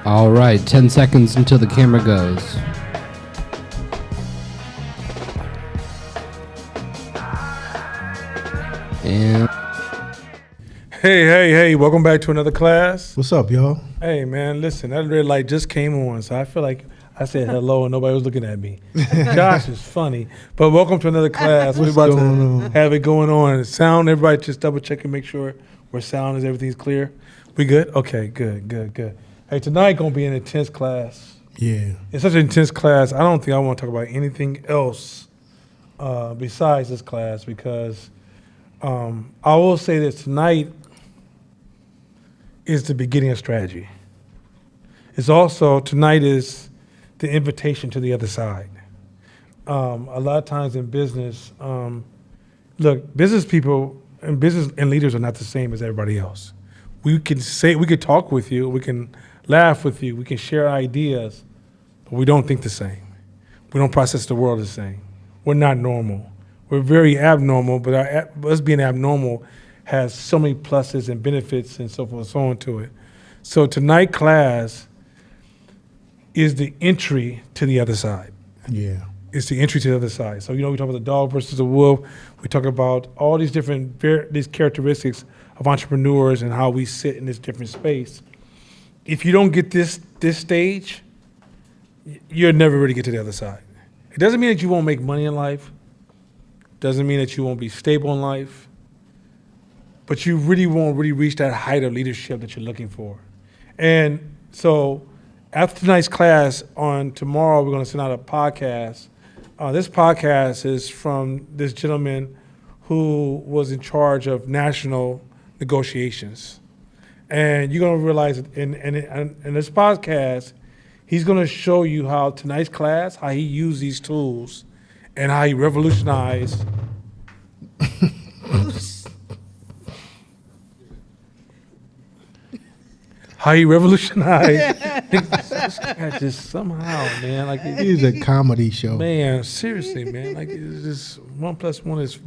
All right, 10 seconds until the camera goes. And Hey, welcome back to another class. What's up, y'all? Hey, man, listen, that red light just came on, so I feel like I said hello and nobody was looking at me. Josh is funny, but welcome to another class. We're about to have it going on. Sound, everybody just double check and make sure we're sound, everything's clear. We good? Okay, good. Hey, tonight going to be an intense class. Yeah. It's such an intense class. I don't think I want to talk about anything else besides this class because I will say that tonight is the beginning of strategy. It's also, tonight is the invitation to the other side. A lot of times in business, look, business people and business and leaders are not the same as everybody else. We could talk with you, we can laugh with you, we can share ideas, but we don't think the same. We don't process the world the same. We're not normal. We're very abnormal, but us being abnormal has so many pluses and benefits and so forth and so on to it. So tonight class is the entry to the other side. Yeah. It's the entry to the other side. So, we talk about the dog versus the wolf. We talk about all these different these characteristics of entrepreneurs and how we sit in this different space. If you don't get this stage, you'll never really get to the other side. It doesn't mean that you won't make money in life. Doesn't mean that you won't be stable in life. But you really won't reach that height of leadership that you're looking for. And so after tonight's class, on tomorrow, we're going to send out a podcast. This podcast is from this gentleman who was in charge of national negotiations. And you're going to realize that in this podcast, he's going to show you how tonight's class, how he used these tools and how he revolutionized this guy just somehow, man, like It's a comedy show. man, seriously, man, like it's just 1 + 1 is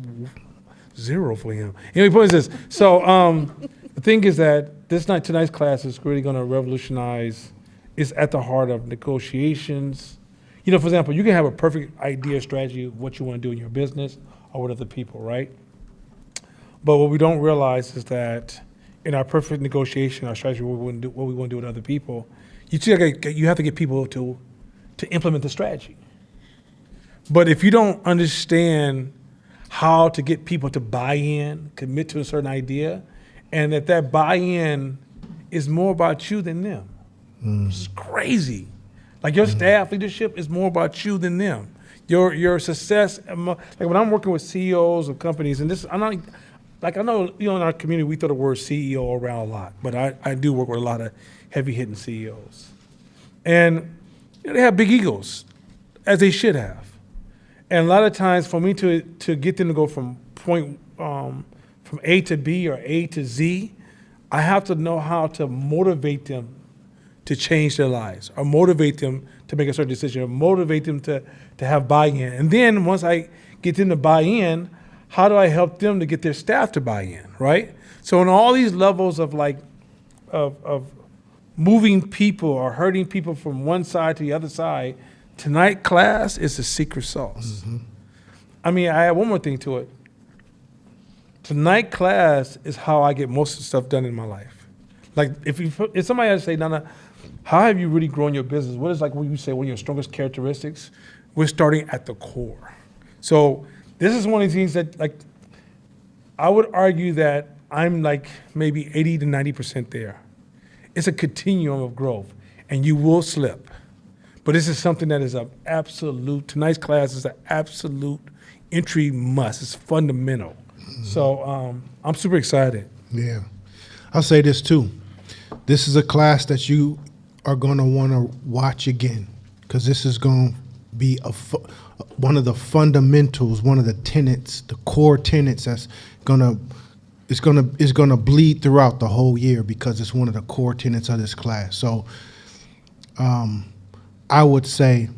0 for him. Anyway, the point is this. So the thing is that tonight's class is really going to revolutionize. It's at the heart of negotiations. For example, you can have a perfect idea, strategy of what you want to do in your business or with other people, right? But what we don't realize is that in our perfect negotiation, our strategy, what we want to do with other people, you have to get people to implement the strategy. But if you don't understand how to get people to buy in, commit to a certain idea, and that buy-in is more about you than them, it's crazy. Like your staff leadership is more about you than them. Your success, like when I'm working with CEOs of companies, and I'm not, like I know, in our community we throw the word CEO around a lot, but I do work with a lot of heavy-hitting CEOs. And they have big egos, as they should have. And a lot of times for me to get them to go from from A to B or A to Z, I have to know how to motivate them to change their lives, or motivate them to make a certain decision, or motivate them to have buy-in. And then once I get them to buy in, how do I help them to get their staff to buy in, right? So in all these levels of of moving people or hurting people from one side to the other side, tonight class is the secret sauce. Mm-hmm. I mean, I have one more thing to it. Tonight class is how I get most of the stuff done in my life. Like if somebody had to say, Nana, how have you really grown your business? What is, like, what you say, one of your strongest characteristics? We're starting at the core. So this is one of the things that, like, I would argue that I'm like maybe 80 to 90% there. It's a continuum of growth, and you will slip. But this is something that is an absolute, tonight's class is an absolute entry must. It's fundamental. Mm-hmm. So I'm super excited. Yeah. I'll say this too. This is a class that you are going to want to watch again, because this is going to be one of the fundamentals, one of the tenets, the core tenets that's is going to bleed throughout the whole year, because it's one of the core tenets of this class. So I would say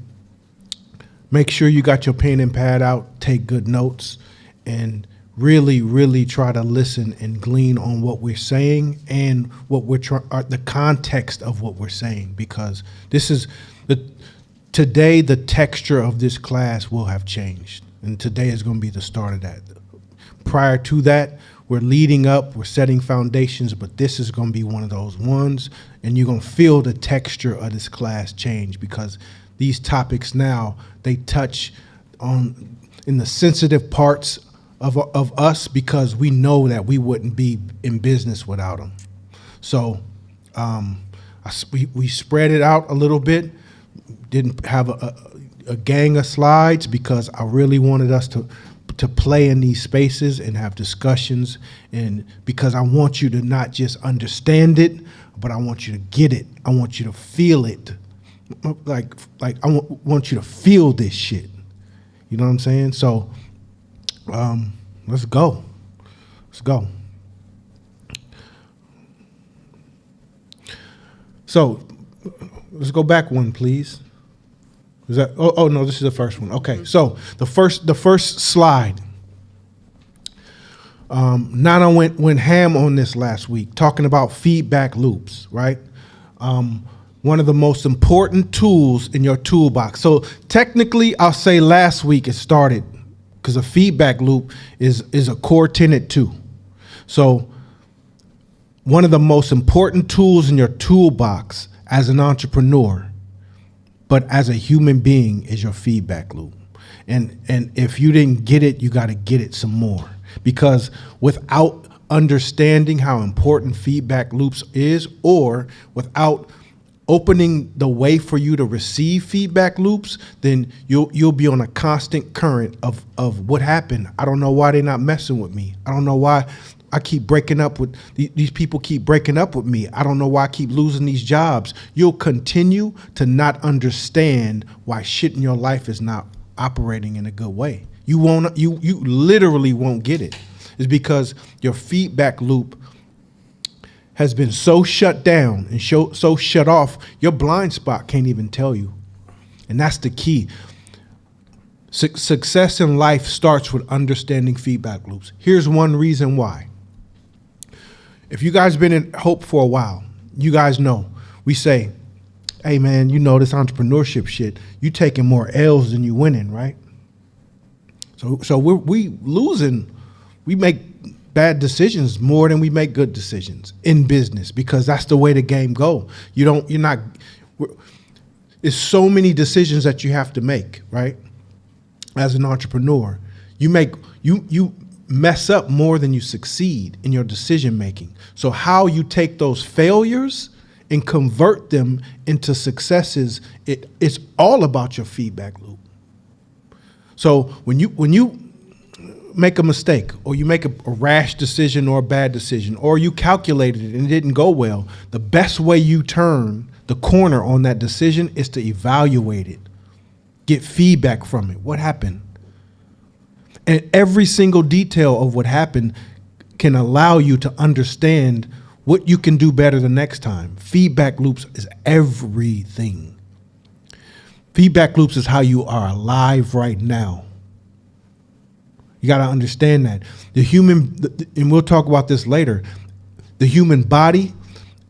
make sure you got your pen and pad out, take good notes, and really try to listen and glean on what we're saying and what we're the context of what we're saying, because this is today the texture of this class will have changed, and today is going to be the start of that. Prior to that, we're leading up, we're setting foundations, but this is going to be one of those ones, and you're going to feel the texture of this class change, because these topics now, they touch on in the sensitive parts of us, because we know that we wouldn't be in business without them. So we spread it out a little bit, didn't have a gang of slides, because I really wanted us to play in these spaces and have discussions, and because I want you to not just understand it, but I want you to get it. I want you to feel it. Like I want you to feel this shit. You know what I'm saying? So let's go. Let's go. So let's go back one, please. Is that? Oh no, this is the first one. Okay, so the first slide. Nana went ham on this last week, talking about feedback loops, right? One of the most important tools in your toolbox. So technically, I'll say last week it started, because a feedback loop is a core tenet too. So one of the most important tools in your toolbox as an entrepreneur, but as a human being, is your feedback loop. And if you didn't get it, you got to get it some more, because without understanding how important feedback loops is, or without opening the way for you to receive feedback loops, then you'll be on a constant current of what happened. I don't know why they're not messing with me. I don't know why I keep breaking up with these people, keep breaking up with me. I don't know why I keep losing these jobs. You'll continue to not understand why shit in your life is not operating in a good way. You literally won't get it. It's because your feedback loop has been so shut down and so shut off, your blind spot can't even tell you. And that's the key. Success in life starts with understanding feedback loops. Here's one reason why. If you guys been in Hope for a while, you guys know, we say, hey man, you know this entrepreneurship shit, you taking more L's than you winning, right? So we losing, we make bad decisions more than we make good decisions in business, because that's the way the game go. It's so many decisions that you have to make, right? As an entrepreneur, you mess up more than you succeed in your decision making. So how you take those failures and convert them into successes, it's all about your feedback loop. So when you make a mistake, or you make a rash decision or a bad decision, or you calculated it and it didn't go well, the best way you turn the corner on that decision is to evaluate it, get feedback from it. What happened? And every single detail of what happened can allow you to understand what you can do better the next time. Feedback loops is everything. Feedback loops is how you are alive right now. You got to understand that. And we'll talk about this later, the human body,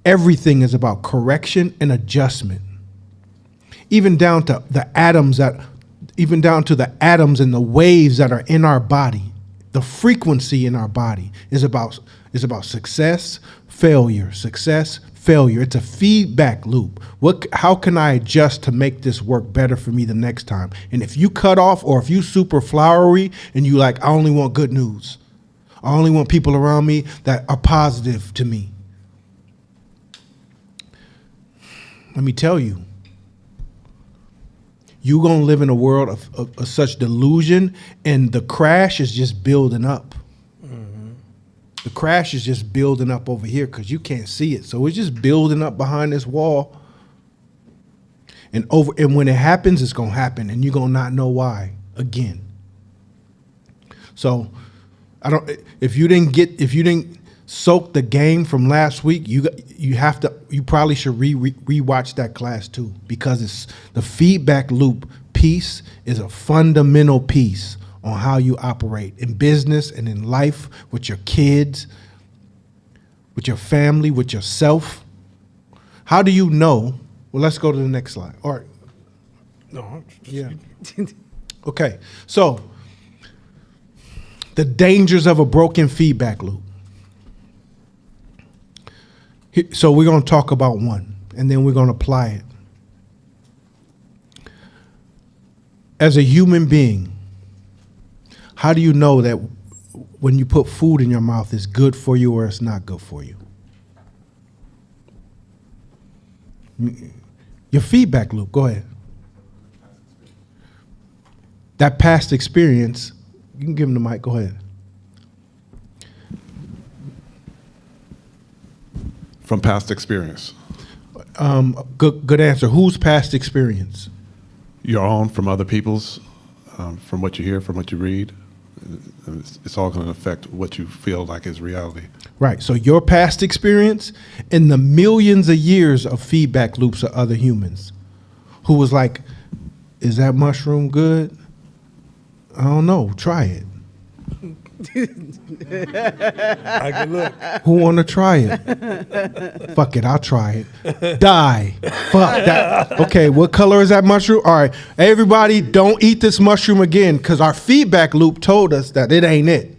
everything is about correction and adjustment. Even down to the atoms and the waves that are in our body. The frequency in our body is about success, failure, success, failure. It's a feedback loop. How can I adjust to make this work better for me the next time? And if you cut off, or if you super flowery and you like, I only want good news. I only want people around me that are positive to me. Let me tell you, you're going to live in a world of such delusion, and the crash is just building up. The crash is just building up over here because you can't see it. So it's just building up behind this wall. And when it happens, it's going to happen, and you're going to not know why again. So if you didn't soak the game from last week, you probably should rewatch that class too, because it's the feedback loop piece is a fundamental piece on how you operate in business and in life, with your kids, with your family, with yourself. How do you know? Well, let's go to the next slide. All right. No, Yeah. Okay. So, the dangers of a broken feedback loop. So we're going to talk about one, and then we're going to apply it. As a human being, how do you know that when you put food in your mouth, it's good for you or it's not good for you? Your feedback loop, go ahead. That past experience, you can give him the mic, go ahead. From past experience. Good answer. Whose past experience? Your own, from other people's, from what you hear, from what you read. It's all going to affect what you feel like is reality. Right. So your past experience and the millions of years of feedback loops of other humans who was like, is that mushroom good? I don't know. Try it. I can look. Who want to try it? Fuck it, I'll try it. Die. Fuck that. Okay, what color is that mushroom? All right, everybody, don't eat this mushroom again because our feedback loop told us that it ain't it.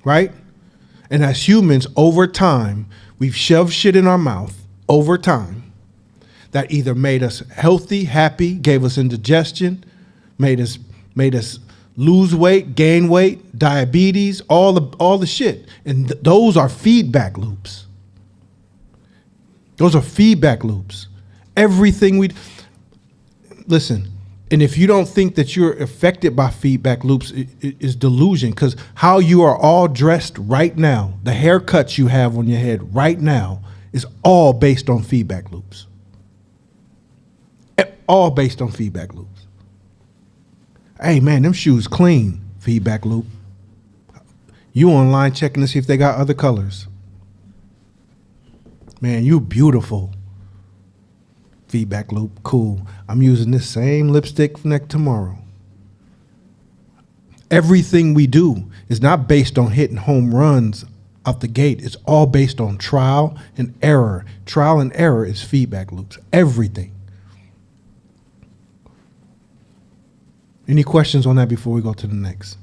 Right? And as humans, over time, we've shoved shit in our mouth over time that either made us healthy, happy, gave us indigestion, made us lose weight, gain weight, diabetes, all the shit. And those are feedback loops. Those are feedback loops. Everything listen, and if you don't think that you're affected by feedback loops, it is delusion, because how you are all dressed right now, the haircuts you have on your head right now, is all based on feedback loops. All based on feedback loops. Hey man, them shoes clean, feedback loop. You online checking to see if they got other colors. Man, you beautiful. Feedback loop, cool. I'm using this same lipstick for next tomorrow. Everything we do is not based on hitting home runs out the gate. It's all based on trial and error. Trial and error is feedback loops, everything. Any questions on that before we go to the next?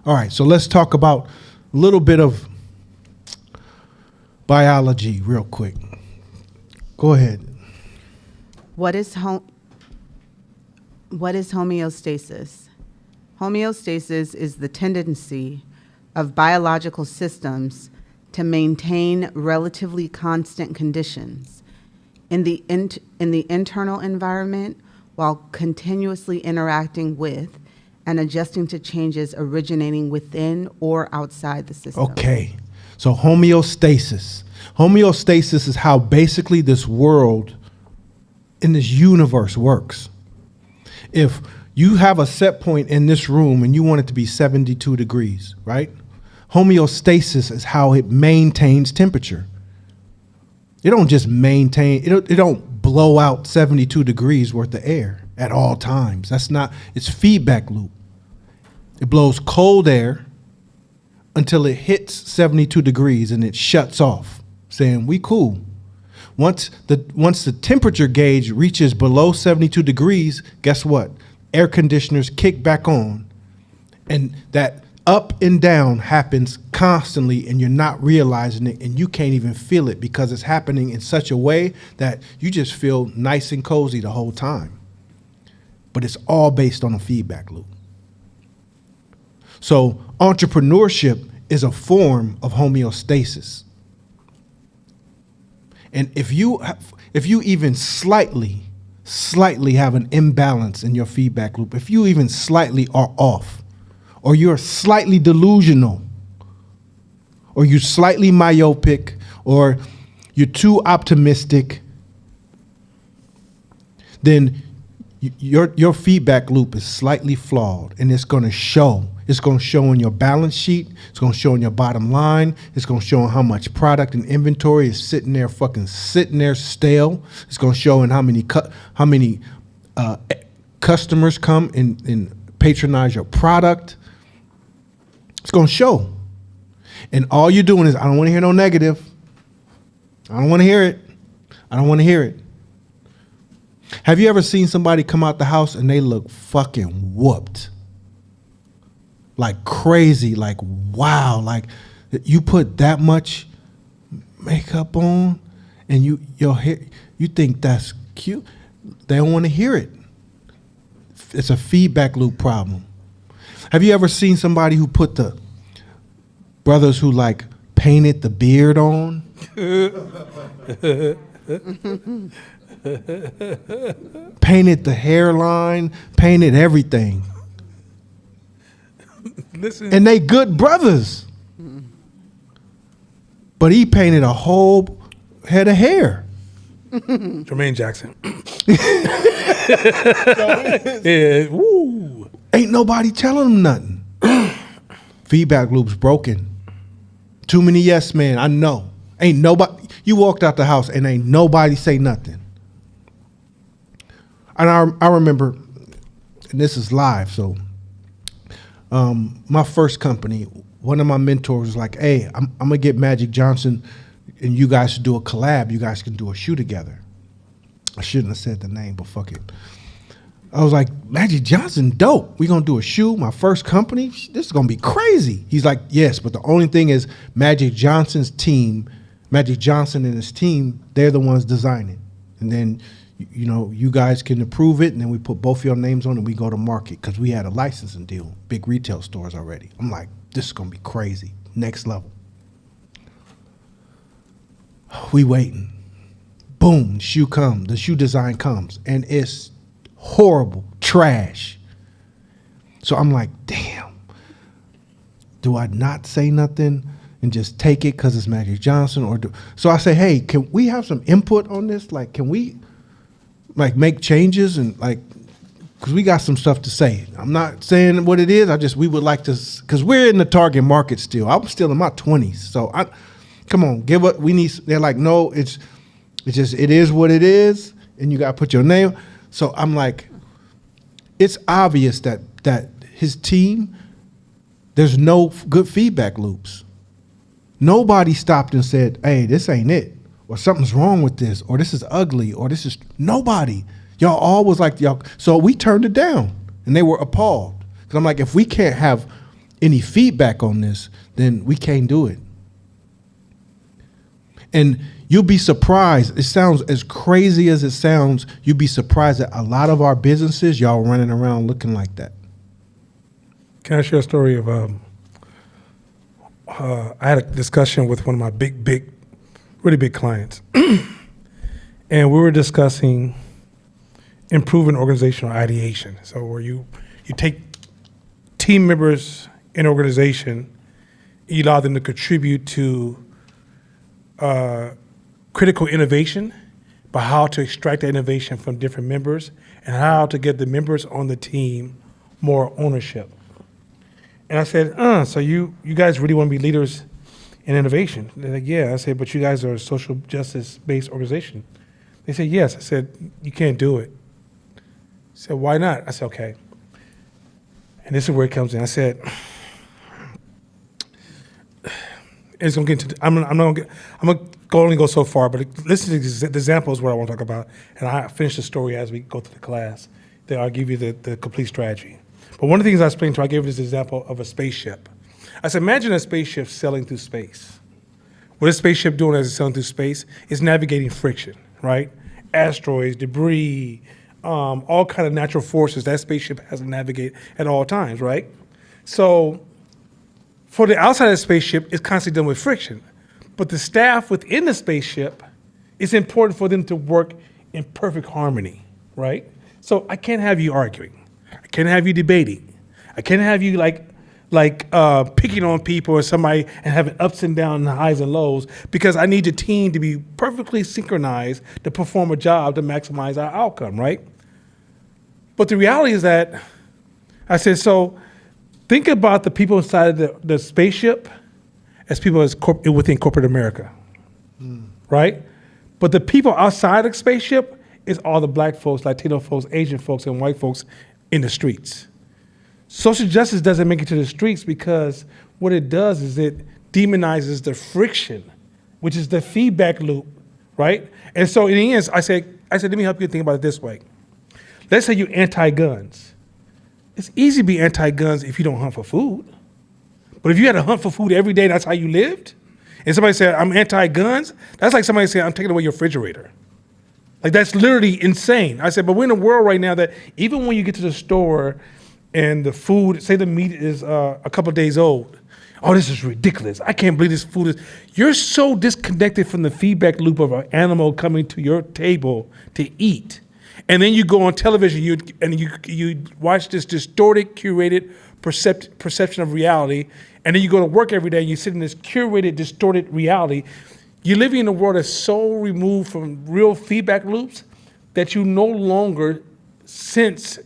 All right, so let's talk about a little bit of biology real quick. Go ahead. What is homeostasis? Homeostasis is the tendency of biological systems to maintain relatively constant conditions in the internal environment while continuously interacting with and adjusting to changes originating within or outside the system. Okay, so homeostasis. Homeostasis is how basically this world in this universe works. If you have a set point in this room and you want it to be 72 degrees, right? Homeostasis is how it maintains temperature. It don't just maintain, it don't blow out 72 degrees worth of air at all times. That's not, it's feedback loop. It blows cold air until it hits 72 degrees and it shuts off, saying we cool. Once the temperature gauge reaches below 72 degrees, guess what? Air conditioners kick back on, and that up and down happens constantly, and you're not realizing it, and you can't even feel it because it's happening in such a way that you just feel nice and cozy the whole time. But it's all based on a feedback loop. So entrepreneurship is a form of homeostasis. And if you even slightly have an imbalance in your feedback loop, if you even slightly are off, or you're slightly delusional, or you're slightly myopic, or you're too optimistic, then your feedback loop is slightly flawed, and it's going to show. It's going to show in your balance sheet. It's going to show in your bottom line. It's going to show in how much product and inventory is sitting there stale. It's going to show in how many customers come and patronize your product, it's going to show. And all you're doing is, I don't want to hear no negative. I don't want to hear it. I don't want to hear it. Have you ever seen somebody come out the house and they look fucking whooped? Like crazy, like wow, like you put that much makeup on and your hair, you think that's cute. They don't want to hear it. It's a feedback loop problem. Have you ever seen somebody who put the brothers who like painted the beard on? Painted the hairline, painted everything. Listen. And they good brothers. But he painted a whole head of hair. Jermaine Jackson. Yeah, woo. Ain't nobody telling him nothing. Feedback loop's broken. Too many yes men, I know. Ain't nobody, you walked out the house and ain't nobody say nothing. And I remember, and this is live, so my first company, one of my mentors was like, hey, I'm gonna get Magic Johnson and you guys should do a collab. You guys can do a shoe together. I shouldn't have said the name, but fuck it. I was like, Magic Johnson, dope. We gonna do a shoe, my first company. This is gonna be crazy. He's like, yes, but the only thing is Magic Johnson's team, Magic Johnson and his team, they're the ones designing. And then, you know, you guys can approve it, and then we put both your names on it and we go to market because we had a licensing deal, big retail stores already. I'm like, this is gonna be crazy, next level. We waiting. Boom, the shoe design comes, and it's horrible, trash. So I'm like, damn, do I not say nothing and just take it because it's Magic Johnson? So I say, hey, can we have some input on this? Like, can we like make changes and like, because we got some stuff to say. I'm not saying what it is. We would like to, because we're in the target market still. I'm still in my 20s. So come on, give what we need. They're like, no, it is what it is. And you got to put your name. So I'm like, it's obvious that his team, there's no good feedback loops. Nobody stopped and said, hey, this ain't it, or something's wrong with this, or this is ugly, or this is, nobody. Y'all all was like, y'all. So we turned it down, and they were appalled. Because I'm like, if we can't have any feedback on this, then we can't do it. And you'll be surprised. It sounds as crazy as it sounds. You'll be surprised that a lot of our businesses, y'all running around looking like that. Can I share a story of, I had a discussion with one of my really big clients. And we were discussing improving organizational ideation. So where you take team members in organization, you allow them to contribute to critical innovation, but how to extract that innovation from different members and how to get the members on the team more ownership. And I said, so you guys really want to be leaders in innovation? They're like, yeah. I said, but you guys are a social justice-based organization. They said, yes. I said, you can't do it. I said, why not? I said, okay. And this is where it comes in. I said, it's gonna get into. I'm gonna only go so far, but listen to the examples what I want to talk about, and I finish the story as we go through the class. Then I'll give you the complete strategy. But one of the things I explained to, I gave this example of a spaceship. I said, imagine a spaceship sailing through space. What is a spaceship doing as it's sailing through space? It's navigating friction, right? Asteroids, debris, all kind of natural forces that spaceship has to navigate at all times, right? So for the outside of the spaceship, it's constantly dealing with friction. But the staff within the spaceship, it's important for them to work in perfect harmony, right? So I can't have you arguing. I can't have you debating. I can't have you picking on people or somebody and having ups and downs and highs and lows, because I need the team to be perfectly synchronized to perform a job to maximize our outcome, right? But the reality is that I said, so think about the people inside the spaceship as people within corporate America, right? But the people outside the spaceship it's all the black folks, Latino folks, Asian folks, and white folks in the streets. Social justice doesn't make it to the streets because what it does is it demonizes the friction, which is the feedback loop, right? And so in the end, I said, let me help you think about it this way. Let's say you're anti-guns. It's easy to be anti-guns if you don't hunt for food. But if you had to hunt for food every day, that's how you lived, and somebody said, I'm anti-guns, that's like somebody saying, I'm taking away your refrigerator. Like, that's literally insane. I said, but we're in a world right now that even when you get to the store and the food, say the meat is a couple of days old, oh, this is ridiculous. I can't believe this food is. You're so disconnected from the feedback loop of an animal coming to your table to eat. And then you go on television you watch this distorted, curated perception of reality. And then you go to work every day and you sit in this curated, distorted reality. You're living in a world that's so removed from real feedback loops that you no longer sense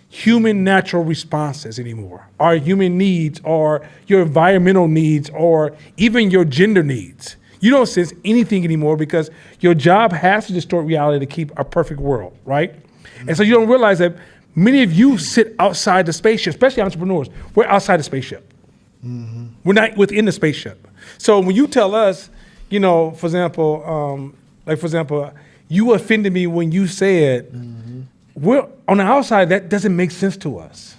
human natural responses anymore, or human needs, or your environmental needs, or even your gender needs. You don't sense anything anymore because your job has to distort reality to keep a perfect world, right? And so you don't realize that many of you sit outside the spaceship, especially entrepreneurs. We're outside the spaceship. We're not within the spaceship. So when you tell us, for example, you offended me when you said, we're on the outside, that doesn't make sense to us.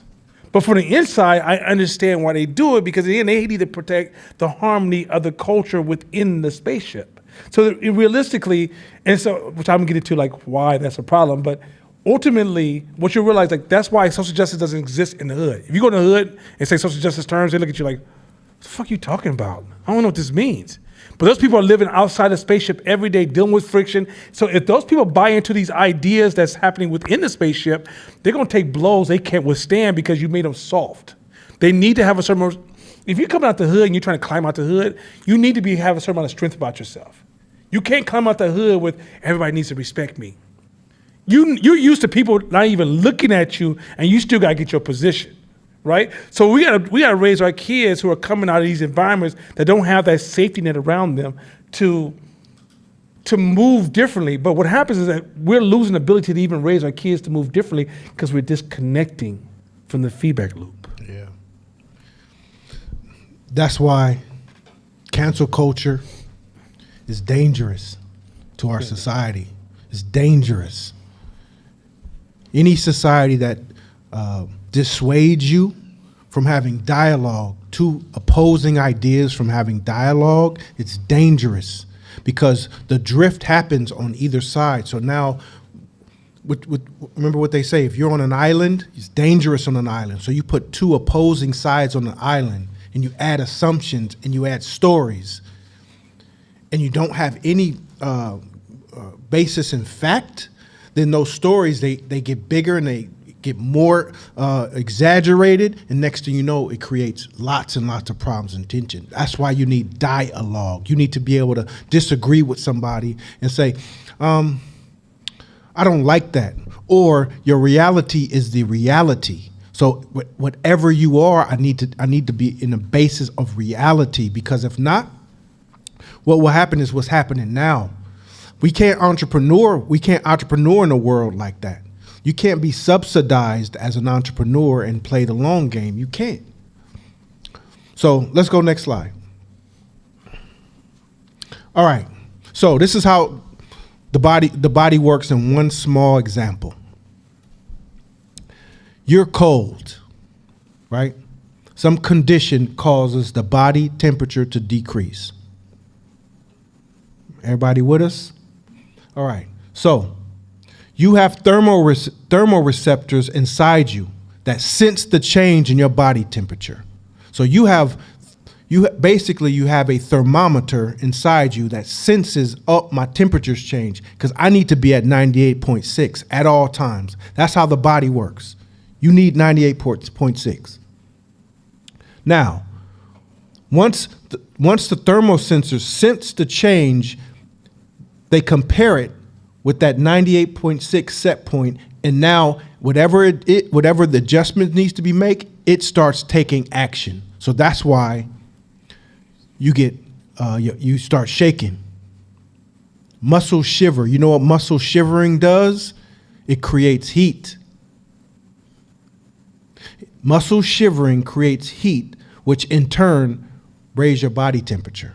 But from the inside, I understand why they do it, because they need to protect the harmony of the culture within the spaceship. So realistically, and so, which I'm getting to like why that's a problem, but ultimately, what you realize, like, that's why social justice doesn't exist in the hood. If you go in the hood and say social justice terms, they look at you like, what the fuck are you talking about? I don't know what this means. But those people are living outside the spaceship every day, dealing with friction. So if those people buy into these ideas that's happening within the spaceship, they're going to take blows they can't withstand because you made them soft. They need to have a certain, if you're coming out the hood and you're trying to climb out the hood, you need to have a certain amount of strength about yourself. You can't climb out the hood with, everybody needs to respect me. You're used to people not even looking at you, and you still got to get your position. Right? So we gotta raise our kids who are coming out of these environments that don't have that safety net around them to move differently. But what happens is that we're losing the ability to even raise our kids to move differently because we're disconnecting from the feedback loop. Yeah. That's why cancel culture is dangerous to our society. It's dangerous. Any society that dissuades you from having dialogue, two opposing ideas from having dialogue, it's dangerous because the drift happens on either side. So now, remember what they say, if you're on an island, it's dangerous on an island. So you put two opposing sides on the island and you add assumptions and you add stories and you don't have any basis in fact, then those stories, they get bigger and they get more exaggerated, and next thing you know, it creates lots and lots of problems and tension. That's why you need dialogue. You need to be able to disagree with somebody and say, I don't like that, or your reality is the reality. So whatever you are, I need to be in a basis of reality, because if not, what will happen is what's happening now. We can't entrepreneur in a world like that. You can't be subsidized as an entrepreneur and play the long game. You can't. So let's go next slide. All right. So this is how the body works in one small example. You're cold, right? Some condition causes the body temperature to decrease. Everybody with us? All right. So you have thermoreceptors inside you that sense the change in your body temperature. So you have a thermometer inside you that senses, oh, my temperature's changed because I need to be at 98.6 at all times. That's how the body works. You need 98.6. Now, once the thermosensors sense the change, they compare it with that 98.6 set point, and now whatever the adjustment needs to be made, it starts taking action. So that's why you start shaking. Muscle shiver. You know what muscle shivering does? It creates heat. Muscle shivering creates heat, which in turn raise your body temperature.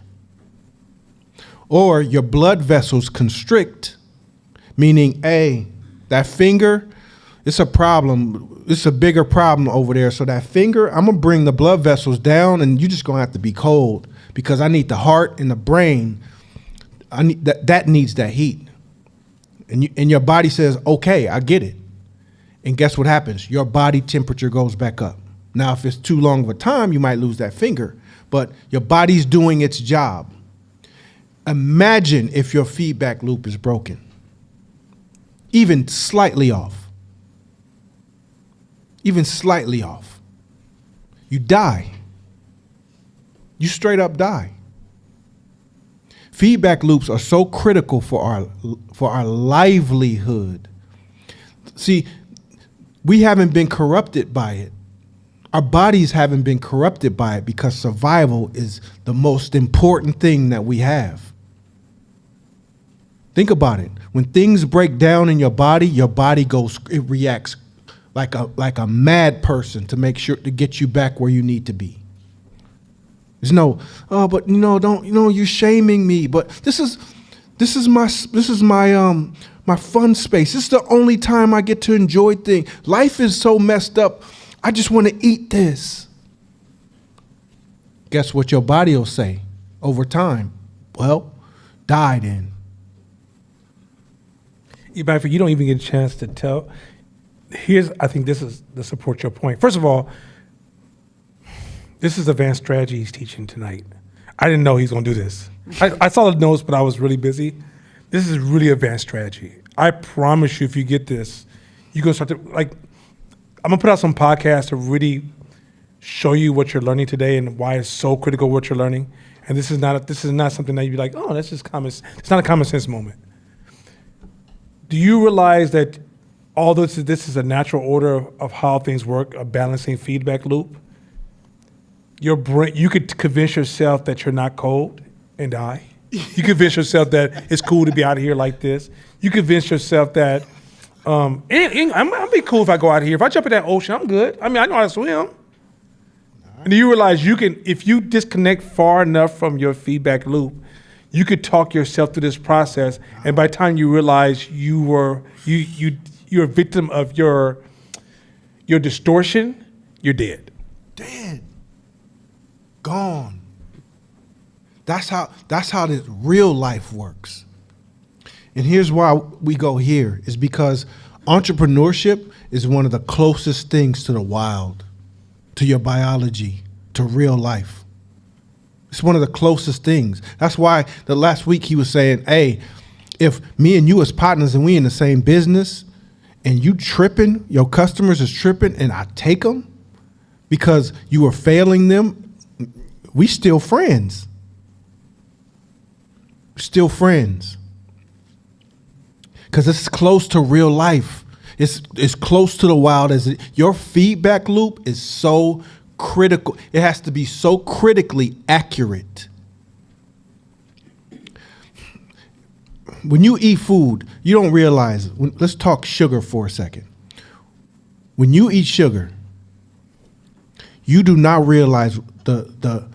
Or your blood vessels constrict, meaning, hey, that finger, it's a problem. It's a bigger problem over there. So that finger, I'm gonna bring the blood vessels down, and you're just gonna have to be cold because I need the heart and the brain. I need that needs that heat. And your body says, okay, I get it. And guess what happens? Your body temperature goes back up. Now, if it's too long of a time, you might lose that finger, but your body's doing its job. Imagine if your feedback loop is broken, even slightly off. Even slightly off. You die. You straight up die. Feedback loops are so critical for our livelihood. See, we haven't been corrupted by it. Our bodies haven't been corrupted by it because survival is the most important thing that we have. Think about it. When things break down in your body goes, it reacts like a mad person to make sure to get you back where you need to be. There's no, oh, but you're shaming me. But this is my fun space. This is the only time I get to enjoy things. Life is so messed up. I just want to eat this. Guess what your body will say over time? Well, die then. You don't even get a chance to tell. I think this is to support your point. First of all, this is advanced strategy he's teaching tonight. I didn't know he's going to do this. I saw the notes, but I was really busy. This is really advanced strategy. I promise you, if you get this, you're going to start to, I'm going to put out some podcasts to really show you what you're learning today and why it's so critical what you're learning. And this is not something that you'd be like, oh, that's just common. It's not a common sense moment. Do you realize that although this is a natural order of how things work, a balancing feedback loop, your brain, you could convince yourself that you're not cold and die. You convince yourself that it's cool to be out of here like this. You convince yourself that I'm be cool if I go out here. If I jump in that ocean, I'm good. I mean, I know how to swim. And you realize you can, if you disconnect far enough from your feedback loop, you could talk yourself through this process, and by the time you realize you're a victim of your distortion, you're dead. Dead. Gone. That's how this real life works. And here's why we go here, is because entrepreneurship is one of the closest things to the wild, to your biology, to real life. It's one of the closest things. That's why the last week he was saying, hey, if me and you as partners and we in the same business and you tripping, your customers is tripping and I take them because you are failing them, we still friends. Still friends. Because it's close to real life. It's close to the wild. Your feedback loop is so critical. It has to be so critically accurate. When you eat food, you don't realize. Let's talk sugar for a second. When you eat sugar, you do not realize the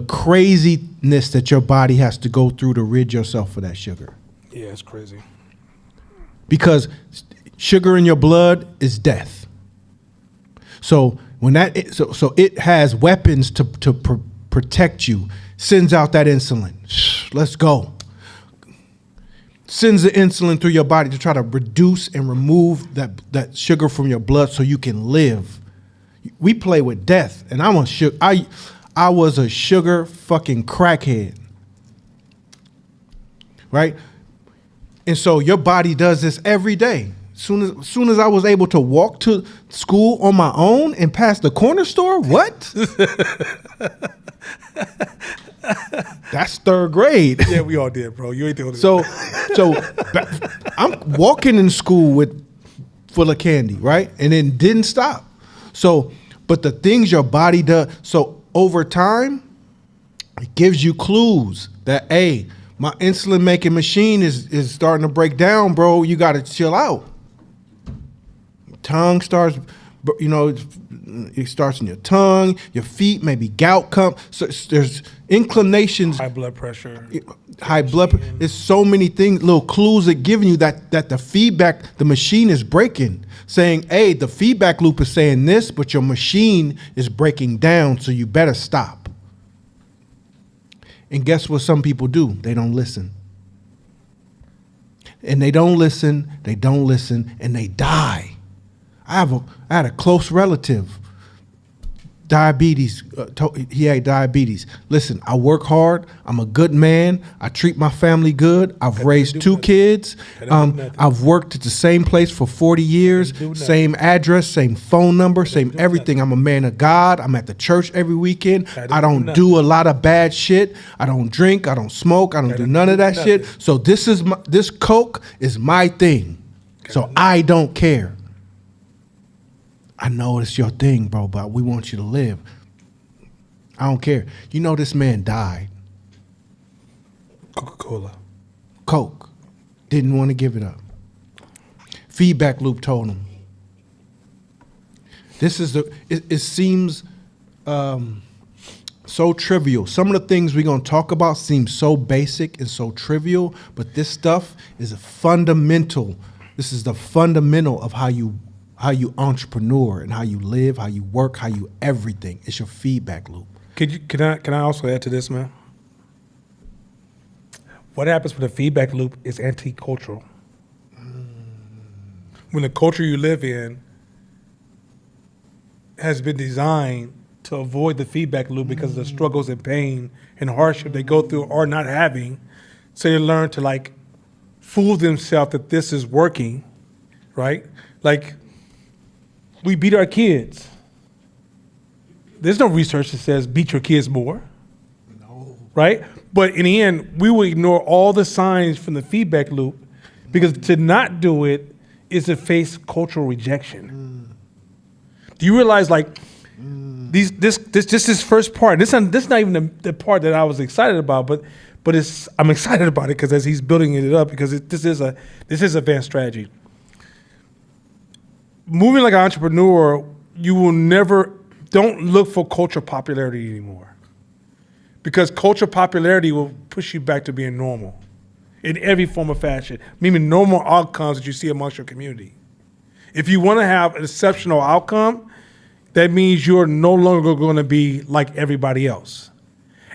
craziness that your body has to go through to rid yourself of that sugar. Yeah, it's crazy. Because sugar in your blood is death. So it has weapons to protect you. Sends out that insulin. Let's go. Sends the insulin through your body to try to reduce and remove that sugar from your blood so you can live. We play with death, and I was a sugar fucking crackhead, right? And so your body does this every day. Soon as I was able to walk to school on my own and past the corner store, what? That's third grade. Yeah, we all did, bro. You ain't the only So I'm walking in school full of candy, right? And it didn't stop. So, but the things your body does, so over time, it gives you clues that, hey, my insulin making machine is starting to break down, bro. You got to chill out. Tongue starts, it starts in your tongue, your feet, maybe gout come. So there's inclinations. High blood pressure. There's so many things, little clues that giving you that the feedback, the machine is breaking, saying, hey, the feedback loop is saying this, but your machine is breaking down, so you better stop. And guess what some people do? They don't listen. And they don't listen, and they die. I had a close relative, diabetes. He had diabetes. Listen, I work hard. I'm a good man. I treat my family good. I've raised 2 kids. I've worked at the same place for 40 years. Same address, same phone number, same everything. I'm a man of God. I'm at the church every weekend. I don't do a lot of bad shit. I don't drink. I don't smoke. I don't do none of that shit. So this Coke is my thing. So I don't care. I know it's your thing, bro, but we want you to live. I don't care. You know this man died. Coca-Cola. Coke. Didn't want to give it up. Feedback loop told him. It seems so trivial. Some of the things we're going to talk about seem so basic and so trivial, but this stuff is a fundamental. This is the fundamental of how you entrepreneur and how you live, how you work, how you everything. It's your feedback loop. Can I also add to this, man? What happens when the feedback loop is anti-cultural? When the culture you live in has been designed to avoid the feedback loop because of the struggles and pain and hardship they go through or not having, so they learn to fool themselves that this is working, right? We beat our kids. There's no research that says beat your kids more. No. Right? But in the end, we will ignore all the signs from the feedback loop because to not do it is to face cultural rejection. Do you realize this first part, this is not even the part that I was excited about, but I'm excited about it because as he's building it up, because this is advanced strategy. Moving like an entrepreneur, you will don't look for cultural popularity anymore. Because cultural popularity will push you back to being normal in every form of fashion, meaning normal outcomes that you see amongst your community. If you want to have an exceptional outcome, that means you're no longer going to be like everybody else.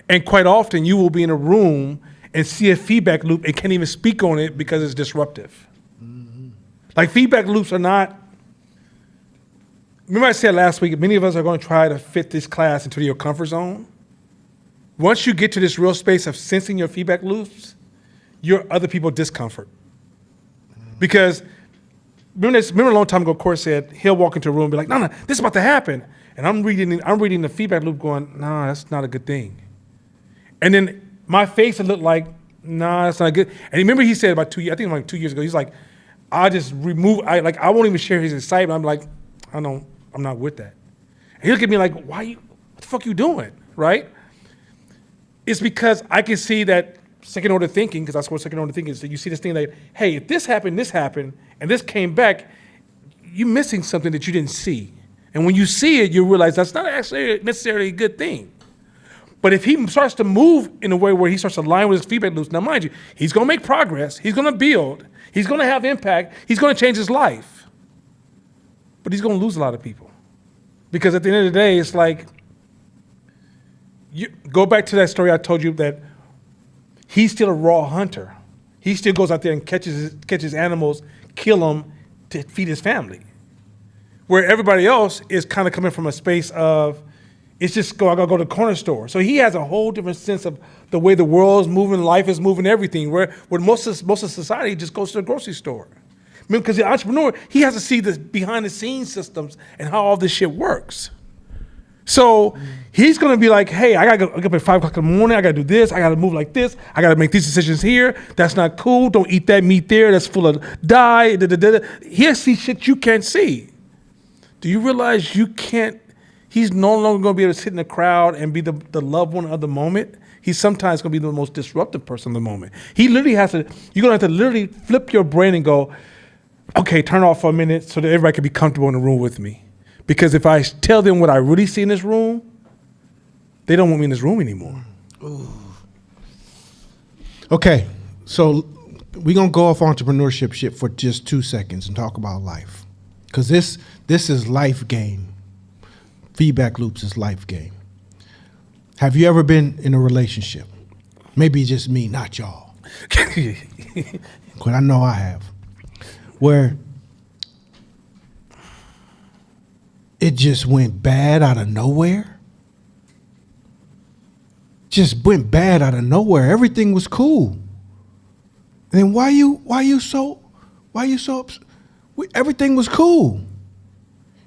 And quite often you will be in a room and see a feedback loop and can't even speak on it because it's disruptive. Mm-hmm. Feedback loops are not. Remember I said last week, many of us are going to try to fit this class into your comfort zone. Once you get to this real space of sensing your feedback loops, your other people's discomfort. Because remember a long time ago, Court said he'll walk into a room and be like, no, this is about to happen. And I'm reading the feedback loop going, no, that's not a good thing. And then my face would look like, no, that's not good. And remember he said about 2 years, I think 2 years ago, he's like, I won't even share his excitement. I'm like, I'm not with that. And he look at me like, what the fuck you doing, right? It's because I can see that second order thinking, because that's what second order thinking is. So you see this thing like, hey, if this happened, and this came back, you're missing something that you didn't see. And when you see it, you realize that's not actually necessarily a good thing. But if he starts to move in a way where he starts to align with his feedback loops, now mind you, he's going to make progress, he's going to build, he's going to have impact, he's going to change his life. But he's going to lose a lot of people. Because at the end of the day, it's like, you go back to that story I told you that he's still a raw hunter. He still goes out there and catches animals, kill them to feed his family. Where everybody else is kind of coming from a space of, it's just I gotta go to the corner store. So he has a whole different sense of the way the world's moving, life is moving, everything. Where most of society just goes to the grocery store. Because the entrepreneur, he has to see the behind the scenes systems and how all this shit works. So he's going to be like, hey, I got to get up at 5 o'clock in the morning. I got to do this. I got to move like this. I got to make these decisions here. That's not cool. Don't eat that meat there. That's full of dye. He'll see shit you can't see. Do you realize he's no longer going to be able to sit in the crowd and be the loved one of the moment he's sometimes going to be the most disruptive person in the moment. He literally has to, you're going to have to literally flip your brain and go, okay, turn off for a minute so that everybody can be comfortable in the room with me. Because if I tell them what I really see in this room, they don't want me in this room anymore. Okay, so we're going to go off entrepreneurship shit for just 2 seconds and talk about life. Because this is life game. Feedback loops is life game. Have you ever been in a relationship? Maybe just me, not y'all. Because I know I have. Where it just went bad out of nowhere. Just went bad out of nowhere. Everything was cool. And then why you so upset? Everything was cool.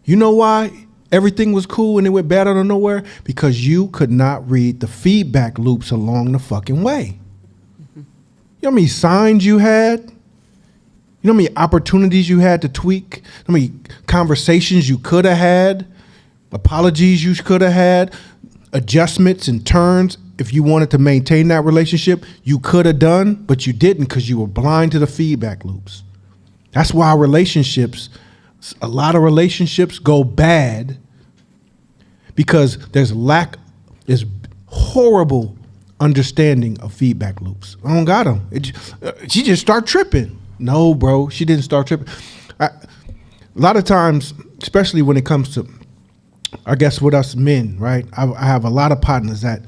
You know why everything was cool and it went bad out of nowhere? Because you could not read the feedback loops along the fucking way. You know how many signs you had? You know how many opportunities you had to tweak? How many conversations you could have had? Apologies you could have had? Adjustments and turns if you wanted to maintain that relationship, you could have done, but you didn't because you were blind to the feedback loops. That's why a lot of relationships go bad because there's horrible understanding of feedback loops. I don't got them. She just start tripping. No, bro, she didn't start tripping. A lot of times, especially when it comes to, I guess with us men, right? I have a lot of partners that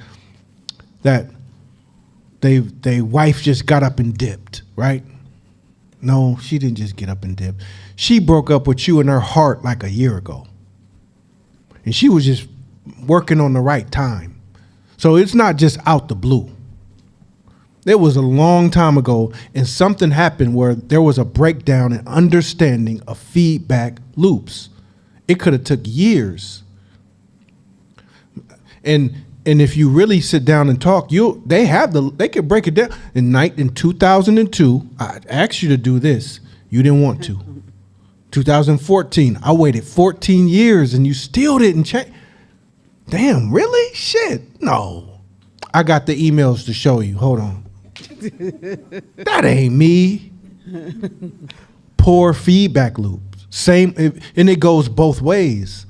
they wife just got up and dipped, right? No, she didn't just get up and dip. She broke up with you in her heart like a year ago. And she was just working on the right time. So it's not just out the blue. It was a long time ago, and something happened where there was a breakdown in understanding of feedback loops. It could have took years. And if you really sit down and talk, they could break it down. In 2002, I asked you to do this. You didn't want to. 2014, I waited 14 years and you still didn't check. Damn, really? Shit. No. I got the emails to show you. Hold on. That ain't me. Poor feedback loops. Same, and it goes both ways.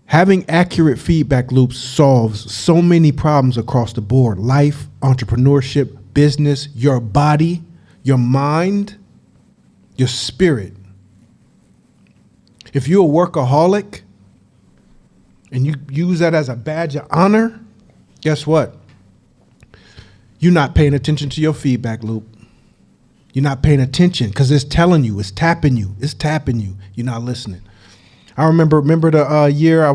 Having accurate feedback loops solves so many problems across the board. Life, entrepreneurship, business, your body, your mind, your spirit. If you're a workaholic and you use that as a badge of honor, guess what? You're not paying attention to your feedback loop. You're not paying attention because it's telling you, it's tapping you. You're not listening. I remember the year I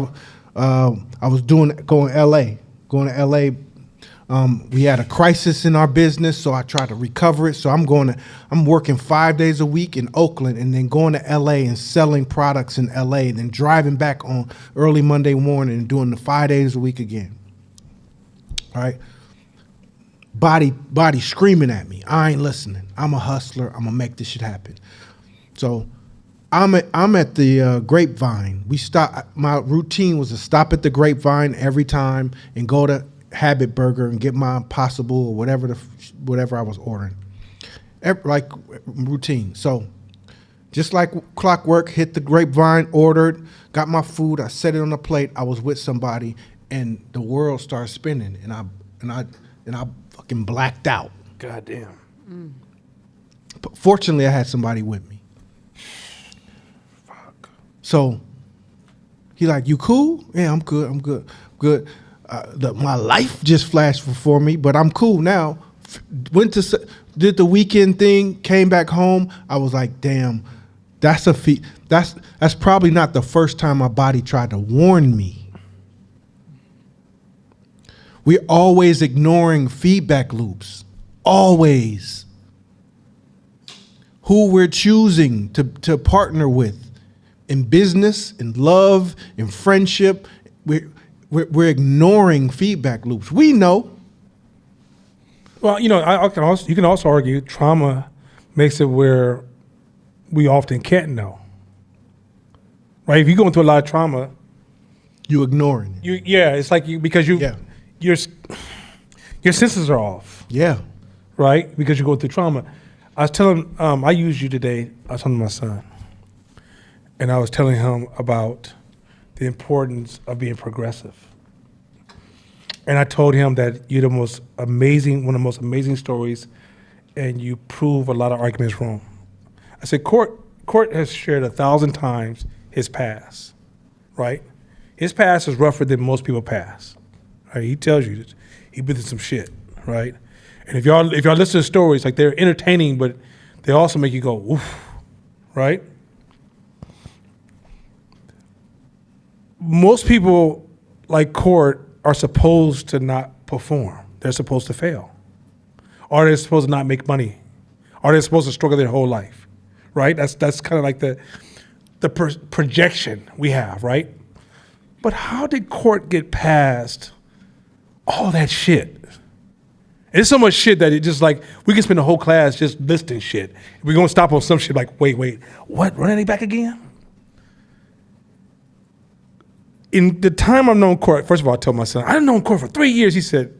was going to LA. We had a crisis in our business, so I tried to recover it. So I'm working 5 days a week in Oakland and then going to LA and selling products in LA and then driving back on early Monday morning and doing the 5 days a week again. All right. Body screaming at me. I ain't listening. I'm a hustler. I'm gonna make this shit happen. So I'm at the Grapevine. My routine was to stop at the Grapevine every time and go to Habit Burger and get my Impossible or whatever I was ordering. Like routine. So just like clockwork, hit the Grapevine, ordered, got my food, I set it on the plate. I was with somebody and the world started spinning and I fucking blacked out. Goddamn. But fortunately, I had somebody with me. Fuck. So he like, you cool? Yeah, I'm good. My life just flashed before me, but I'm cool now. Did the weekend thing, came back home. I was like, damn, that's probably not the first time my body tried to warn me. We're always ignoring feedback loops. Always. Who we're choosing to partner with in business, in love, in friendship. We're ignoring feedback loops. We know. Well, you can also argue trauma makes it where we often can't know. Right? If you go into a lot of trauma, You ignoring it. it's like because you're Your senses are off, Yeah. right? Because you go through trauma. I was telling, I used you today. I was telling my son, and I was telling him about the importance of being progressive. And I told him that you're the most amazing, one of the most amazing stories, and you prove a lot of arguments wrong. I said, Court has shared 1,000 times his past, right? His past is rougher than most people past. Right? He tells you this. He been through some shit, right? And if y'all listen to stories, like they're entertaining, but they also make you go, oof, right? Most people like Court are supposed to not perform. They're supposed to fail. Or they're supposed to not make money. Or they're supposed to struggle their whole life, right? That's kind of like the projection we have, right? But how did Court get past all that shit? It's so much shit that it just like, we can spend the whole class just listing shit. We're gonna stop on some shit like, wait, what? Run it back again? In the time I've known Court, first of all, I told my son, I've known Court for 3 years. He said,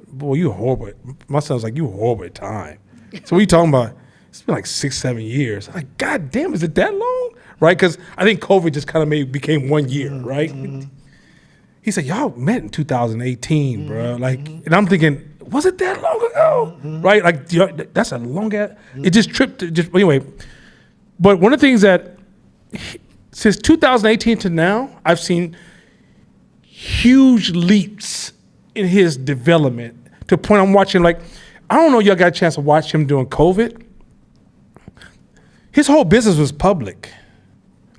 boy, you horrible. My son's like, you horrible at time. So what are you talking about? It's been like 6, 7 years. I'm like, God damn, is it that long? Right? Because I think COVID just kind of became 1 year, right? Mm-hmm. He said, y'all met in 2018, bro. Like, and I'm thinking, was it that long ago? Right? Like, that's a long ass, it just tripped, anyway. But one of the things that, since 2018 to now, I've seen huge leaps in his development to the point I'm watching, like, I don't know y'all got a chance to watch him during COVID. His whole business was public.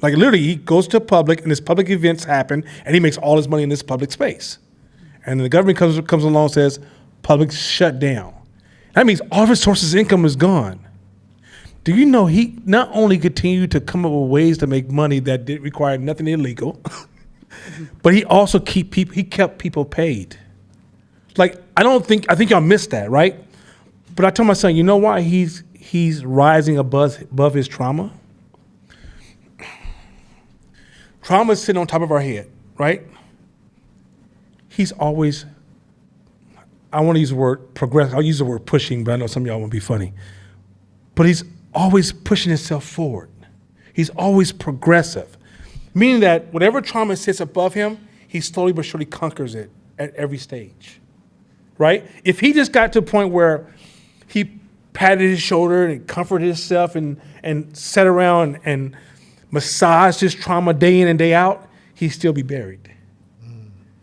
Like literally he goes to public and his public events happen and he makes all his money in this public space. And the government comes along and says, public shut down. That means all of his sources of income is gone. Do you know he not only continued to come up with ways to make money that didn't require nothing illegal, but he also kept people paid. Like, I think y'all missed that, right? But I told my son, you know why he's rising above his trauma? Trauma is sitting on top of our head, right? He's always, I want to use the word progress. I'll use the word pushing, but I know some of y'all won't be funny. But he's always pushing himself forward. He's always progressive, meaning that whatever trauma sits above him, he slowly but surely conquers it at every stage, right? If he just got to a point where he patted his shoulder and comforted himself and sat around and massaged his trauma day in and day out, he'd still be buried.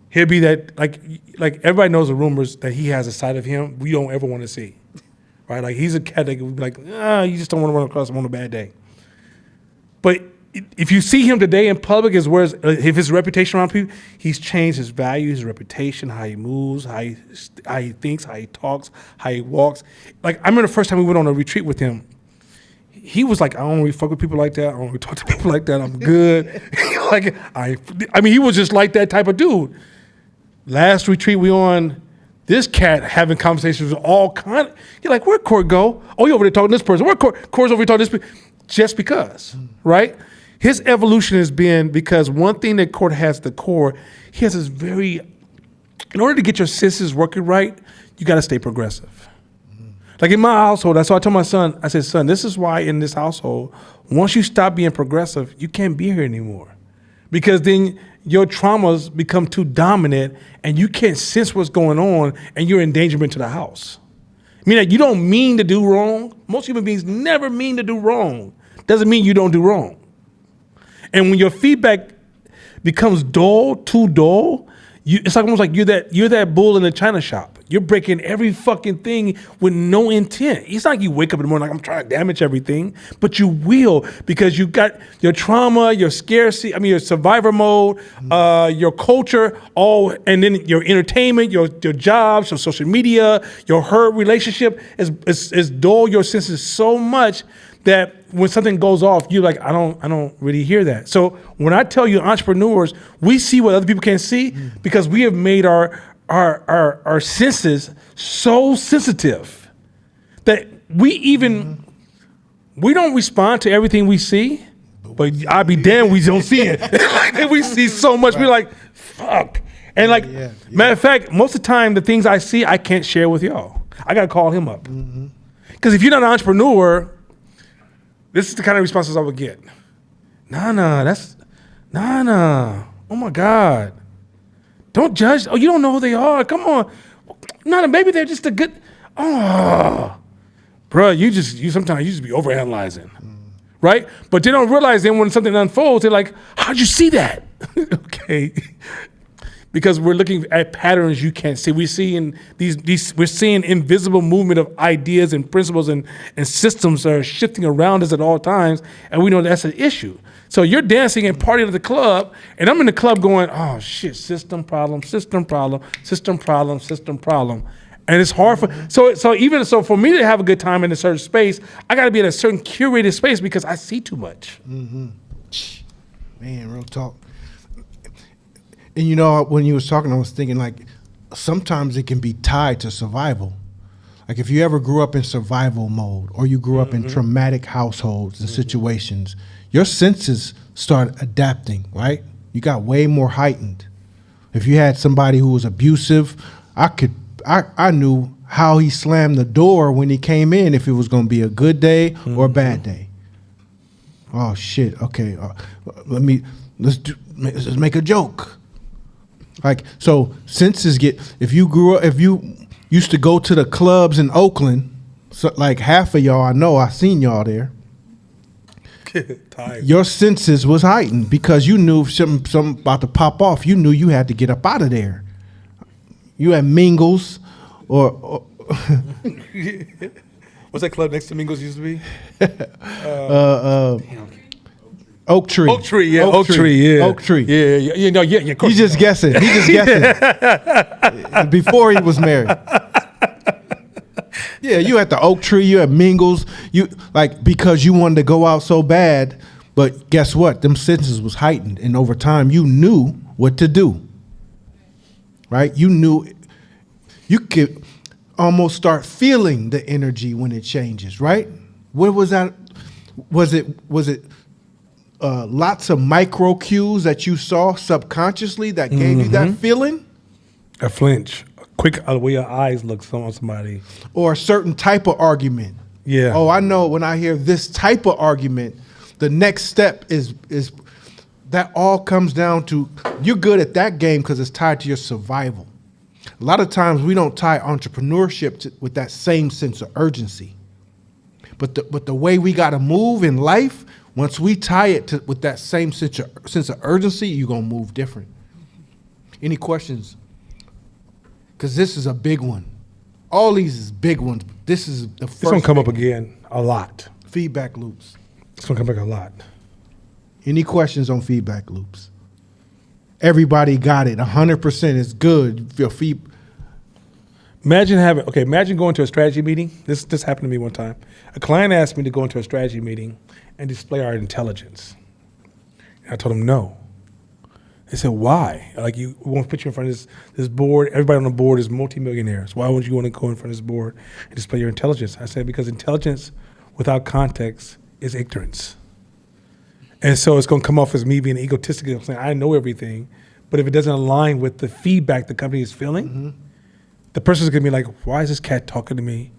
He'll be that, like everybody knows the rumors that he has a side of him we don't ever want to see, right? Like he's a cat that would be like, you just don't want to run across him on a bad day. But if you see him today in public, as well as if his reputation around people, he's changed his value, his reputation, how he moves, how he thinks, how he talks, how he walks. Like I remember the first time we went on a retreat with him, he was like, I don't really fuck with people like that. I don't really talk to people like that. I'm good. Like I mean, he was just like that type of dude. Last retreat we on, this cat having conversations with all kind. You're like, where'd Court go? Oh, you over there talking to this person. Where'd Court's over here talking to this person? Just because, right? His evolution has been because one thing that Court has at the core, he has this very, in order to get your senses working right, you got to stay progressive. Like in my household, that's why I told my son, I said, son, this is why in this household, once you stop being progressive, you can't be here anymore. Because then your traumas become too dominant and you can't sense what's going on and you're endangerment to the house. I mean, like, you don't mean to do wrong. Most human beings never mean to do wrong. Doesn't mean you don't do wrong. And when your feedback becomes dull, too dull, it's like almost like you're that bull in the china shop. You're breaking every fucking thing with no intent. It's not like you wake up in the morning like I'm trying to damage everything, but you will because you got your trauma, your scarcity, your survivor mode, your culture, and then your entertainment, your jobs, your social media, your hurt relationship is dull your senses so much that when something goes off, you're like, I don't really hear that. So when I tell you entrepreneurs, we see what other people can't see because we have made our senses so sensitive that we don't respond to everything we see, but I'll be damned we don't see it. Like we see so much, we're like, fuck. And like, yeah. matter of fact, most of the time, the things I see, I can't share with y'all. I got to call him up. Because if you're not an entrepreneur, this is the kind of responses I would get. Nah, oh my God. Don't judge. Oh, you don't know who they are. Come on. Nah, maybe they're just a good, bro, you sometimes you just be overanalyzing, right? But they don't realize then when something unfolds, they're like, how'd you see that? Okay. Because we're looking at patterns you can't see. We're seeing we're seeing invisible movement of ideas and principles and systems that are shifting around us at all times, and we know that's an issue. So you're dancing and partying at the club, and I'm in the club going, oh shit, system problem, system problem, system problem, system problem. And it's hard for so for me to have a good time in a certain space, I gotta be in a certain curated space because I see too much. Man, real talk. And you know, when you was talking, I was thinking like sometimes it can be tied to survival. Like if you ever grew up in survival mode or you grew up in traumatic households and situations, your senses start adapting, right? You got way more heightened. If you had somebody who was abusive, I knew how he slammed the door when he came in, if it was going to be a good day or a bad day. Oh shit! Okay, let's make a joke. Like, so senses get, if you used to go to the clubs in Oakland, so like half of y'all, I know, I seen y'all there. Your senses was heightened because you knew something about to pop off. You knew you had to get up out of there. You had Mingles or What's that club next to Mingles used to be? Oak Tree. Oak Tree, yeah. Oak Tree, yeah. Oak Tree. Yeah. Of course He's just guessing. He's just guessing. Before he was married. Yeah, you at the Oak Tree, you at Mingles, you like because you wanted to go out so bad, but guess what? Them senses was heightened, and over time you knew what to do. Right? You knew you could almost start feeling the energy when it changes, right? What was that? Was it lots of micro cues that you saw subconsciously that gave you that feeling? A flinch, a quick way your eyes look on somebody. Or a certain type of argument. Yeah. Oh, I know when I hear this type of argument, the next step is that all comes down to you're good at that game because it's tied to your survival. A lot of times we don't tie entrepreneurship with that same sense of urgency. But the way we got to move in life, once we tie it with that same sense of urgency, you're going to move different. Any questions? Because this is a big one. All these is big ones. This is the first. It's going to come up again a lot. Feedback loops. It's going to come back a lot. Any questions on feedback loops? Everybody got it. 100% is good. Imagine going to a strategy meeting. This happened to me one time. A client asked me to go into a strategy meeting and display our intelligence. And I told him no. They said, why? Like, we want to put you in front of this board. Everybody on the board is multimillionaires. Why would you want to go in front of this board and display your intelligence? I said, because intelligence without context is ignorance. And so it's going to come off as me being egotistical, saying I know everything. But if it doesn't align with the feedback the company is feeling, the person's going to be like, why is this cat talking to me?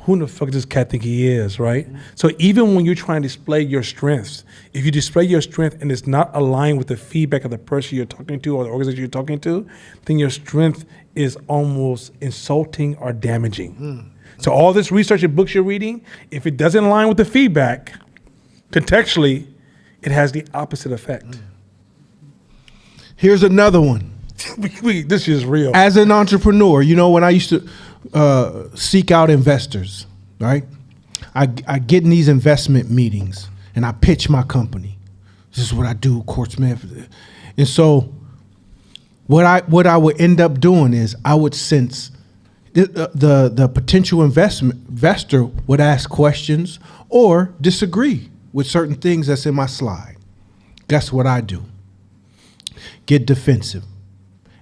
Who in the fuck does this cat think he is, right? So even when you're trying to display your strengths, if you display your strength and it's not aligned with the feedback of the person you're talking to or the organization you're talking to, then your strength is almost insulting or damaging. So all this research and books you're reading, if it doesn't align with the feedback, contextually, it has the opposite effect. Here's another one. This is real. As an entrepreneur, you know, when I used to seek out investors, right? I get in these investment meetings and I pitch my company. This is what I do, Courtsmith. And so what I would end up doing is I would sense the potential investor would ask questions or disagree with certain things that's in my slide. Guess what I do? Get defensive.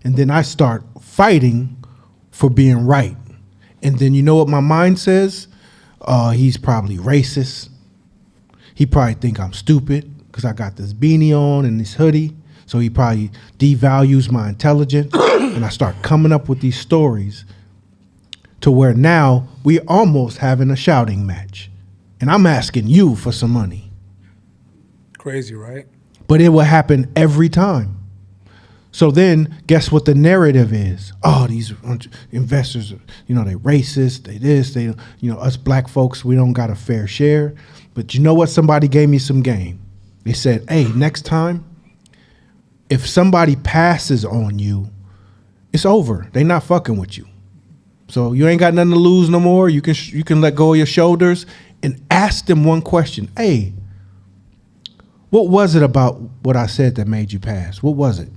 And then I start fighting for being right. And then you know what my mind says? He's probably racist. He probably think I'm stupid because I got this beanie on and this hoodie. So he probably devalues my intelligence. And I start coming up with these stories to where now we almost having a shouting match. And I'm asking you for some money. Crazy, right? But it will happen every time. So then, guess what the narrative is? Oh, these investors, they racist, they this, they, us black folks, we don't got a fair share. But you know what? Somebody gave me some game. They said, hey, next time, if somebody passes on you, it's over. They not fucking with you. So you ain't got nothing to lose no more. You can let go of your shoulders and ask them one question. Hey, what was it about what I said that made you pass? What was it?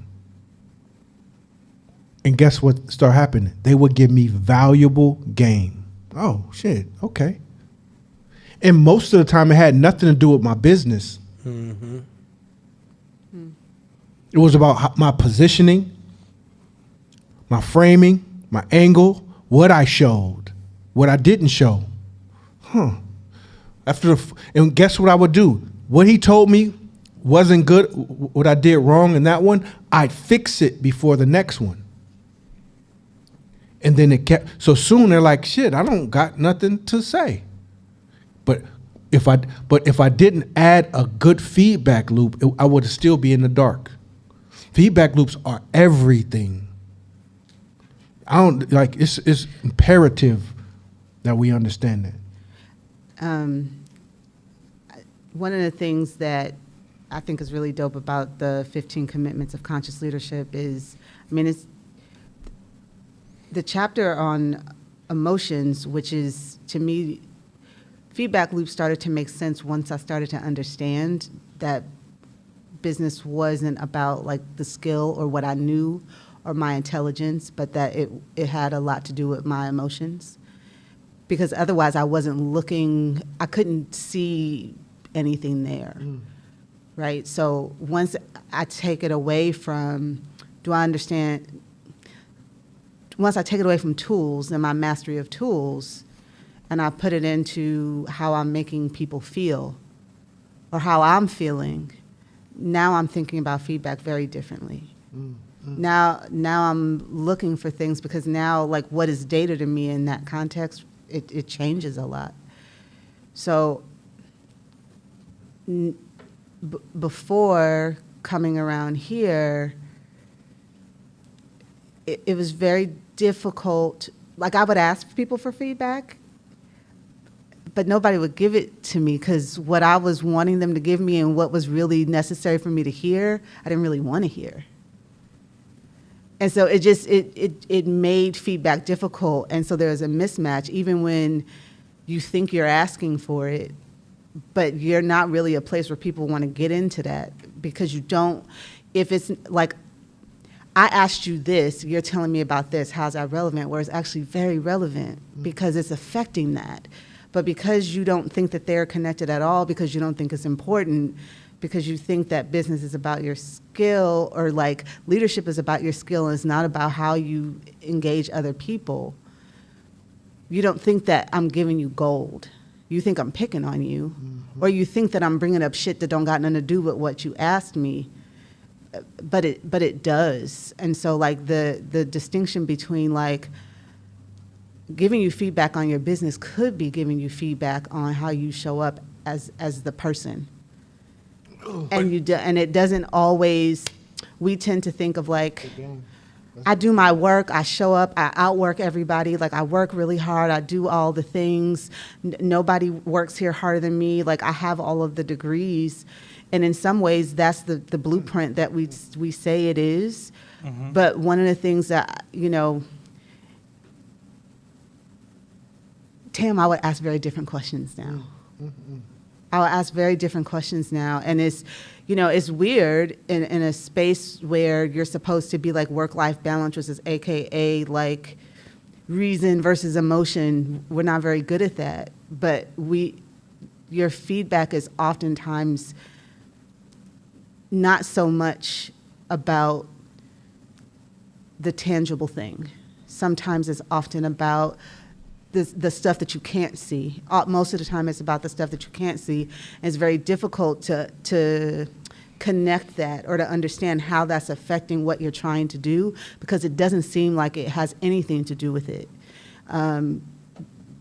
And guess what started happening? They would give me valuable game. Oh, shit, okay. And most of the time, it had nothing to do with my business. Mm-hmm. It was about my positioning, my framing, my angle, what I showed, what I didn't show. And guess what I would do? What he told me wasn't good, what I did wrong in that one, I'd fix it before the next one. And then it kept, so soon they're like, shit, I don't got nothing to say. But if I didn't add a good feedback loop, I would still be in the dark. Feedback loops are everything. It's imperative that we understand that. One of the things that I think is really dope about the 15 Commitments of Conscious Leadership is, it's the chapter on emotions, which is, to me, feedback loops started to make sense once I started to understand that business wasn't about like the skill or what I knew or my intelligence, but that it had a lot to do with my emotions. Because otherwise I couldn't see anything there, right? So once I take it away from, once I take it away from tools and my mastery of tools, and I put it into how I'm making people feel or how I'm feeling, now I'm thinking about feedback very differently. Now I'm looking for things, because now, like, what is data to me in that context, it changes a lot. So before coming around here, it was very difficult. Like, I would ask people for feedback, but nobody would give it to me, because what I was wanting them to give me and what was really necessary for me to hear, I didn't really want to hear. And so it made feedback difficult. And so there's a mismatch, even when you think you're asking for it, but you're not really a place where people want to get into that, because you don't, if it's like, I asked you this, you're telling me about this, how's that relevant? Where it's actually very relevant, because it's affecting that. But because you don't think that they're connected at all, because you don't think it's important, because you think that business is about your skill, or like leadership is about your skill and it's not about how you engage other people, you don't think that I'm giving you gold. You think I'm picking on you, or you think that I'm bringing up shit that don't got nothing to do with what you asked me, but it does. And so like the distinction between like giving you feedback on your business could be giving you feedback on how you show up as the person. And it doesn't always, we tend to think of like, I do my work, I show up, I outwork everybody, like I work really hard, I do all the things, nobody works here harder than me, like I have all of the degrees. And in some ways, that's the blueprint that we say it is. Mm-hmm. But one of the things that, Tam, I would ask very different questions now. Mm-hmm. I would ask very different questions now. And it's, it's weird in a space where you're supposed to be like work-life balance, which is AKA like reason versus emotion. We're not very good at that. But your feedback is oftentimes not so much about the tangible thing. Sometimes it's often about the stuff that you can't see. Most of the time it's about the stuff that you can't see. And it's very difficult to connect that or to understand how that's affecting what you're trying to do, because it doesn't seem like it has anything to do with it.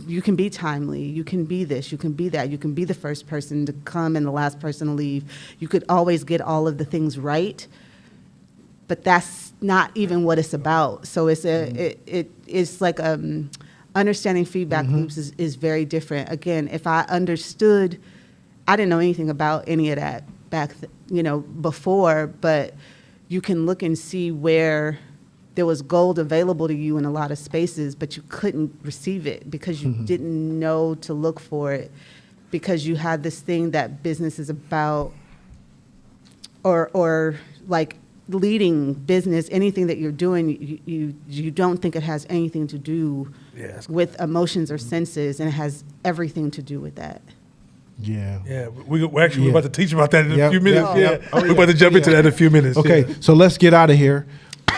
You can be timely, you can be this, you can be that, you can be the first person to come and the last person to leave. You could always get all of the things right, but that's not even what it's about. So it's it's like understanding feedback loops is very different. Again, if I understood, I didn't know anything about any of that back, before, but you can look and see where there was gold available to you in a lot of spaces, but you couldn't receive it because you didn't know to look for it, because you had this thing that business is about, or like leading business, anything that you're doing, you don't think it has anything to do with emotions or senses, and it has everything to do with that. Yeah, we're about to teach about that in a few minutes. We're about to jump into that in a few minutes. Okay, so let's get out of here.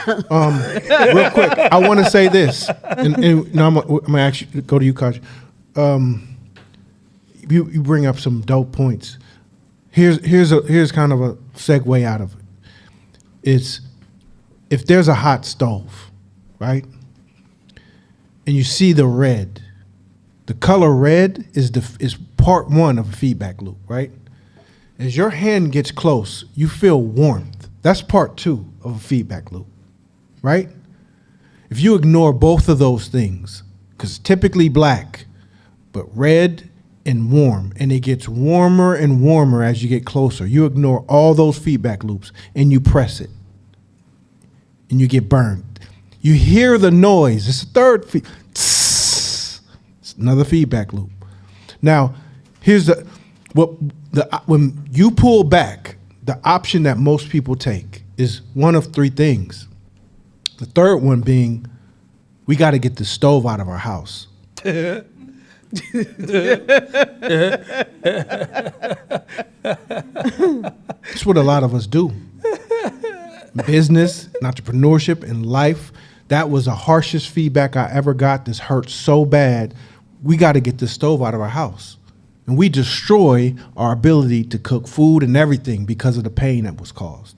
Real quick, I want to say this, and now I'm gonna actually go to you, Coach. You bring up some dope points. Here's kind of a segue out of it. It's if there's a hot stove, right, and you see the red, the color red is part one of a feedback loop, right? As your hand gets close, you feel warmth. That's part two of a feedback loop, right? If you ignore both of those things, because typically black, but red and warm, and it gets warmer and warmer as you get closer. You ignore all those feedback loops and you press it, and you get burned. You hear the noise. It's a third it's another feedback loop. Now, here's when you pull back, the option that most people take is one of three things. The third one being, we got to get the stove out of our house. That's what a lot of us do. Business, and entrepreneurship, and life. That was the harshest feedback I ever got. This hurts so bad. We got to get the stove out of our house. And we destroy our ability to cook food and everything because of the pain that was caused.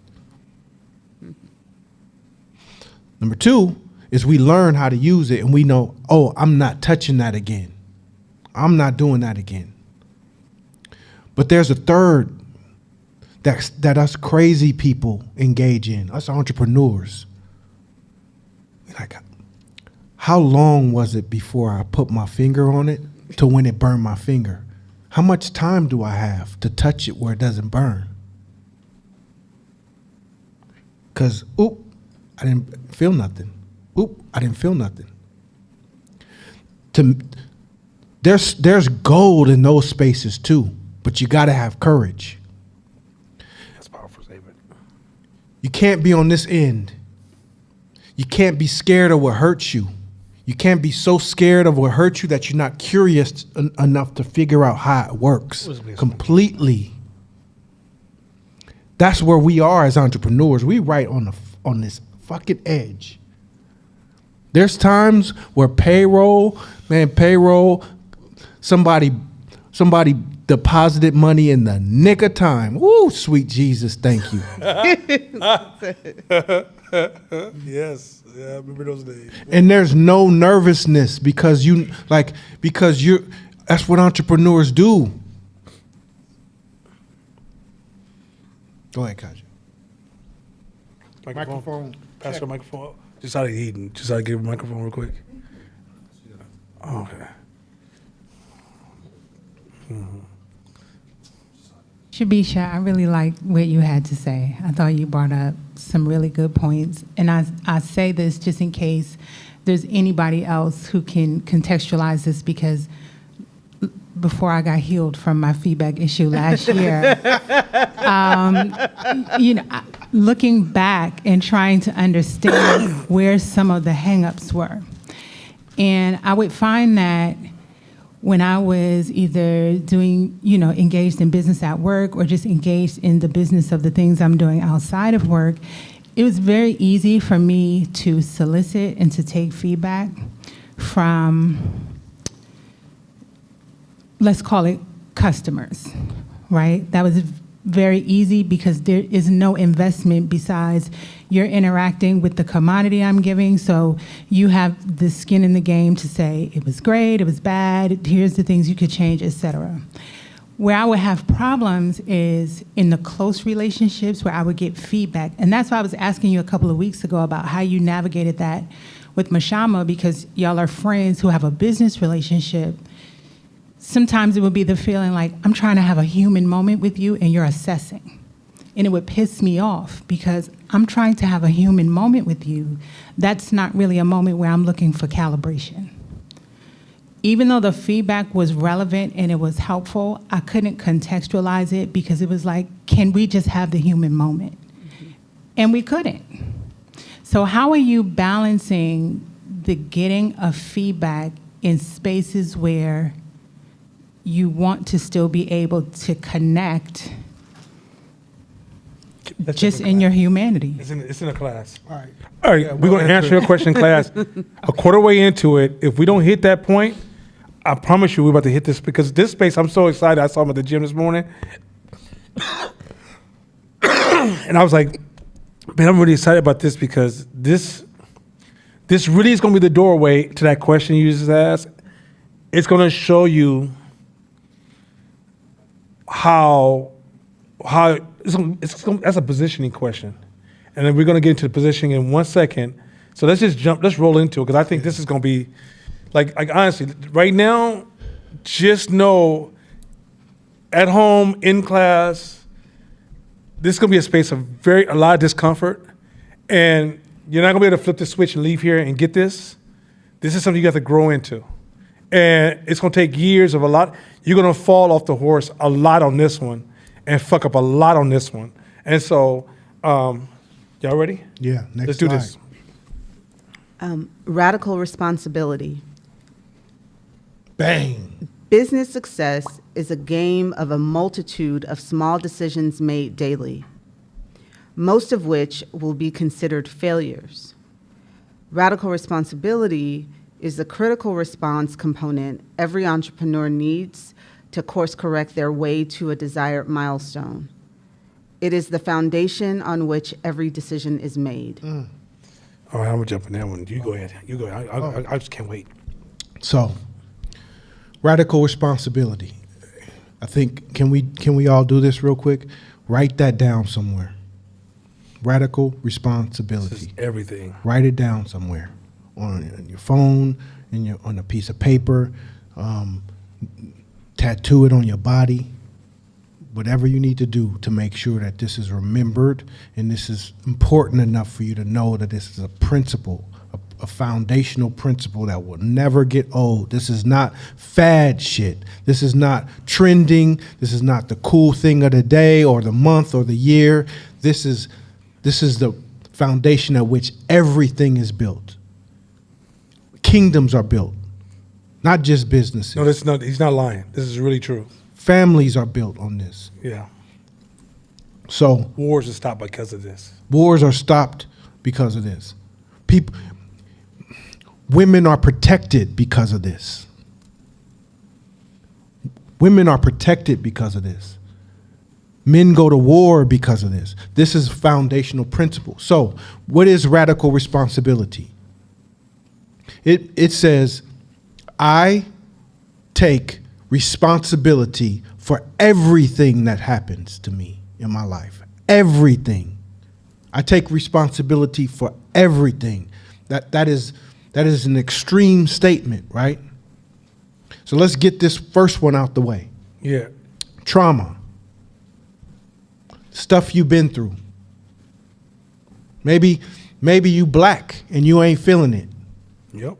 Number two is we learn how to use it, and we know, oh, I'm not touching that again. I'm not doing that again. But there's a third that us crazy people engage in, us entrepreneurs. Like, how long was it before I put my finger on it to when it burned my finger? How much time do I have to touch it where it doesn't burn? Because, oop, I didn't feel nothing. Oop, I didn't feel nothing. There's gold in those spaces too, but you got to have courage. That's powerful statement. You can't be on this end. You can't be scared of what hurts you. You can't be so scared of what hurts you that you're not curious enough to figure out how it works completely. That's where we are as entrepreneurs. We right on this fucking edge. There's times where payroll, somebody deposited money in the nick of time. Woo, sweet Jesus, thank you. Yes, yeah, I remember those days. And there's no nervousness because that's what entrepreneurs do. Go ahead, Kaja. Microphone. Pass your microphone. Just out of eating. Just out of give a microphone real quick. Okay. Shabisha, I really like what you had to say. I thought you brought up some really good points. And I say this just in case there's anybody else who can contextualize this, because before I got healed from my feedback issue last year, looking back and trying to understand where some of the hangups were. And I would find that when I was either doing, engaged in business at work or just engaged in the business of the things I'm doing outside of work, it was very easy for me to solicit and to take feedback from, let's call it customers, right? That was very easy because there is no investment besides you're interacting with the commodity I'm giving. So you have the skin in the game to say it was great, it was bad, here's the things you could change, etc. Where I would have problems is in the close relationships where I would get feedback. And that's why I was asking you a couple of weeks ago about how you navigated that with Mashama, because y'all are friends who have a business relationship. Sometimes it would be the feeling like, I'm trying to have a human moment with you and you're assessing. And it would piss me off because I'm trying to have a human moment with you. That's not really a moment where I'm looking for calibration. Even though the feedback was relevant and it was helpful, I couldn't contextualize it because it was like, can we just have the human moment? And we couldn't. So how are you balancing the getting of feedback in spaces where you want to still be able to connect That's just in in the your class. humanity? It's in a class. All right. All right, Yeah, we're we'll going to answer your question in class. A quarter way into it, if we don't hit that point, I promise you we're about to hit this, because this space, I'm so excited. I saw him at the gym this morning. And I was like, man, I'm really excited about this, because this really is going to be the doorway to that question you just asked. It's going to show you how that's a positioning question. And then we're going to get into the positioning in 1 second. So let's roll into it, because I think this is going to be, like honestly, right now, just know at home, in class, this is going to be a space of a lot of discomfort. And you're not going to be able to flip the switch and leave here and get this. This is something you have to grow into. And it's going to take years of a lot. You're going to fall off the horse a lot on this one and fuck up a lot on this one. And so, y'all ready? Yeah, next Let's do slide. this. Radical responsibility. Bang. Business success is a game of a multitude of small decisions made daily, most of which will be considered failures. Radical responsibility is the critical response component every entrepreneur needs to course correct their way to a desired milestone. It is the foundation on which every decision is made. All right, I'm going to jump in that one. You go ahead. You go ahead. I just can't wait. So, radical responsibility. I think, can we all do this real quick? Write that down somewhere. Radical This is responsibility. everything. Write it down somewhere, on your phone, on a piece of paper, tattoo it on your body. Whatever you need to do to make sure that this is remembered and this is important enough for you to know that this is a principle, a foundational principle that will never get old. This is not fad shit. This is not trending. This is not the cool thing of the day or the month or the year. This is the foundation at which everything is built. Kingdoms are built, not just businesses. No, that's not. He's not lying. This is really true. Families are built on this. Yeah. So Wars are stopped because of this. wars are stopped because of this. Women are protected because of this. Women are protected because of this. Men go to war because of this. This is foundational principle. So, what is radical responsibility? It says, I take responsibility for everything that happens to me in my life. Everything. I take responsibility for everything. That is an extreme statement, right? So let's get this first one out the way. Yeah. Trauma. Stuff you've been through. Maybe you black and you ain't feeling it. Yep.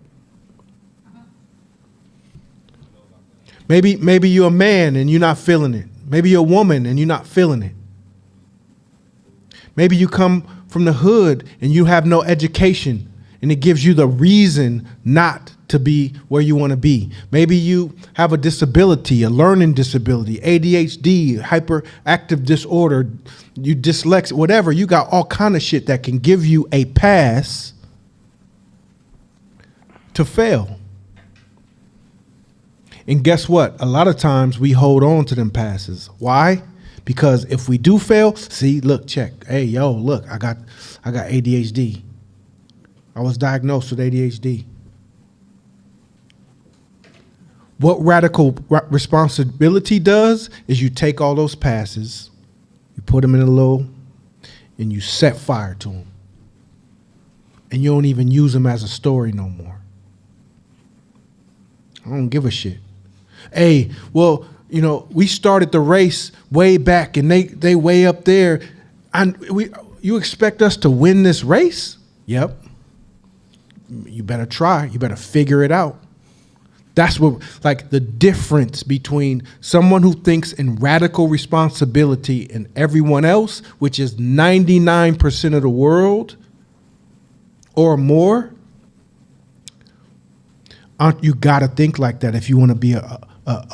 Maybe you're a man and you're not feeling it. Maybe you're a woman and you're not feeling it. Maybe you come from the hood and you have no education and it gives you the reason not to be where you want to be. Maybe you have a disability, a learning disability, ADHD, hyperactive disorder, you dyslexic, whatever. You got all kind of shit that can give you a pass to fail. And guess what? A lot of times we hold on to them passes. Why? Because if we do fail, see, look, check. Hey, yo, look, I got ADHD. I was diagnosed with ADHD. What radical responsibility does is you take all those passes, you put them in a little, and you set fire to them. And you don't even use them as a story no more. I don't give a shit. Hey, well, you know, we started the race way back and they way up there. You expect us to win this race? Yep. You better try. You better figure it out. That's what, like, the difference between someone who thinks in radical responsibility and everyone else, which is 99% of the world or more. You got to think like that if you want to be a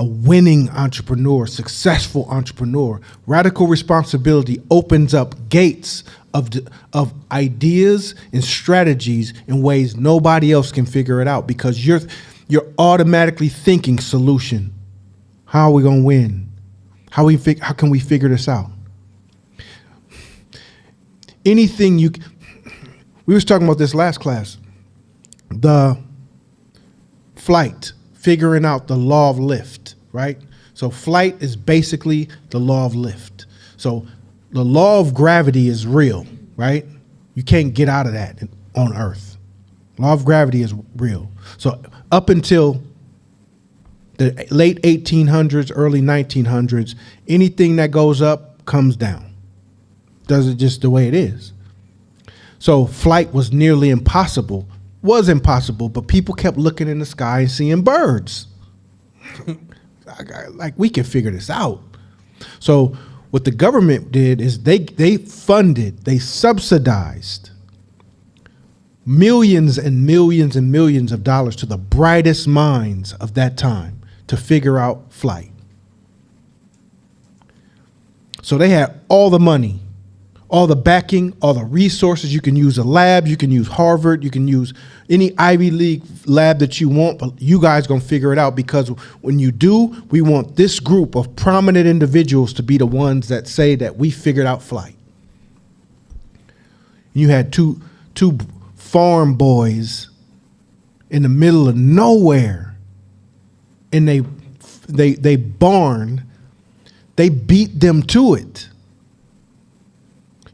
winning entrepreneur, successful entrepreneur. Radical responsibility opens up gates of ideas and strategies in ways nobody else can figure it out, because you're automatically thinking solution. How are we going to win? How can we figure this out? We was talking about this last class. The flight, figuring out the law of lift, right? So flight is basically the law of lift. So the law of gravity is real, right? You can't get out of that on Earth. Law of gravity is real. So up until the late 1800s, early 1900s, anything that goes up comes down. Does it just the way it is. So flight was nearly impossible. Was impossible, but people kept looking in the sky and seeing birds. Like, we can figure this out. So what the government did is they subsidized millions and millions and millions of dollars to the brightest minds of that time to figure out flight. So they had all the money, all the backing, all the resources. You can use a lab, you can use Harvard, you can use any Ivy League lab that you want, but you guys gonna figure it out, because when you do, we want this group of prominent individuals to be the ones that say that we figured out flight. You had two farm boys in the middle of nowhere, and they beat them to it.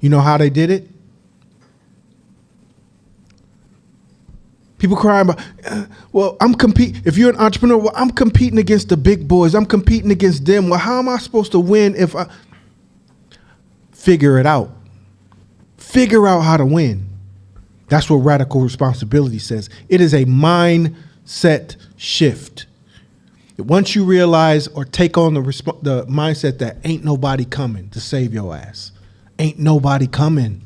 You know how they did it? People crying about, well, if you're an entrepreneur, well, I'm competing against the big boys. I'm competing against them. Well, how am I supposed to win if I figure it out? Figure out how to win. That's what radical responsibility says. It is a mindset shift. Once you realize or take on the mindset that ain't nobody coming to save your ass. Ain't nobody coming.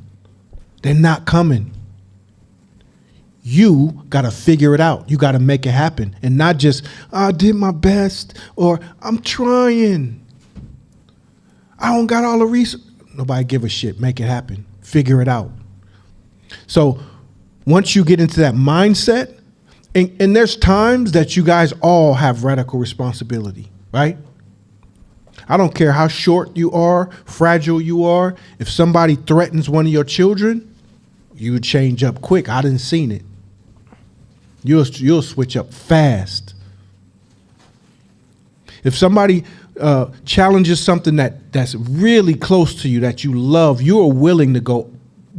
They're not coming. You got to figure it out. You got to make it happen. And not just, I did my best, or I'm trying. I don't got all the resources. Nobody give a shit. Make it happen. Figure it out. So once you get into that mindset, and there's times that you guys all have radical responsibility, right? I don't care how short you are, fragile you are. If somebody threatens one of your children, you would change up quick. I didn't seen it. You'll switch up fast. If somebody challenges something that's really close to you, that you love, you are willing to go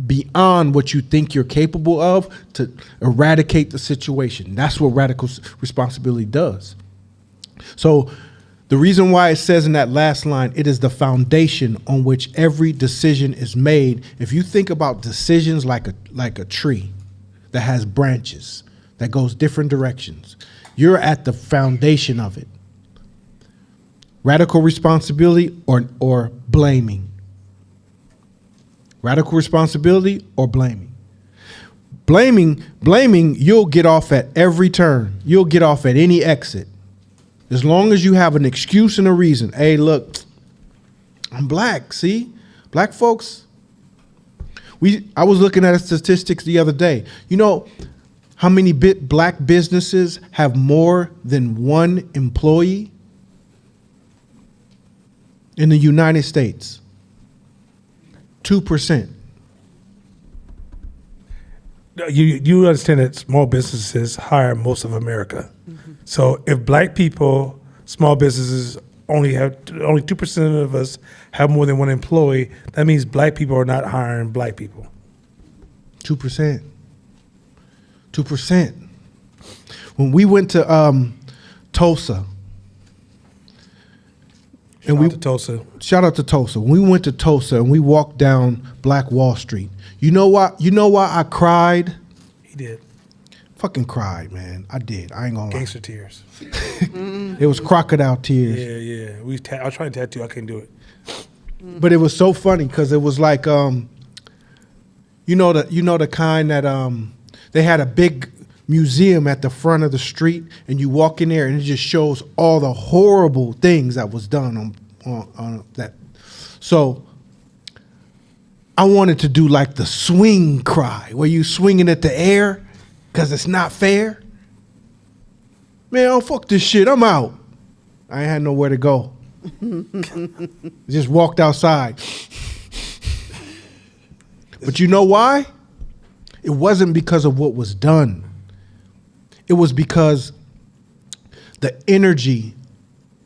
beyond what you think you're capable of to eradicate the situation. That's what radical responsibility does. So the reason why it says in that last line, it is the foundation on which every decision is made. If you think about decisions like a tree that has branches, that goes different directions, you're at the foundation of it. Radical responsibility or blaming. Radical responsibility or blaming. Blaming, you'll get off at every turn. You'll get off at any exit. As long as you have an excuse and a reason. Hey, look, I'm black, see? Black folks. I was looking at statistics the other day. You know how many black businesses have more than one employee? in the United States. 2%. You understand that small businesses hire most of America. So if black people, small businesses only 2% of us have more than one employee, that means black people are not hiring black people. 2%. 2%. When we went to Tulsa, Shout out to Tulsa. shout out to Tulsa. When we went to Tulsa and we walked down Black Wall Street, you know why? You know why I cried? He did. Fucking cried, man. I did. I ain't gonna lie. Gangster tears. It was crocodile tears. Yeah. I was trying to tattoo. I couldn't do it. But it was so funny because it was like, you know the kind that they had a big museum at the front of the street, and you walk in there and it just shows all the horrible things that was done on that. So I wanted to do like the swing cry, where you swinging at the air because it's not fair. Man, oh fuck this shit, I'm out. I ain't had nowhere to go. Just walked outside. But you know why? It wasn't because of what was done. It was because the energy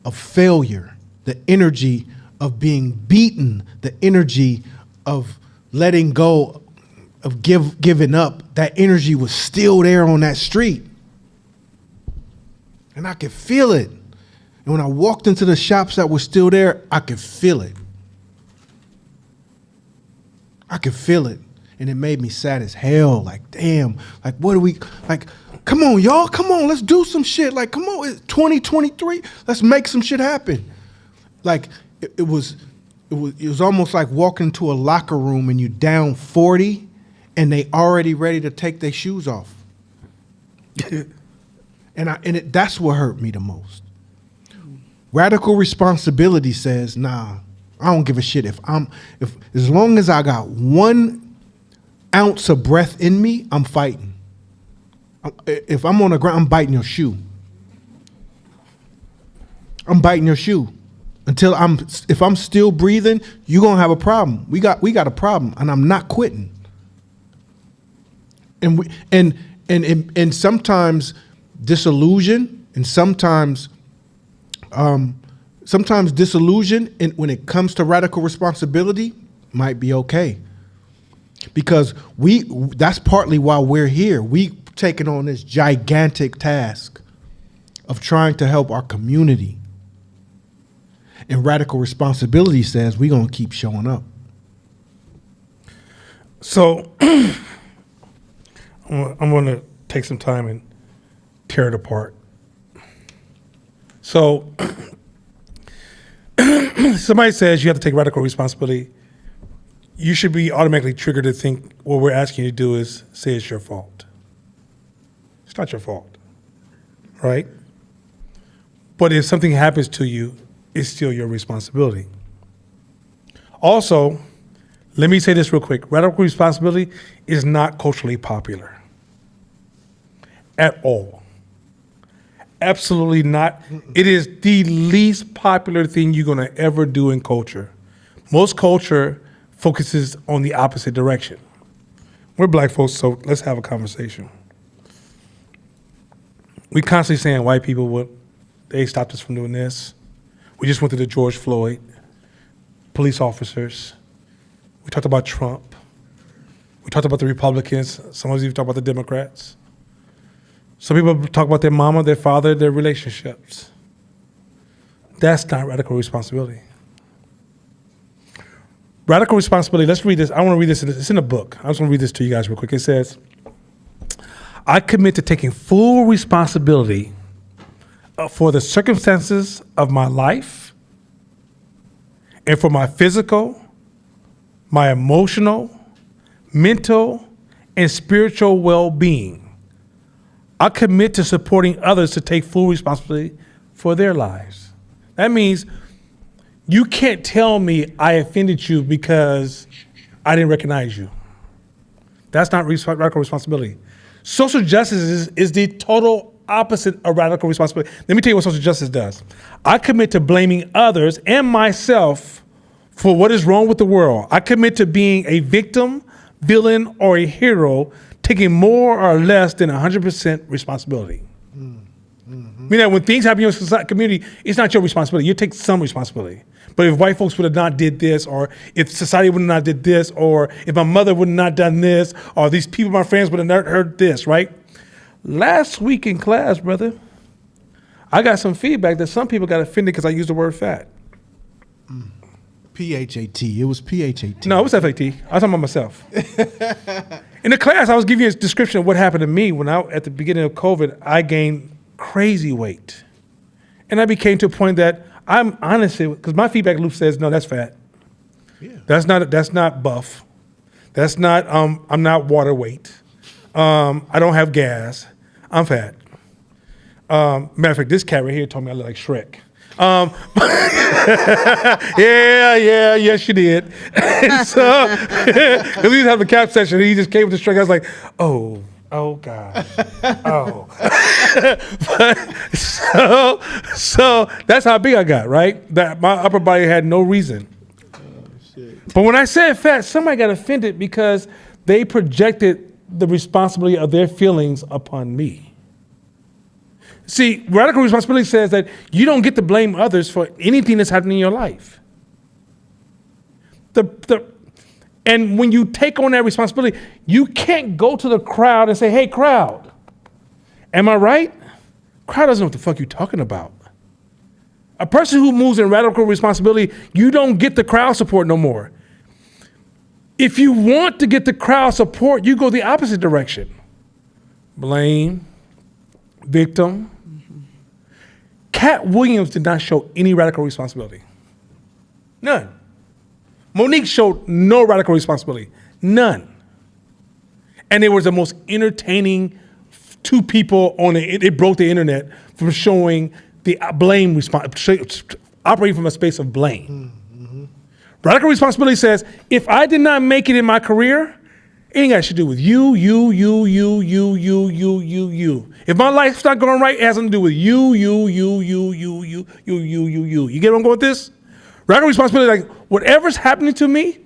of failure, the energy of being beaten, the energy of letting go, of giving up, that energy was still there on that street. And I could feel it. And when I walked into the shops that were still there, I could feel it. I could feel it. And it made me sad as hell. Like, damn, like, what do we, like, come on, y'all, come on, let's do some shit. Like, come on, it's 2023, let's make some shit happen. Like, it was almost like walking into a locker room and you down 40 and they already ready to take their shoes off. That's what hurt me the most. Radical responsibility says, nah, I don't give a shit if as long as I got 1 ounce of breath in me, I'm fighting. If I'm on the ground, I'm biting your shoe. I'm biting your shoe if I'm still breathing, you're gonna have a problem. We got a problem, and I'm not quitting. And sometimes disillusion, and sometimes disillusion, and when it comes to radical responsibility, might be okay. Because that's partly why we're here. We taken on this gigantic task of trying to help our community. And radical responsibility says we're going to keep showing up. So I'm going to take some time and tear it apart. So somebody says you have to take radical responsibility. You should be automatically triggered to think what we're asking you to do is say it's your fault. It's not your fault, right? But if something happens to you, it's still your responsibility. Also, let me say this real quick. Radical responsibility is not culturally popular at all. Absolutely not. It is the least popular thing you're going to ever do in culture. Most culture focuses on the opposite direction. We're black folks, so let's have a conversation. We constantly saying white people, they stopped us from doing this. We just went through the George Floyd, police officers. We talked about Trump. We talked about the Republicans. Some of us even talk about the Democrats. Some people talk about their mama, their father, their relationships. That's not radical responsibility. Radical responsibility, let's read this. I want to read this. It's in a book. I just want to read this to you guys real quick. It says, I commit to taking full responsibility for the circumstances of my life and for my physical, my emotional, mental, and spiritual well-being. I commit to supporting others to take full responsibility for their lives. That means you can't tell me I offended you because I didn't recognize you. That's not radical responsibility. Social justice is the total opposite of radical responsibility. Let me tell you what social justice does. I commit to blaming others and myself for what is wrong with the world. I commit to being a victim, villain, or a hero, taking more or less than 100% responsibility. Meaning that when things happen in your society, community, it's not your responsibility. You take some responsibility. But if white folks would have not did this, or if society would have not did this, or if my mother would have not done this, or these people, my friends, would have not heard this, right? Last week in class, brother, I got some feedback that some people got offended because I used the word fat. PHAT. It was PHAT. No, it was FAT. I was talking about myself. In the class, I was giving you a description of what happened to me when at the beginning of COVID, I gained crazy weight. And I became to a point that I'm honestly, because my feedback loop says, no, that's fat. Yeah. That's not buff. That's not, I'm not water weight. I don't have gas. I'm fat. Matter of fact, this cat right here told me I look like Shrek. Yes, you did. So, because we used to have a cap session, and he just came with the Shrek. I was like, oh God, oh. so that's how big I got, right? That my upper body had no reason. But when I said fat, somebody got offended because they projected the responsibility of their feelings upon me. See, radical responsibility says that you don't get to blame others for anything that's happening in your life. And when you take on that responsibility, you can't go to the crowd and say, hey, crowd, am I right? Crowd doesn't know what the fuck you're talking about. A person who moves in radical responsibility, you don't get the crowd support no more. If you want to get the crowd support, you go the opposite direction. Blame, victim. Cat Williams did not show any radical responsibility. None. Monique showed no radical responsibility. None. And it was the most entertaining two people on it. It broke the internet from showing the blame response, operating from a space of blame. Mm-hmm. Radical responsibility says, if I did not make it in my career, it ain't got shit to do with you. If my life's not going right, it has something to do with you. You get what I'm going with this? Radical responsibility, like whatever's happening to me,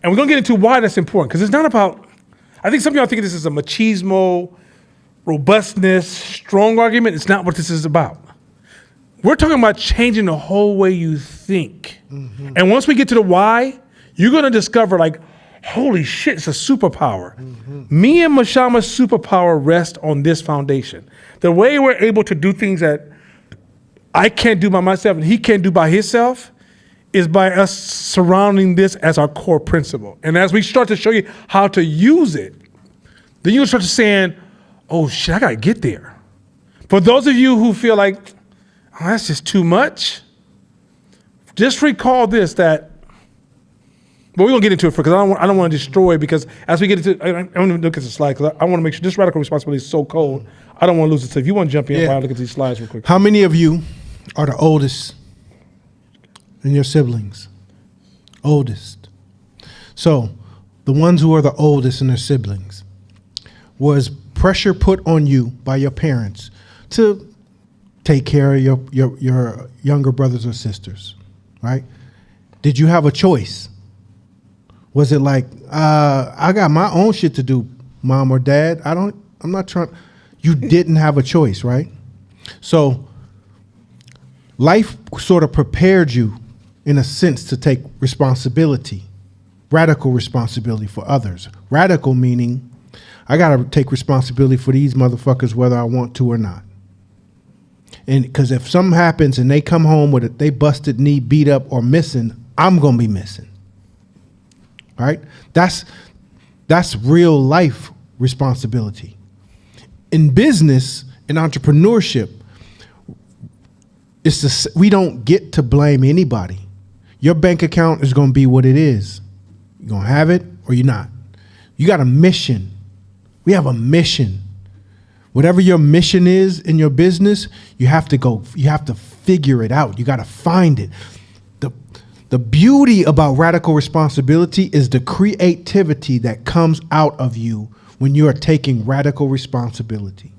and we're gonna get into why that's important, because it's not about, I think some of y'all think this is a machismo, robustness, strong argument. It's not what this is about. We're talking about changing the whole way you think. Mm-hmm. And once we get to the why, you're gonna discover like, holy shit, it's a superpower. Mm-hmm. Me and Mashama's superpower rest on this foundation. The way we're able to do things that I can't do by myself and he can't do by himself is by us surrounding this as our core principle. And as we start to show you how to use it, then you'll start to saying, oh shit, I gotta get there. For those of you who feel like, oh, that's just too much, just recall this, that, but we're gonna get into it because I don't want to destroy, because as we get into, I don't even look at the slide because I want to make sure this radical responsibility is so cold. I don't want to lose it. So if you want to jump in, I'll look at these slides real quick. How many of you are the oldest in your siblings? Oldest. So the ones who are the oldest in their siblings, was pressure put on you by your parents to take care of your younger brothers or sisters, right? Did you have a choice? Was it like, I got my own shit to do, mom or dad? I'm not trying. You didn't have a choice, right? So life sort of prepared you in a sense to take responsibility, radical responsibility for others. Radical meaning, I got to take responsibility for these motherfuckers whether I want to or not. And because if something happens and they come home with it, they busted knee, beat up, or missing, I'm going to be missing. Right? That's real life responsibility. In business, in entrepreneurship, we don't get to blame anybody. Your bank account is going to be what it is. You're going to have it or you're not. You got a mission. We have a mission. Whatever your mission is in your business, you have to figure it out. You got to find it. The beauty about radical responsibility is the creativity that comes out of you when you are taking radical responsibility.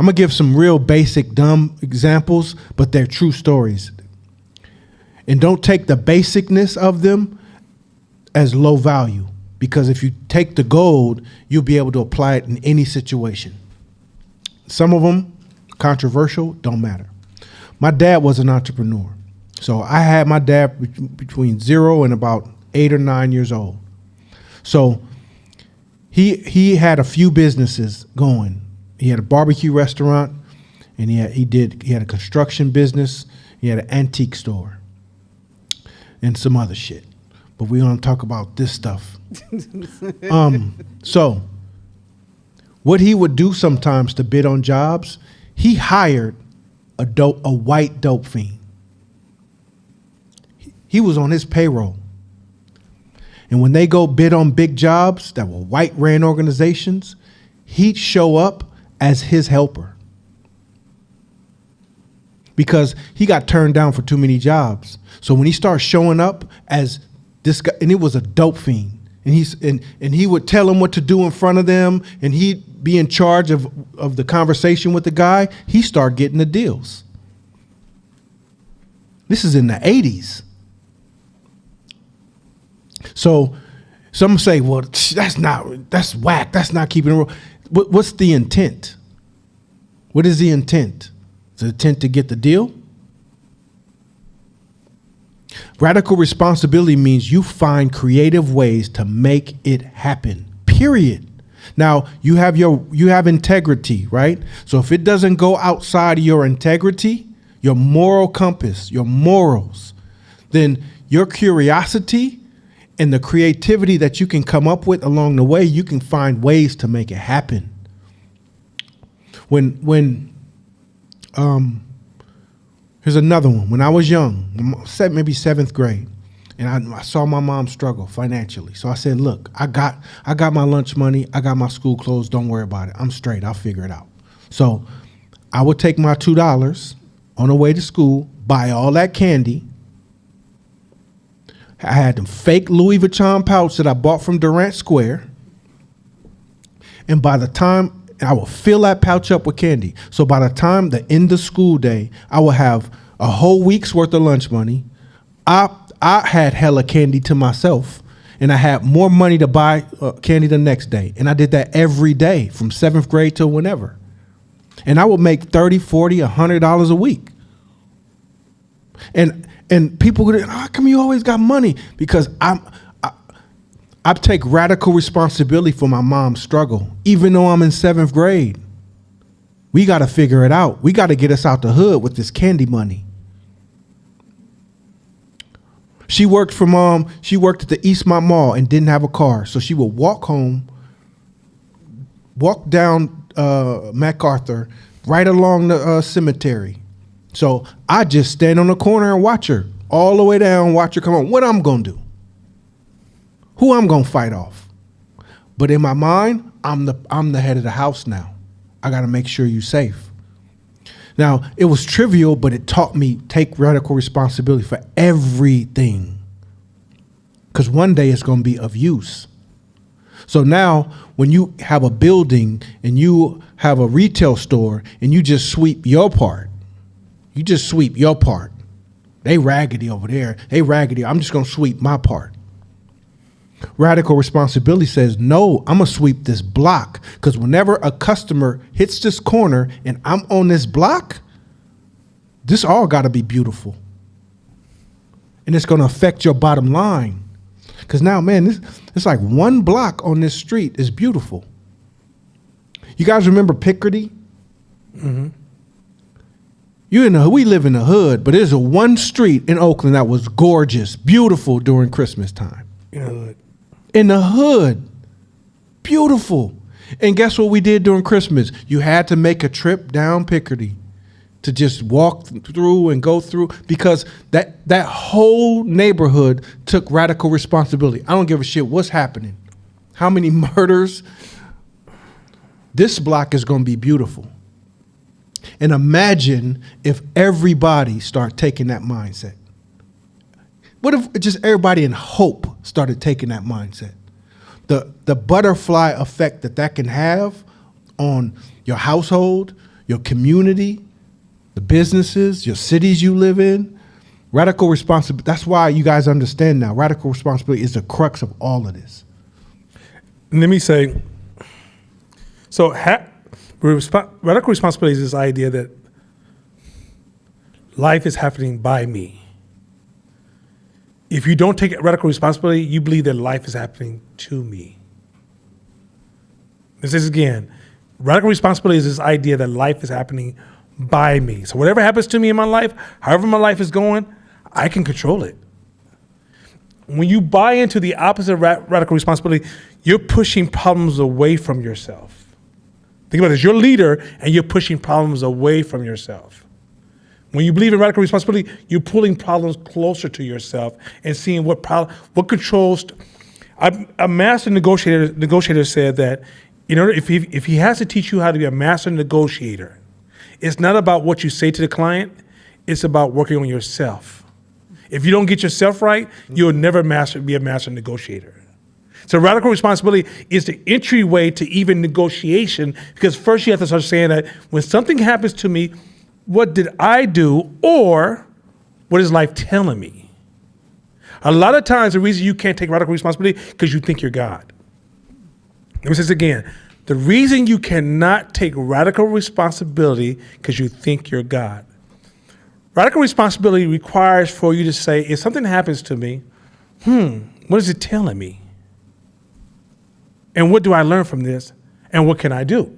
I'm gonna give some real basic dumb examples, but they're true stories. And don't take the basicness of them as low value, because if you take the gold, you'll be able to apply it in any situation. Some of them, controversial, don't matter. My dad was an entrepreneur. So I had my dad between 0 and about 8 or 9 years old. So he had a few businesses going. He had a barbecue restaurant, and he had a construction business. He had an antique store, and some other shit. But we're gonna talk about this stuff. So what he would do sometimes to bid on jobs, he hired a white dope fiend. He was on his payroll. And when they go bid on big jobs that were white ran organizations, he'd show up as his helper. Because he got turned down for too many jobs. So when he started showing up as this guy, and it was a dope fiend, and he would tell them what to do in front of them, and he'd be in charge of the conversation with the guy, he started getting the deals. This is in the 80s. So some say, well, that's whack. That's not keeping it real. What's the intent? What is the intent? Is the intent to get the deal? Radical responsibility means you find creative ways to make it happen, period. Now, you have integrity, right? So if it doesn't go outside of your integrity, your moral compass, your morals, then your curiosity and the creativity that you can come up with along the way, you can find ways to make it happen. Here's another one. When I was young, maybe 7th grade, and I saw my mom struggle financially. So I said, look, I got my lunch money. I got my school clothes. Don't worry about it. I'm straight. I'll figure it out. So I would take my $2 on the way to school, buy all that candy. I had them fake Louis Vuitton pouch that I bought from Durant Square. And by the time I will fill that pouch up with candy. So by the time the end of school day, I will have a whole week's worth of lunch money. I had hella candy to myself, and I had more money to buy candy the next day. And I did that every day from 7th grade till whenever. And I would make $30, $40, $100 a week. And people would, how come you always got money? Because I take radical responsibility for my mom's struggle, even though I'm in 7th grade. We got to figure it out. We got to get us out the hood with this candy money. She worked at the Eastmont Mall and didn't have a car. So she would walk down MacArthur, right along the cemetery. So I just stand on the corner and watch her all the way down, watch her come on. What I'm going to do? Who I'm going to fight off? But in my mind, I'm the head of the house now. I got to make sure you're safe. Now, it was trivial, but it taught me take radical responsibility for everything. Because one day it's going to be of use. So now when you have a building and you have a retail store and you just sweep your part, They raggedy over there. They raggedy. I'm just going to sweep my part. Radical responsibility says, no, I'm going to sweep this block, because whenever a customer hits this corner and I'm on this block, this all got to be beautiful. And it's going to affect your bottom line. Because now, man, it's like one block on this street is beautiful. You guys remember Picardy? Mm-hmm. We live in the hood, but there's one street in Oakland that was gorgeous, beautiful during Christmas time. In the hood. Beautiful. And guess what we did during Christmas? You had to make a trip down Picardy to just walk through and go through, because that whole neighborhood took radical responsibility. I don't give a shit what's happening. How many murders? This block is going to be beautiful. And imagine if everybody start taking that mindset. What if just everybody in Hope started taking that mindset? The butterfly effect that can have on your household, your community, the businesses, your cities you live in. Radical responsibility. That's why you guys understand now. Radical responsibility is the crux of all of this. Let me say, so radical responsibility is this idea that life is happening by me. If you don't take radical responsibility, you believe that life is happening to me. This is again, radical responsibility is this idea that life is happening by me. So whatever happens to me in my life, however my life is going, I can control it. When you buy into the opposite of radical responsibility, you're pushing problems away from yourself. Think about this, you're a leader and you're pushing problems away from yourself. When you believe in radical responsibility, you're pulling problems closer to yourself and seeing what controls. A master negotiator said that in order, if he has to teach you how to be a master negotiator, it's not about what you say to the client, it's about working on yourself. If you don't get yourself right, you'll never be a master negotiator. So radical responsibility is the entryway to even negotiation, because first you have to start saying that when something happens to me, what did I do, or what is life telling me? A lot of times the reason you can't take radical responsibility is because you think you're God. Let me say this again. The reason you cannot take radical responsibility because you think you're God. Radical responsibility requires for you to say, if something happens to me, what is it telling me? And what do I learn from this? And what can I do?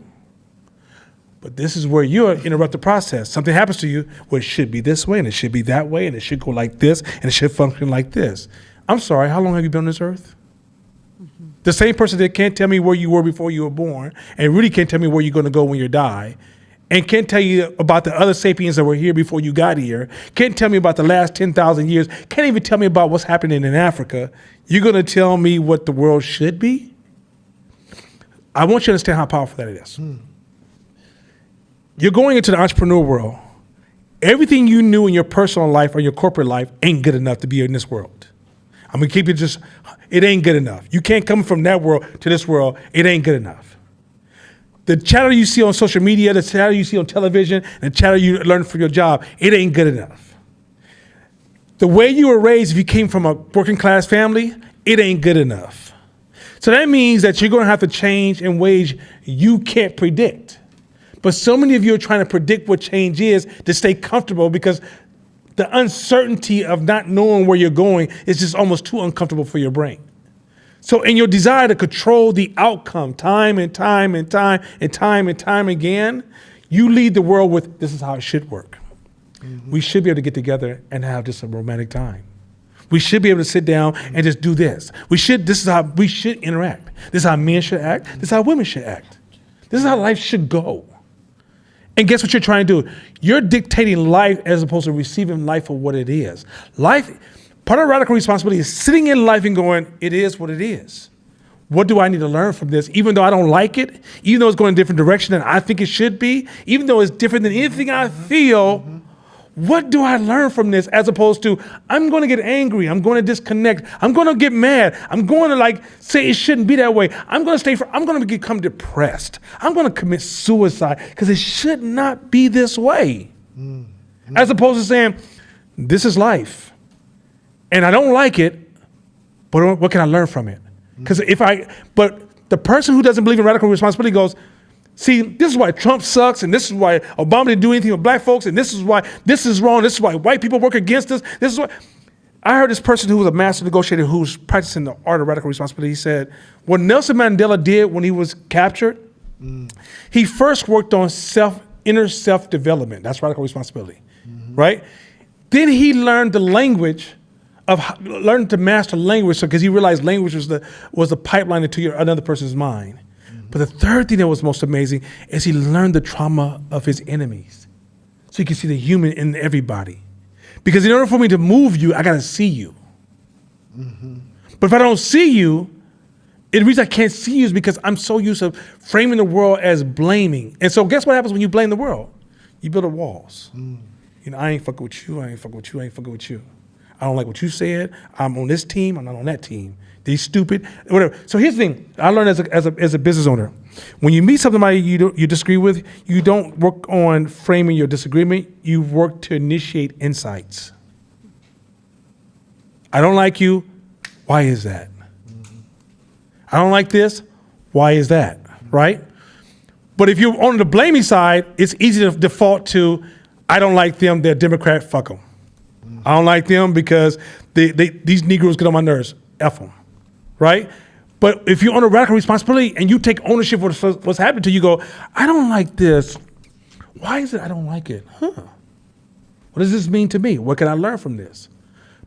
But this is where you interrupt the process. Something happens to you, well, it should be this way, and it should be that way, and it should go like this, and it should function like this. I'm sorry, how long have you been on this earth? The same person that can't tell me where you were before you were born, and really can't tell me where you're going to go when you die, and can't tell you about the other sapiens that were here before you got here, can't tell me about the last 10,000 years, can't even tell me about what's happening in Africa. You're going to tell me what the world should be? I want you to understand how powerful that is. You're going into the entrepreneur world. Everything you knew in your personal life or your corporate life ain't good enough to be in this world. I'm going to keep it it ain't good enough. You can't come from that world to this world. It ain't good enough. The chatter you see on social media, the chatter you see on television, and the chatter you learn from your job, it ain't good enough. The way you were raised, if you came from a working class family, it ain't good enough. So that means that you're going to have to change in ways you can't predict. But so many of you are trying to predict what change is to stay comfortable, because the uncertainty of not knowing where you're going is just almost too uncomfortable for your brain. So in your desire to control the outcome time and time and time and time and time again, you lead the world with, this is how it should work. We should be able to get together and have just a romantic time. We should be able to sit down and just do this. This is how we should interact. This is how men should act. This is how women should act. This is how life should go. And guess what you're trying to do? You're dictating life as opposed to receiving life for what it is. Life, part of radical responsibility is sitting in life and going, it is what it is. What do I need to learn from this? Even though I don't like it, even though it's going in a different direction than I think it should be, even though it's different than anything I feel, what do I learn from this? As opposed to, I'm going to get angry. I'm going to disconnect. I'm going to get mad. I'm going to say it shouldn't be that way. I'm going to become depressed. I'm going to commit suicide because it should not be this way. As opposed to saying, this is life and I don't like it, but what can I learn from it? But the person who doesn't believe in radical responsibility goes, see, this is why Trump sucks, and this is why Obama didn't do anything with black folks, and this is why this is wrong, this is why white people work against us. This is why. I heard this person who was a master negotiator who was practicing the art of radical responsibility. He said, what Nelson Mandela did when he was captured, he first worked on inner self-development. That's radical responsibility, right? Then he learned the language learned to master language, because he realized language was the pipeline into another person's mind. But the third thing that was most amazing is he learned the trauma of his enemies. So you can see the human in everybody. Because in order for me to move you, I got to see you. But if I don't see you, the reason I can't see you is because I'm so used to framing the world as blaming. And so guess what happens when you blame the world? You build up walls. I ain't fucking with you, I ain't fucking with you, I ain't fucking with you. I don't like what you said. I'm on this team. I'm not on that team. They stupid, whatever. So here's the thing. I learned as a business owner, when you meet somebody you disagree with, you don't work on framing your disagreement. You work to initiate insights. I don't like you. Why is that? I don't like this. Why is that? Right? But if you're on the blaming side, it's easy to default to, I don't like them. They're Democrat. Fuck them. I don't like them because these Negroes get on my nerves. F them. Right? But if you're on a radical responsibility and you take ownership of what's happened to you, go, I don't like this. Why is it I don't like it? What does this mean to me? What can I learn from this?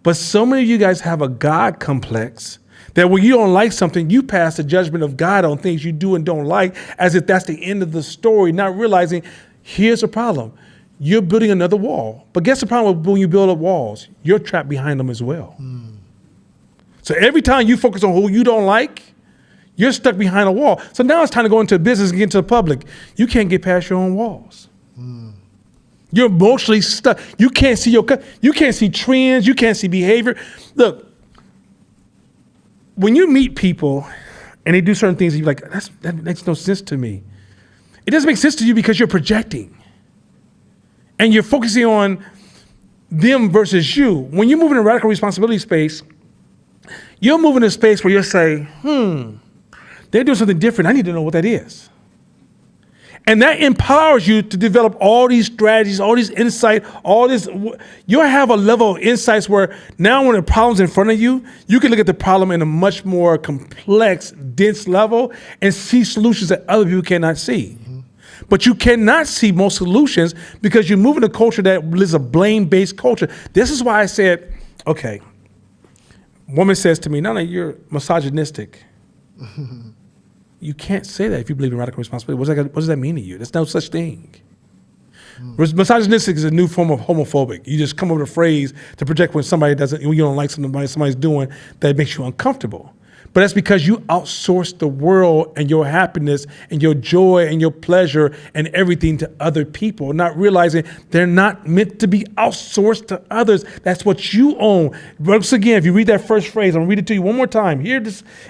But so many of you guys have a God complex that when you don't like something, you pass the judgment of God on things you do and don't like as if that's the end of the story, not realizing here's a problem. You're building another wall. But guess the problem when you build up walls? You're trapped behind them as well. So every time you focus on who you don't like, you're stuck behind a wall. So now it's time to go into business and get into the public. You can't get past your own walls. You're emotionally stuck. You can't see you can't see trends. You can't see behavior. Look, when you meet people and they do certain things, you're like, that makes no sense to me. It doesn't make sense to you because you're projecting. And you're focusing on them versus you. When you move in a radical responsibility space, you're moving in a space where you'll say, they're doing something different. I need to know what that is. And that empowers you to develop all these strategies, all these insight, all this. You'll have a level of insights where now when the problem's in front of you, you can look at the problem in a much more complex, dense level and see solutions that other people cannot see. But you cannot see most solutions because you move in a culture that is a blame-based culture. This is why I said, okay, woman says to me, no, you're misogynistic. You can't say that if you believe in radical responsibility. What does that mean to you? There's no such thing. Misogynistic is a new form of homophobic. You just come up with a phrase to project when you don't like somebody's doing that makes you uncomfortable. But that's because you outsource the world and your happiness and your joy and your pleasure and everything to other people, not realizing they're not meant to be outsourced to others. That's what you own. Once again, if you read that first phrase, I'm gonna read it to you one more time. Here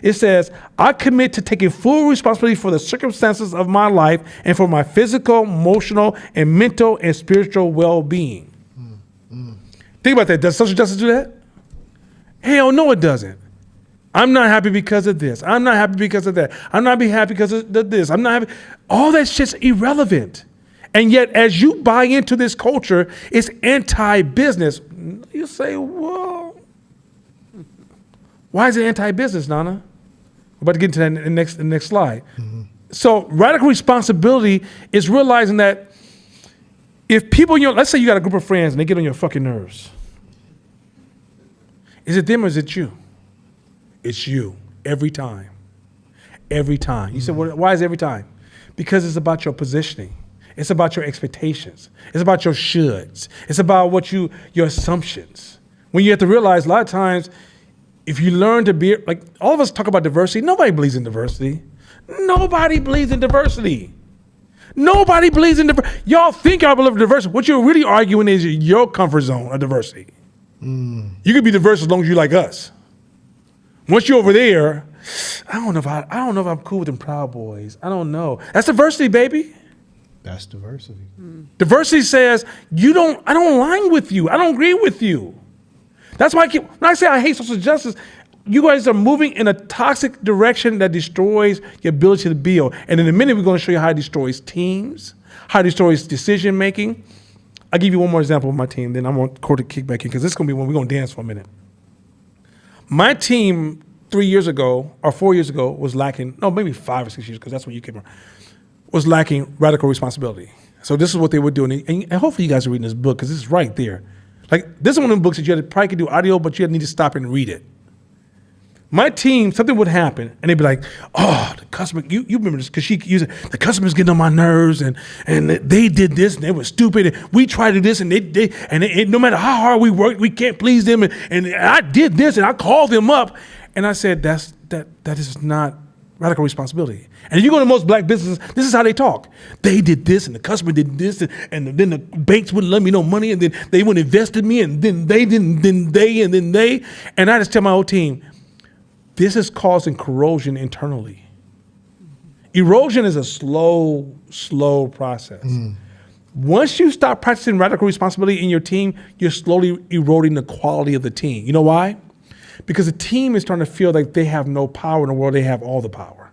it says, I commit to taking full responsibility for the circumstances of my life and for my physical, emotional, and mental and spiritual well-being. Think about that. Does social justice do that? Hell no, it doesn't. I'm not happy because of this. I'm not happy because of that. I'm not happy because of this. I'm not happy. All that shit's irrelevant. And yet, as you buy into this culture, it's anti-business. You say, well, why is it anti-business, Nana? We're about to get into that in the next slide. So radical responsibility is realizing that if people, let's say you got a group of friends and they get on your fucking nerves. Is it them or is it you? It's you, every time. Every time. You said, why is it every time? Because it's about your positioning. It's about your expectations. It's about your shoulds. It's about your assumptions. When you have to realize a lot of times, if you learn to be, like all of us talk about diversity, nobody believes in diversity. Nobody believes in diversity. Nobody believes in diversity. Y'all think y'all believe in diversity. What you're really arguing is your comfort zone of diversity. You can be diverse as long as you like us. Once you're over there, I don't know if I'm cool with them Proud Boys. I don't know. That's diversity, baby. That's diversity. Diversity says I don't align with you. I don't agree with you. That's why when I say I hate social justice, you guys are moving in a toxic direction that destroys your ability to build. And in a minute, we're going to show you how it destroys teams, how it destroys decision making. I'll give you one more example of my team, then I'm going to kick back in because this is going to be when we're going to dance for a minute. My team 3 years ago or 4 years ago was lacking, no, maybe 5 or 6 years, because that's when you came around, was lacking radical responsibility. So this is what they were doing. And hopefully you guys are reading this book because this is right there. Like, this is one of the books that you probably could do audio, but you need to stop and read it. My team, something would happen, and they'd be like, oh, the customer, you remember this, because she used it, the customer's getting on my nerves, and they did this, and they were stupid, and we tried to do this, and they no matter how hard we worked, we can't please them, and I did this, and I called them up, and I said, that is not radical responsibility. And if you go to most black businesses, this is how they talk. They did this, and the customer did this, and then the banks wouldn't lend me no money, and then they wouldn't invest in me, and then they didn't, then they, and then they. And I just tell my whole team, this is causing corrosion internally. Erosion is a slow process. Once you stop practicing radical responsibility in your team, you're slowly eroding the quality of the team. You know why? Because the team is starting to feel like they have no power in the world, they have all the power.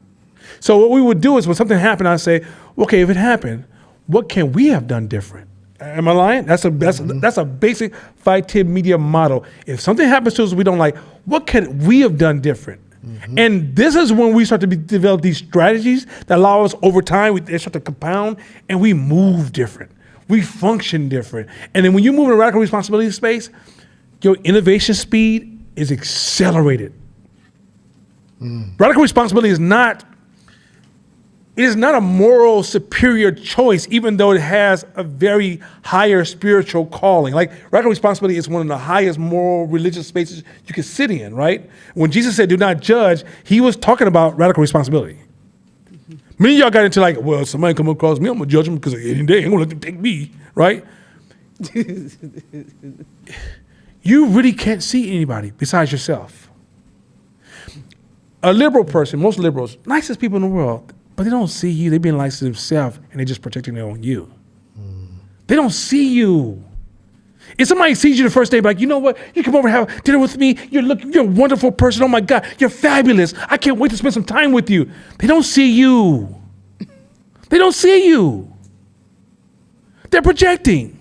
So what we would do is when something happened, I'd say, okay, if it happened, what can we have done different? Am I lying? That's a basic Fight Tip Media model. If something happens to us we don't like, what can we have done different? And this is when we start to develop these strategies that allow us over time, they start to compound, and we move different. We function different. And then when you move in a radical responsibility space, your innovation speed is accelerated. Radical responsibility is not a moral superior choice, even though it has a very higher spiritual calling. Like radical responsibility is one of the highest moral religious spaces you can sit in, right? When Jesus said, do not judge, he was talking about radical responsibility. Many of y'all got into like, well, somebody come across me, I'm gonna judge them because any day I ain't gonna let them take me, right? You really can't see anybody besides yourself. A liberal person, most liberals, nicest people in the world, but they don't see you. They're being nice to themselves, and they're just protecting their own you. They don't see you. If somebody sees you the first day, like, you know what? You come over and have dinner with me. You're a wonderful person. Oh my God, you're fabulous. I can't wait to spend some time with you. They don't see you. They don't see you. They're projecting.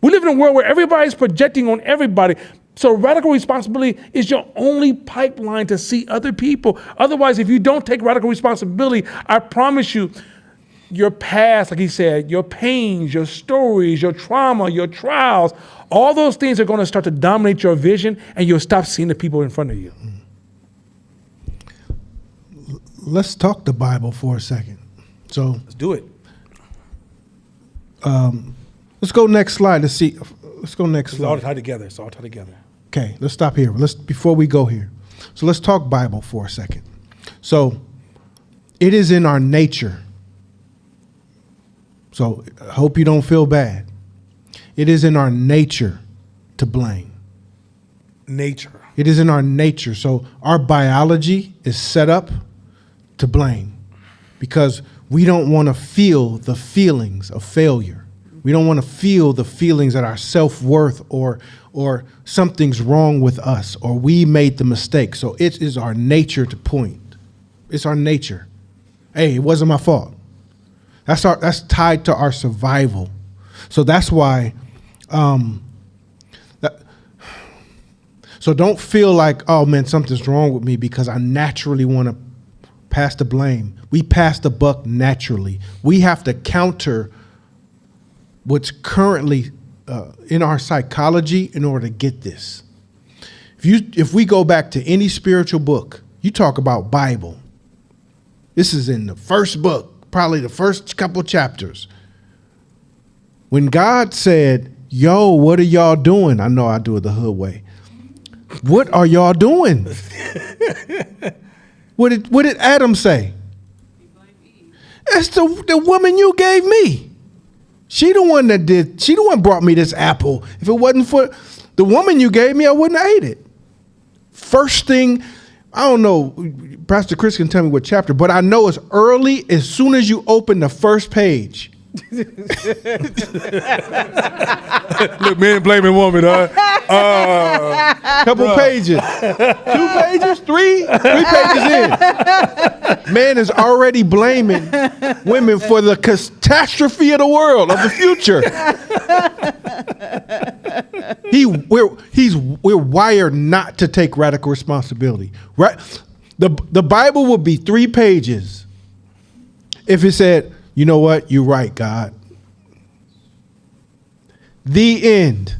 We live in a world where everybody's projecting on everybody. So radical responsibility is your only pipeline to see other people. Otherwise, if you don't take radical responsibility, I promise you, your past, like he said, your pains, your stories, your trauma, your trials, all those things are going to start to dominate your vision, and you'll stop seeing the people in front of you. Let's talk the Bible for a second. So Let's do it. let's go next slide. Let's go next It's all slide. tied together. It's all tied together. Okay, let's stop here. Before we go here. So let's talk Bible for a second. So it is in our nature. So I hope you don't feel bad. It is in our nature to blame. Nature. It is in our nature. So our biology is set up to blame because we don't want to feel the feelings of failure. We don't want to feel the feelings that our self-worth or something's wrong with us or we made the mistake. So it is our nature to point. It's our nature. Hey, it wasn't my fault. That's tied to our survival. So that's why so don't feel like, oh man, something's wrong with me because I naturally want to pass the blame. We pass the buck naturally. We have to counter what's currently in our psychology in order to get this. If we go back to any spiritual book, you talk about Bible. This is in the first book, probably the first couple chapters. When God said, yo, what are y'all doing? I know I do it the hood way. What are y'all doing? What did Adam say? That's the woman you gave me. She the one brought me this apple. If it wasn't for the woman you gave me, I wouldn't have ate it. First thing, I don't know, Pastor Chris can tell me what chapter, but I know it's early as soon as you open the first page. Look, man, blaming woman, huh? Couple pages. 2 pages? 3 pages in. Man is already blaming women for the catastrophe of the world, of the future. We're wired not to take radical responsibility. Right? The Bible would be 3 pages if it said, you know what? You're right, God. The end.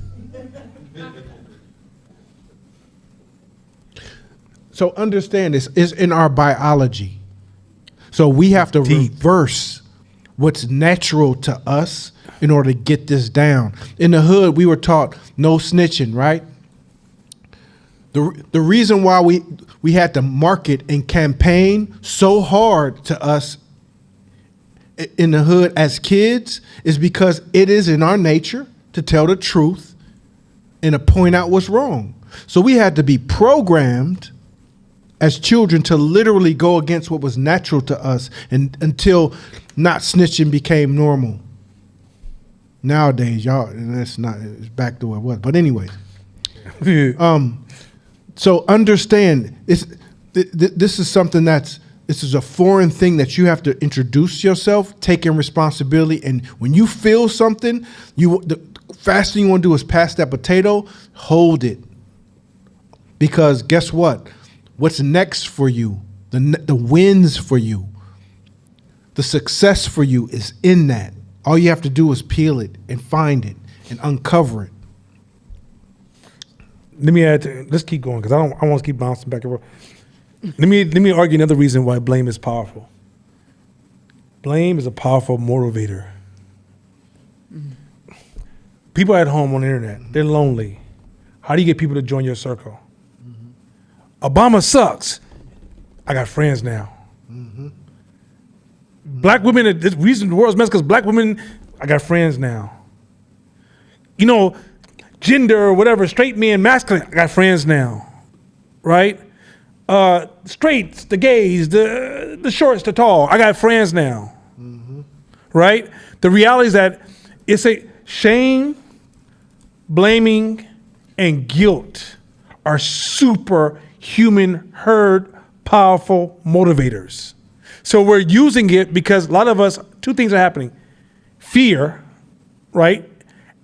So understand this is in our biology. So we have to reverse what's natural to us in order to get this down. In the hood, we were taught no snitching, right? The reason why we had to market and campaign so hard to us in the hood as kids is because it is in our nature to tell the truth and to point out what's wrong. So we had to be programmed as children to literally go against what was natural to us and until not snitching became normal. Nowadays, y'all, and it's back to where it was. But anyways, so understand this is something this is a foreign thing that you have to introduce yourself, taking responsibility. And when you feel something, the fast thing you want to do is pass that potato, hold it. Because guess what? What's next for you, the wins for you, the success for you is in that. All you have to do is peel it and find it and uncover it. Let me let's keep going because I want to keep bouncing back and forth. Let me argue another reason why blame is powerful. Blame is a powerful motivator. People at home on the internet, they're lonely. How do you get people to join your circle? Obama sucks. I got friends now. Black women, the reason the world's messed because black women, I got friends now. You know, gender or whatever, straight men, masculine, I got friends now, right? Straights, the gays, the shorts, the tall, I got friends now, right? The reality is that it's a shame, blaming, and guilt are superhuman, herd, powerful motivators. So we're using it because a lot of us, two things are happening. Fear, right?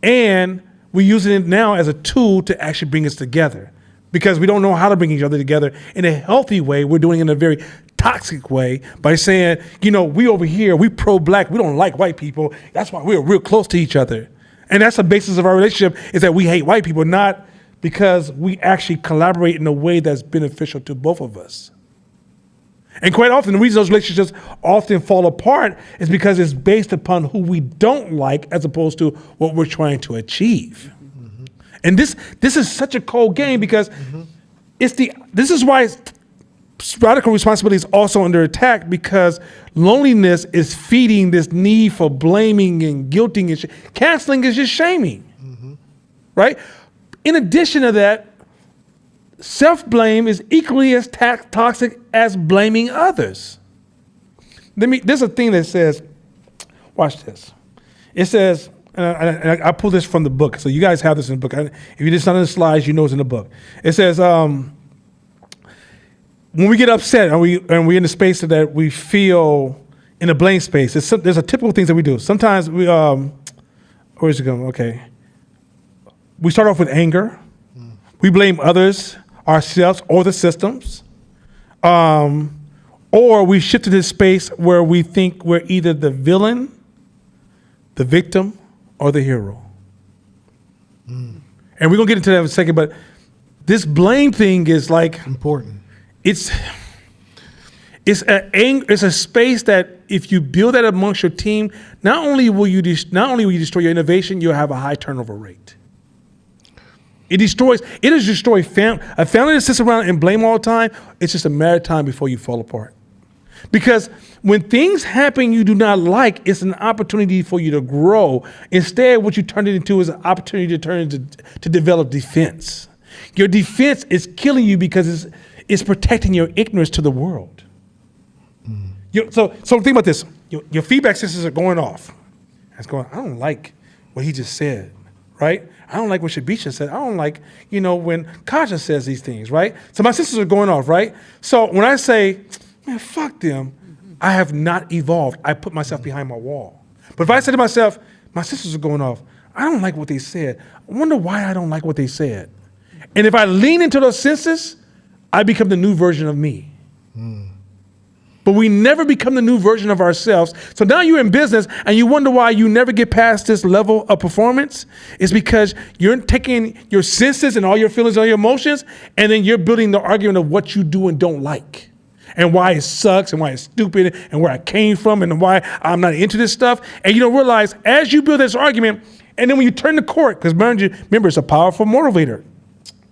And we're using it now as a tool to actually bring us together because we don't know how to bring each other together in a healthy way. We're doing it in a very toxic way by saying, you know, we over here, we pro-black, we don't like white people. That's why we're real close to each other. And that's the basis of our relationship is that we hate white people, not because we actually collaborate in a way that's beneficial to both of us. And quite often, the reason those relationships often fall apart is because it's based upon who we don't like as opposed to what we're trying to achieve. And this is such a cold game because this is why radical responsibility is also under attack because loneliness is feeding this need for blaming and guilting and canceling is just shaming, right? In addition to that, self-blame is equally as toxic as blaming others. There's a thing that says, watch this. It says, and I pull this from the book, so you guys have this in the book. If you just not in the slides, you know it's in the book. It says, when we get upset and we're in the space that we feel in a blame space, there's a typical things that we do. Sometimes we, where's it going? Okay. We start off with anger. We blame others, ourselves, or the systems. Or we shift to this space where we think we're either the villain, the victim, or the hero. And we're going to get into that in a second, but this blame thing is like Important. It's a space that if you build that amongst your team, not only will you destroy your innovation, you'll have a high turnover rate. It has destroyed a family that sits around and blame all the time. It's just a matter of time before you fall apart. Because when things happen you do not like, it's an opportunity for you to grow. Instead, what you turn it into is an opportunity to develop defense. Your defense is killing you because it's protecting your ignorance to the world. So think about this. Your feedback systems are going off. It's going, I don't like what he just said, right? I don't like what Shabisha said. I don't like, when Kaja says these things, right? So my systems are going off, right? So when I say, man, fuck them, I have not evolved. I put myself behind my wall. But if I say to myself, my systems are going off, I don't like what they said. I wonder why I don't like what they said. And if I lean into those senses, I become the new version of me. But we never become the new version of ourselves. So now you're in business and you wonder why you never get past this level of performance. It's because you're taking your senses and all your feelings, all your emotions, and then you're building the argument of what you do and don't like, and why it sucks, and why it's stupid, and where I came from, and why I'm not into this stuff. And you don't realize as you build this argument, and then when you turn to court, because remember, it's a powerful motivator.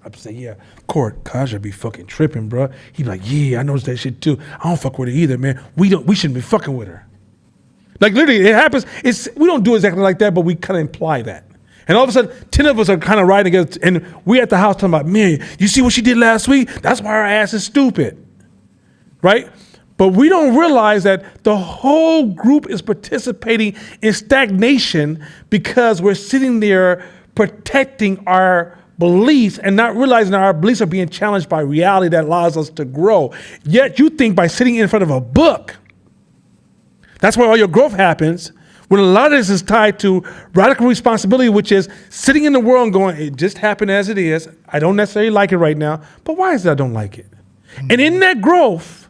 I'd say, yeah, Court, Kaja be fucking tripping, bro. He'd be like, yeah, I noticed that shit too. I don't fuck with her either, man. We shouldn't be fucking with her. Like literally, it happens. We don't do exactly like that, but we kind of imply that. And all of a sudden, 10 of us are kind of riding together, and we at the house talking about, man, you see what she did last week? That's why her ass is stupid, right? But we don't realize that the whole group is participating in stagnation because we're sitting there protecting our beliefs and not realizing that our beliefs are being challenged by reality that allows us to grow. Yet you think by sitting in front of a book, that's where all your growth happens, when a lot of this is tied to radical responsibility, which is sitting in the world and going, it just happened as it is. I don't necessarily like it right now, but why is it I don't like it? Mm-hmm. And in that growth,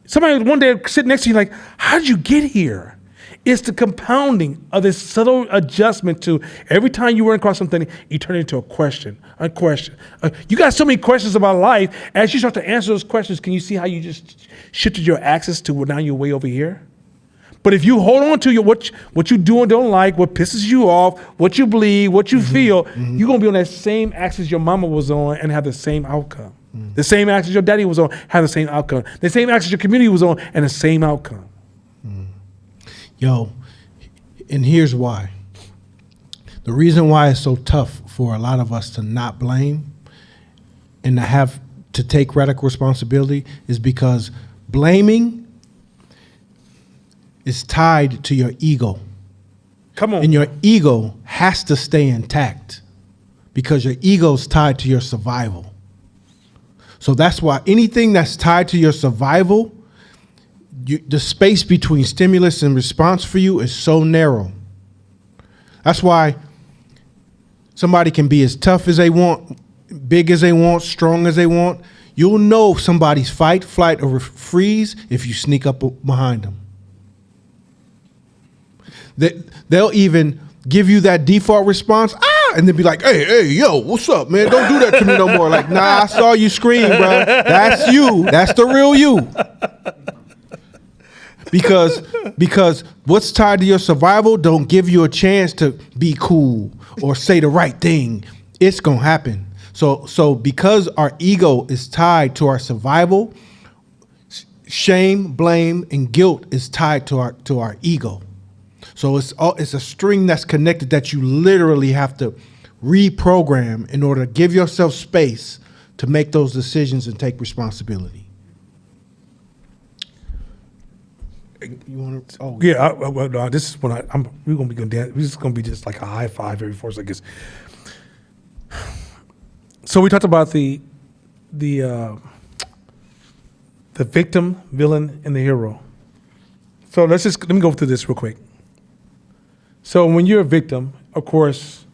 somebody one day sit next to you like, how did you get here? It's the compounding of this subtle adjustment to every time you run across something, you turn it into a question. You got so many questions about life. As you start to answer those questions, can you see how you just shifted your axis to now you're way over here? But if you hold on to what you do and don't like, what pisses you off, what you believe, what you feel, you're going to be on that same axis your mama was on and have the same outcome. The same axis your daddy was on, have the same outcome. The same axis your community was on, and the same outcome. Yo, and here's why. The reason why it's so tough for a lot of us to not blame and to have to take radical responsibility is because blaming is tied to your ego. Come on. And your ego has to stay intact because your ego is tied to your survival. So that's why anything that's tied to your survival, the space between stimulus and response for you is so narrow. That's why somebody can be as tough as they want, big as they want, strong as they want. You'll know if somebody's fight, flight, or freeze if you sneak up behind them. They'll even give you that default response, and then be like, hey, yo, what's up, man? Don't do that to me no more. Like, nah, I saw you scream, bro. That's you. That's the real you. Because what's tied to your survival don't give you a chance to be cool or say the right thing. It's gonna happen. So because our ego is tied to our survival, shame, blame, and guilt is tied to our ego. So it's a string that's connected that you literally have to reprogram in order to give yourself space to make those decisions and take responsibility. You want to? Oh yeah. No, this is when we're gonna be going dance. This is gonna be just like a high five every 4 seconds. So we talked about the victim, villain, and the hero. So let me go through this real quick. So when you're a victim, of course,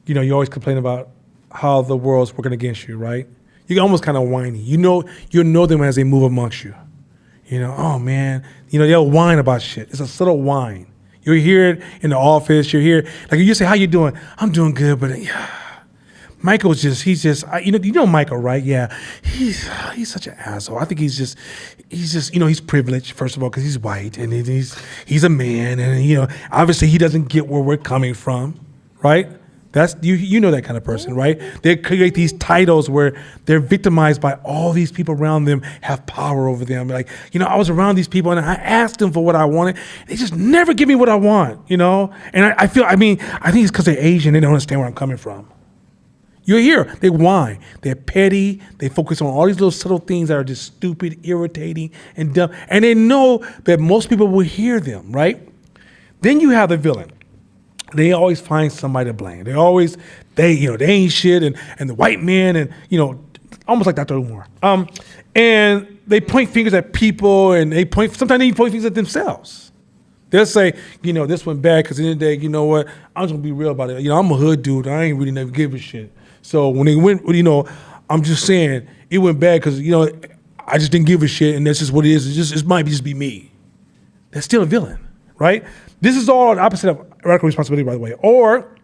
you always complain about how the world's working against you, right? You're almost kind of whiny. You know them as they move amongst you. Oh man, they'll whine about shit. It's a subtle whine. You'll hear it in the office. You'll hear, like you say, how you doing? I'm doing good, but Michael's he's just, Michael, right? Yeah, he's such an asshole. I think he's just, he's privileged, first of all, because he's white and he's a man, and obviously he doesn't get where we're coming from, right? That's you know that kind of person, right? They create these titles where they're victimized by all these people around them, have power over them. Like, I was around these people and I asked them for what I wanted. They just never give me what I want, And I think it's because they're Asian. They don't understand where I'm coming from. You're here. They whine. They're petty. They focus on all these little subtle things that are just stupid, irritating, and dumb. And they know that most people will hear them, right? Then you have the villain. They always find somebody to blame. They ain't shit, and the white man, and almost like Dr. Umar. And they point fingers at people, and sometimes they point fingers at themselves. They'll say, this went bad because at the end of the day, you know what? I'm just gonna be real about it. I'm a hood dude. I ain't really never give a shit. So when they went, I'm just saying it went bad because I just didn't give a shit, and that's just what it is. It might just be me. That's still a villain, right? This is all the opposite of radical responsibility, by the way. Or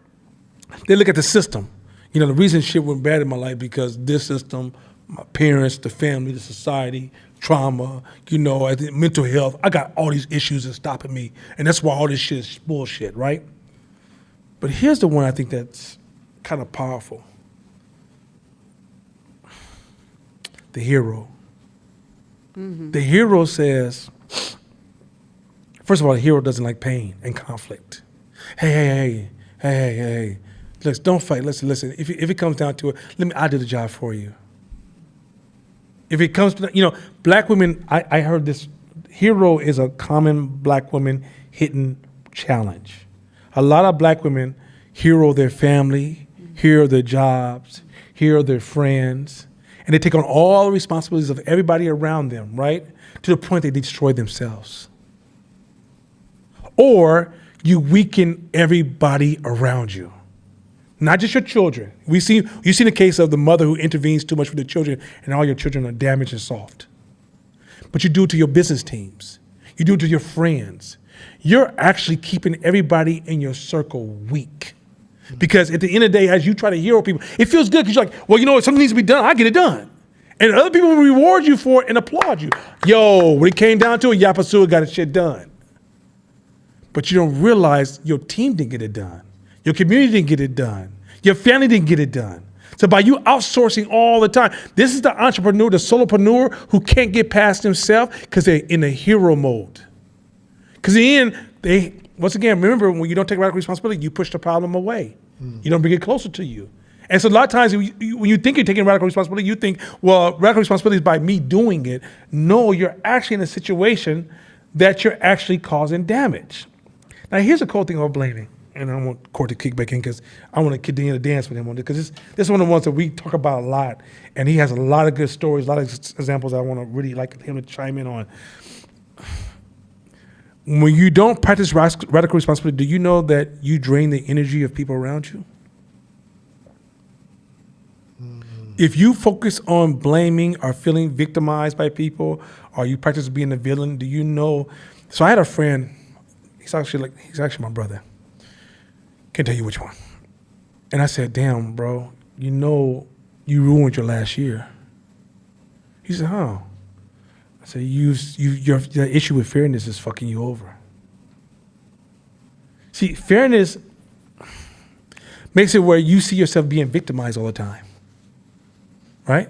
they look at the system. The reason shit went bad in my life because this system, my parents, the family, the society, trauma, I think mental health. I got all these issues that's stopping me, and that's why all this shit is bullshit, right? But here's the one I think that's kind of powerful. the hero. The hero says, first of all, the hero doesn't like pain and conflict. Hey. Listen, don't fight. Listen. If it comes down to it, I did the job for you. If it comes to, black women, I heard this, hero is a common black woman hidden challenge. A lot of black women hero their family, hero their jobs, hero their friends, and they take on all the responsibilities of everybody around them, right? To the point they destroy themselves. Or you weaken everybody around you. Not just your children. You've seen the case of the mother who intervenes too much with the children and all your children are damaged and soft. But you do it to your business teams. You do it to your friends. You're actually keeping everybody in your circle weak. Because at the end of the day, as you try to hero people, it feels good because you're like, well, you know what, something needs to be done, I get it done. And other people will reward you for it and applaud you. Yo, when it came down to it, Yapasua got his shit done. But you don't realize your team didn't get it done. Your community didn't get it done. Your family didn't get it done. So by you outsourcing all the time, this is the entrepreneur, the solopreneur who can't get past himself because they're in a hero mode. Because in the end, once again, remember, when you don't take radical responsibility, you push the problem away. You don't bring it closer to you. And so a lot of times when you think you're taking radical responsibility, you think, well, radical responsibility is by me doing it. No, you're actually in a situation that you're actually causing damage. Now, here's a cool thing about blaming. And I want Court to kick back in because I want to continue to dance with him on this, because this is one of the ones that we talk about a lot. And he has a lot of good stories, a lot of examples I want to really like him to chime in on. When you don't practice radical responsibility, do you know that you drain the energy of people around you? If you focus on blaming or feeling victimized by people, or you practice being a villain, do you know? So I had a friend, he's actually my brother. Can't tell you which one. And I said, damn, bro, you know you ruined your last year. He said, huh? I said, your issue with fairness is fucking you over. See, fairness makes it where you see yourself being victimized all the time, right?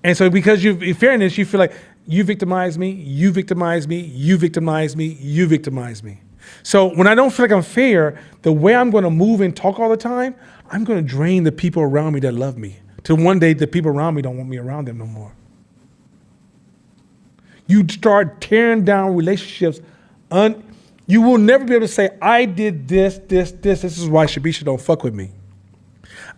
And so because in fairness, you feel like you victimize me, you victimize me, you victimize me, you victimize me. So when I don't feel like I'm fair, the way I'm going to move and talk all the time, I'm going to drain the people around me that love me. Till one day the people around me don't want me around them no more. You start tearing down relationships. You will never be able to say, I did this. This is why Shabisha don't fuck with me.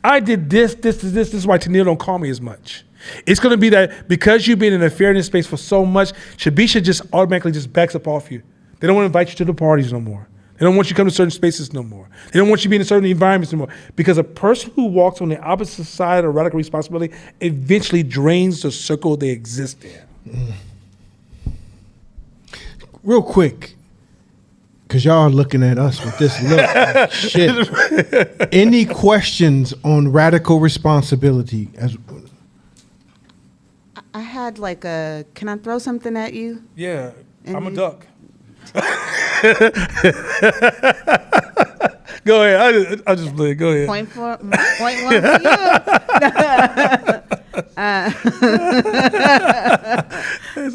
I did this is why Tennille don't call me as much. It's going to be that because you've been in a fairness space for so much, Shabisha just automatically just backs up off you. They don't want to invite you to the parties no more. They don't want you to come to certain spaces no more. They don't want you to be in certain environments no more. Because a person who walks on the opposite side of radical responsibility eventually drains the circle they exist in. Real quick, because y'all are looking at us with this look. Shit. Any questions on radical responsibility? I had can I throw something at you? Yeah, And I'm a you- duck. Go ahead. I just play. Go ahead. Point one for you.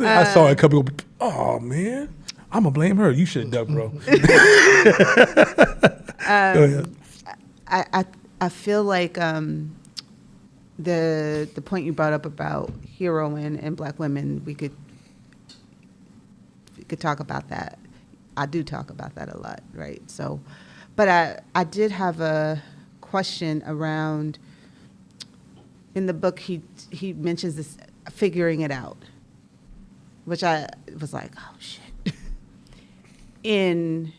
I saw a couple. Oh man, I'm gonna blame her. You should have ducked, bro. Go ahead. I feel like the point you brought up about heroing and black women, we could talk about that. I do talk about that a lot, right? So, but I did have a question around, in the book he mentions this figuring it out, which I was like, oh shit. In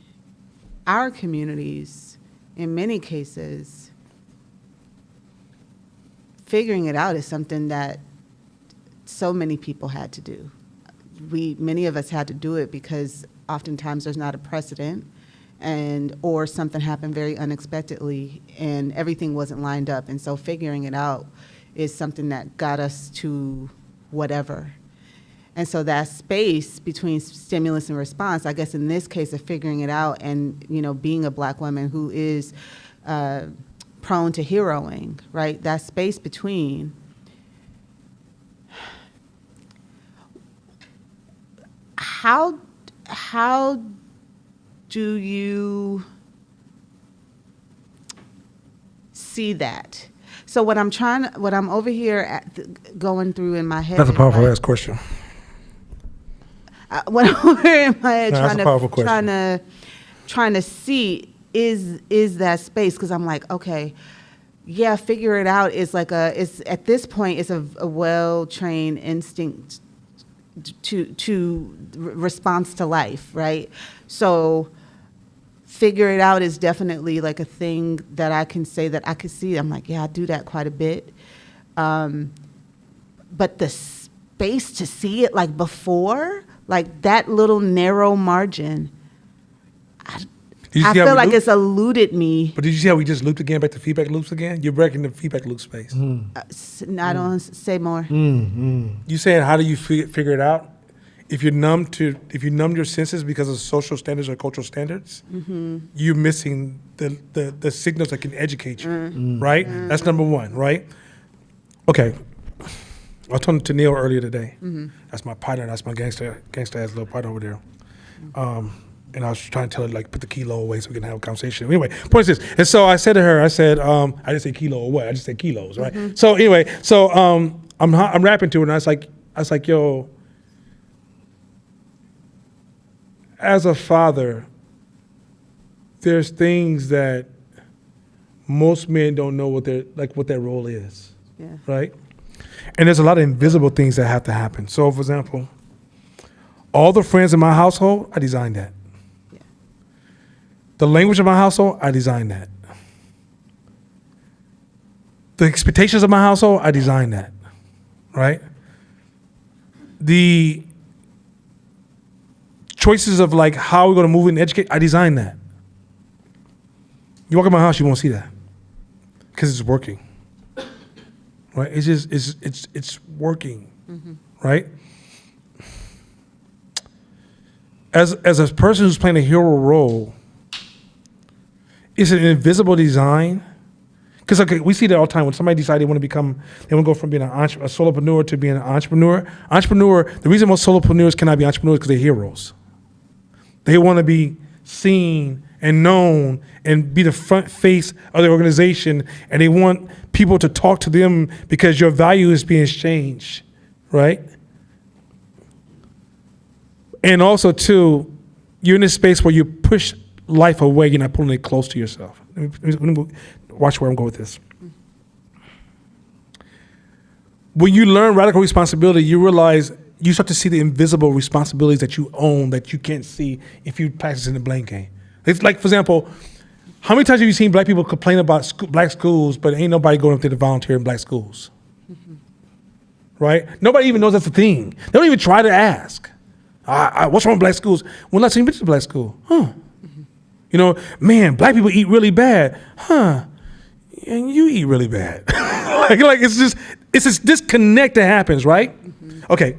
our communities, in many cases, figuring it out is something that so many people had to do. Many of us had to do it because oftentimes there's not a precedent, or something happened very unexpectedly and everything wasn't lined up. And so figuring it out is something that got us to whatever. And so that space between stimulus and response, I guess in this case of figuring it out and, being a black woman who is prone to heroing, right? That space between, how do you see that? So what I'm over here going through in my head. That's a is powerful like, ass question. what I'm over here in my head No, that's a powerful question. trying to see is that space, because I'm like, okay, yeah, figure it out is like it's at this point it's a well-trained instinct to response to life, right? So figure it out is definitely like a thing that I can say that I could see. I'm like, yeah, I do that quite a bit. But the space to see it like before, like that little narrow margin, I feel like it's eluded me. But did you see how we just looped again back to feedback loops again? You're breaking the feedback loop space. I don't say more. You saying how do you figure it out? If you numb your senses because of social standards or cultural standards, you're missing the signals that can educate you, right? That's number one, right? Okay. I was talking to Neil earlier today. That's my partner. That's my gangster ass little partner over there. And I was trying to tell her, like, put the kilo away so we can have a conversation. Anyway, point is this. And so I said to her, I didn't say kilo or what, I just said kilos, right? So anyway, I'm rapping to her, and I was like, yo, as a father, there's things that most men don't know what their role is, right? And there's a lot of invisible things that have to happen. So, for example, all the friends in my household, I designed that. Yeah. The language of my household, I designed that. The expectations of my household, I designed that, right? The choices of like how we're going to move and educate, I designed that. You walk in my house, you won't see that because it's working, right? It's just it's working, right? As a person who's playing a hero role, it's an invisible design. Because we see that all the time when somebody decides they want to go from being a solopreneur to being an entrepreneur. The reason most solopreneurs cannot be entrepreneurs is because they're heroes. They want to be seen and known and be the front face of the organization, and they want people to talk to them because your value is being exchanged, right? And also, too, you're in a space where you push life away, you're not pulling it close to yourself. Let me watch where I'm going with this. When you learn radical responsibility, you realize you start to see the invisible responsibilities that you own that you can't see if you practice in the blame game. It's like, for example, how many times have you seen black people complain about black schools, but ain't nobody going up there to volunteer in black schools? Right? Nobody even knows that's a thing. They don't even try to ask. What's wrong with black schools? When last time you been to black school? You know, man, black people eat really bad. And you eat really bad. like it's this disconnect that happens, right? Okay.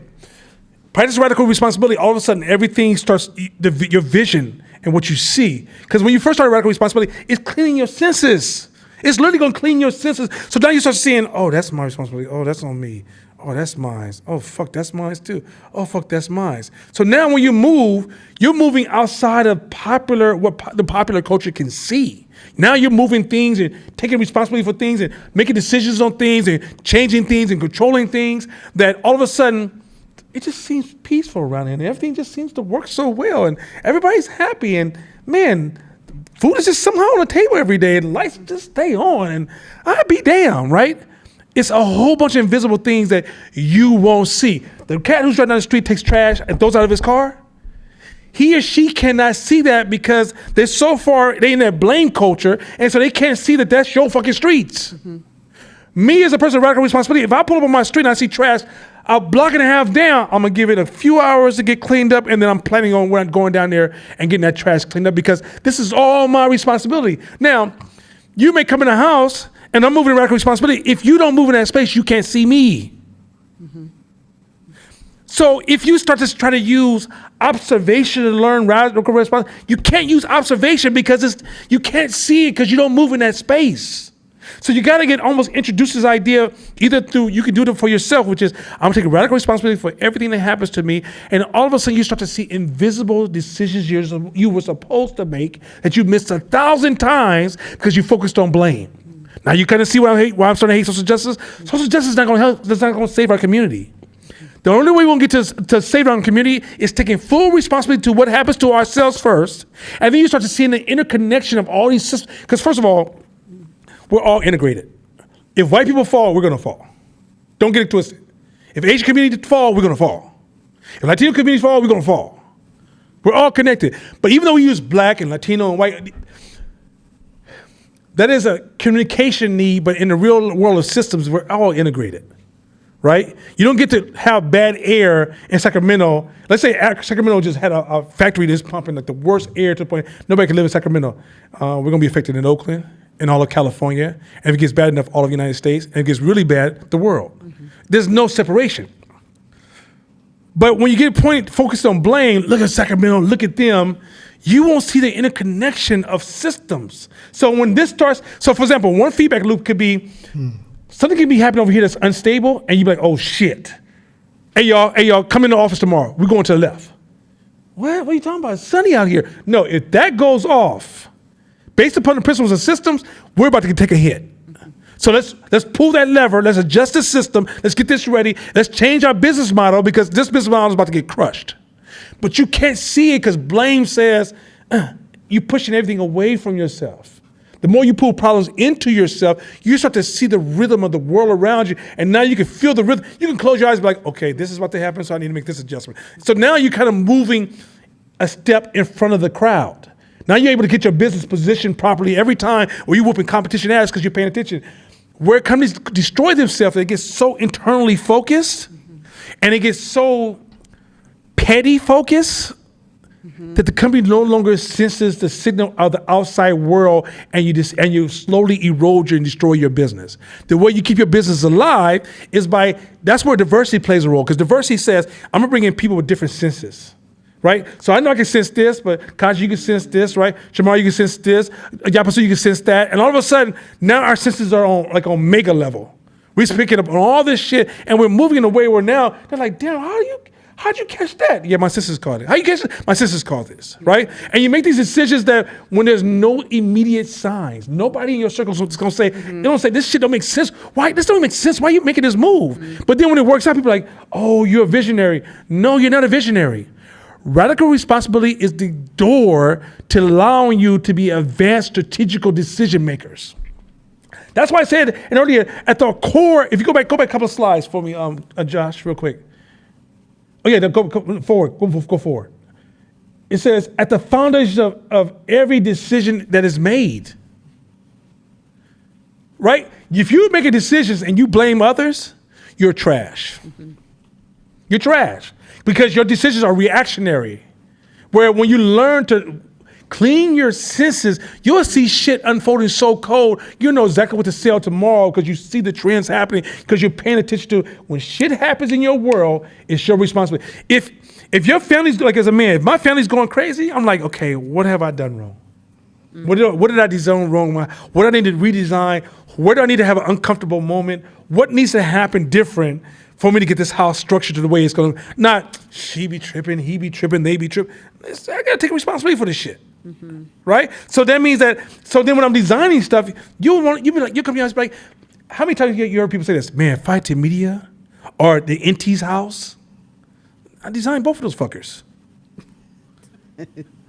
Practice radical responsibility, all of a sudden everything starts, your vision and what you see. Because when you first start radical responsibility, it's cleaning your senses. It's literally going to clean your senses. So now you start seeing, oh, that's my responsibility. Oh, that's on me. Oh, that's mine. Oh, fuck, that's mine too. Oh, fuck, that's mine. So now when you move, you're moving outside of what the popular culture can see. Now you're moving things and taking responsibility for things and making decisions on things and changing things and controlling things that all of a sudden, it just seems peaceful around here and everything just seems to work so well and everybody's happy and, man, food is just somehow on the table every day and lights just stay on and I'd be damn, right? It's a whole bunch of invisible things that you won't see. The cat who's driving down the street takes trash and throws out of his car. He or she cannot see that because they're so far, they in that blame culture, and so they can't see that that's your fucking streets. Me as a person with radical responsibility, if I pull up on my street and I see trash, I'll block it and half down. I'm gonna give it a few hours to get cleaned up, and then I'm planning on when I'm going down there and getting that trash cleaned up because this is all my responsibility. Now, you may come in the house and I'm moving in radical responsibility. If you don't move in that space, you can't see me. So if you start to try to use observation to learn radical responsibility, you can't use observation because you can't see it because you don't move in that space. So you got to get almost introduced to this idea either through, you can do it for yourself, which is I'm taking radical responsibility for everything that happens to me. And all of a sudden you start to see invisible decisions you were supposed to make that you missed 1,000 times because you focused on blame. Now you kind of see why I'm starting to hate social justice. Social justice is not going to help. That's not going to save our community. The only way we're going to get to save our community is taking full responsibility to what happens to ourselves first. And then you start to see the interconnection of all these systems. Because first of all, we're all integrated. If white people fall, we're going to fall. Don't get it twisted. If Asian community fall, we're going to fall. If Latino communities fall, we're going to fall. We're all connected. But even though we use black and Latino and white, that is a communication need, but in the real world of systems, we're all integrated, right? You don't get to have bad air in Sacramento. Let's say Sacramento just had a factory that's pumping like the worst air to the point nobody can live in Sacramento. We're going to be affected in Oakland and all of California. And if it gets bad enough, all of the United States. And if it gets really bad, the world. Mm-hmm. There's no separation. But when you get focused on blame, look at Sacramento, look at them, you won't see the interconnection of systems. So when this starts, so for example, one feedback loop could be, something can be happening over here that's unstable, and you be like, oh shit. Hey y'all, come in the office tomorrow. We're going to the left. What are you talking about? It's sunny out here. No, if that goes off, based upon the principles of systems, we're about to take a hit. So let's pull that lever, let's adjust the system, let's get this ready, let's change our business model because this business model is about to get crushed. But you can't see it because blame says you're pushing everything away from yourself. The more you pull problems into yourself, you start to see the rhythm of the world around you, and now you can feel the rhythm. You can close your eyes and be like, okay, this is about to happen, so I need to make this adjustment. So now you're kind of moving a step in front of the crowd. Now you're able to get your business positioned properly every time, or you're whooping competition ass because you're paying attention. Where companies destroy themselves, they get so internally focused, and they get so petty focused that the company no longer senses the signal of the outside world, and you slowly erode and destroy your business. The way you keep your business alive is that's where diversity plays a role, because diversity says, I'm gonna bring in people with different senses. Right? So I know I can sense this, but Kaji, you can sense this, right? Shamar, you can sense this. Yapasu, you can sense that. And all of a sudden, now our senses are on mega level. We're picking up on all this shit, and we're moving in a way where now they're like, damn, how'd you catch that? Yeah, my sisters caught it. How you catch it? My sisters caught this, right? And you make these decisions that when there's no immediate signs, nobody in your circle is gonna say, they don't say, this shit don't make sense. Why? This don't make sense. Why are you making this move? But then when it works out, people are like, oh, you're a visionary. No, you're not a visionary. Radical responsibility is the door to allowing you to be advanced strategical decision makers. That's why I said earlier, at the core, if you go back a couple of slides for me, Josh, real quick. Oh yeah, go forward, go forward. It says, at the foundation of every decision that is made, right? If you make decisions and you blame others, you're trash. You're trash. Because your decisions are reactionary. Where when you learn to clean your senses, you'll see shit unfolding so cold, you know exactly what to sell tomorrow because you see the trends happening, because you're paying attention to when shit happens in your world, it's your responsibility. If your family's, like as a man, if my family's going crazy, I'm like, okay, what have I done wrong? What did I design wrong? What do I need to redesign? Where do I need to have an uncomfortable moment? What needs to happen different for me to get this house structured to the way it's going to, not she be tripping, he be tripping, they be tripping. I got to take responsibility for this shit, right? So that means that, so then when I'm designing stuff, you'll be like, you'll come here and be like, how many times you heard people say this? Man, Fight to Media or the NT's house? I designed both of those fuckers.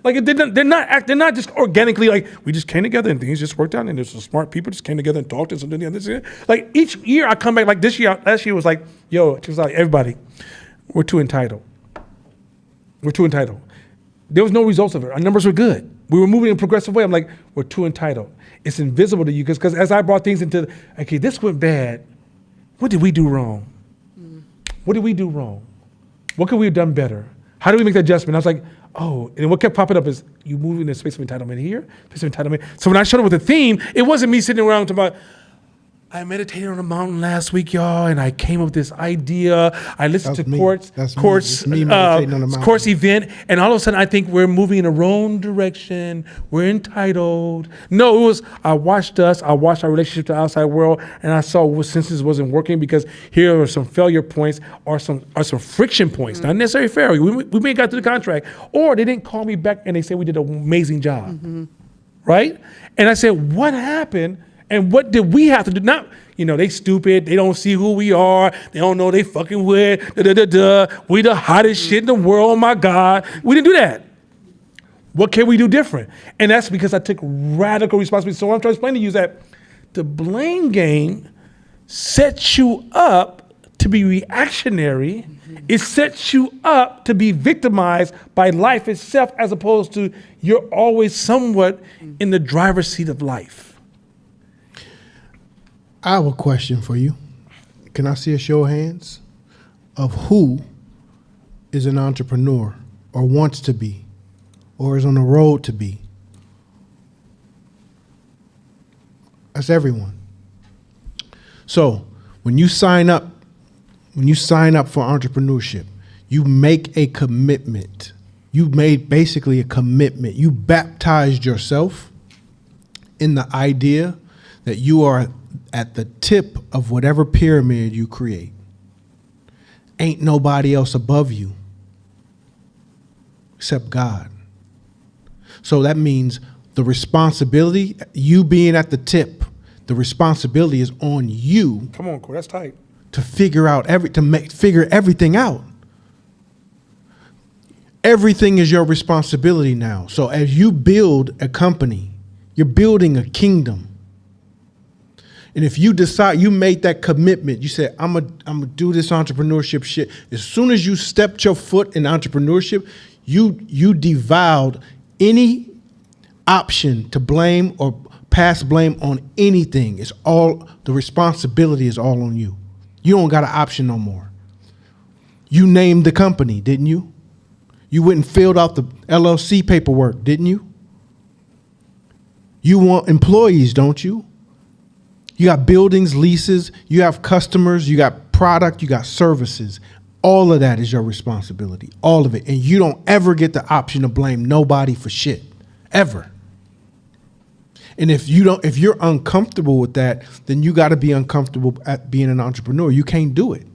Like they're not just organically like we just came together and things just worked out and there's some smart people just came together and talked and something and this. Like each year I come back like this year, last year was like, yo, it was like everybody, we're too entitled. We're too entitled. There was no results of it. Our numbers were good. We were moving in a progressive way. I'm like, we're too entitled. It's invisible to you because as I brought things into, okay, this went bad. What did we do wrong? What did we do wrong? What could we have done better? How do we make that adjustment? I was like, oh, and what kept popping up is you moving in the space of entitlement here, space of entitlement. So when I showed up with a theme, it wasn't me sitting around talking about, I meditated on a mountain last week, y'all, and I came up with this idea. I listened That's to me. course That's me. It's me meditating on a mountain. course event, and all of a sudden I think we're moving in the wrong direction. We're entitled. No, it was I watched our relationship to the outside world, and I saw what since this wasn't working because here are some failure points or some friction points, not necessarily failure. We may have got to the contract, or they didn't call me back and they said we did an amazing job, right? And I said, what happened? And what did we have to do? Not, they stupid. They don't see who we are. They don't know they fucking with. We the hottest shit in the world. Oh my God. We didn't do that. What can we do different? And that's because I took radical responsibility. So what I'm trying to explain to you is that the blame game sets you up to be reactionary. It sets you up to be victimized by life itself, as opposed to you're always somewhat in the driver's seat of life. I have a question for you. Can I see a show of hands of who is an entrepreneur or wants to be or is on the road to be? That's everyone. So when you sign up for entrepreneurship, you make a commitment. You made basically a commitment. You baptized yourself in the idea that you are at the tip of whatever pyramid you create. Ain't nobody else above you except God. So that means the responsibility, you being at the tip, the responsibility is on you. Come on, Corey, that's tight. To figure everything out. Everything is your responsibility now. So as you build a company, you're building a kingdom. And if you decide, you made that commitment, you said, I'm gonna do this entrepreneurship shit. As soon as you stepped your foot in entrepreneurship, you devoured any option to blame or pass blame on anything. It's all, the responsibility is all on you. You don't got an option no more. You named the company, didn't you? You went and filled out the LLC paperwork, didn't you? You want employees, don't you? You got buildings, leases, you have customers, you got product, you got services. All of that is your responsibility, all of it. And you don't ever get the option to blame nobody for shit, ever. And if you're uncomfortable with that, then you got to be uncomfortable at being an entrepreneur. You can't do it.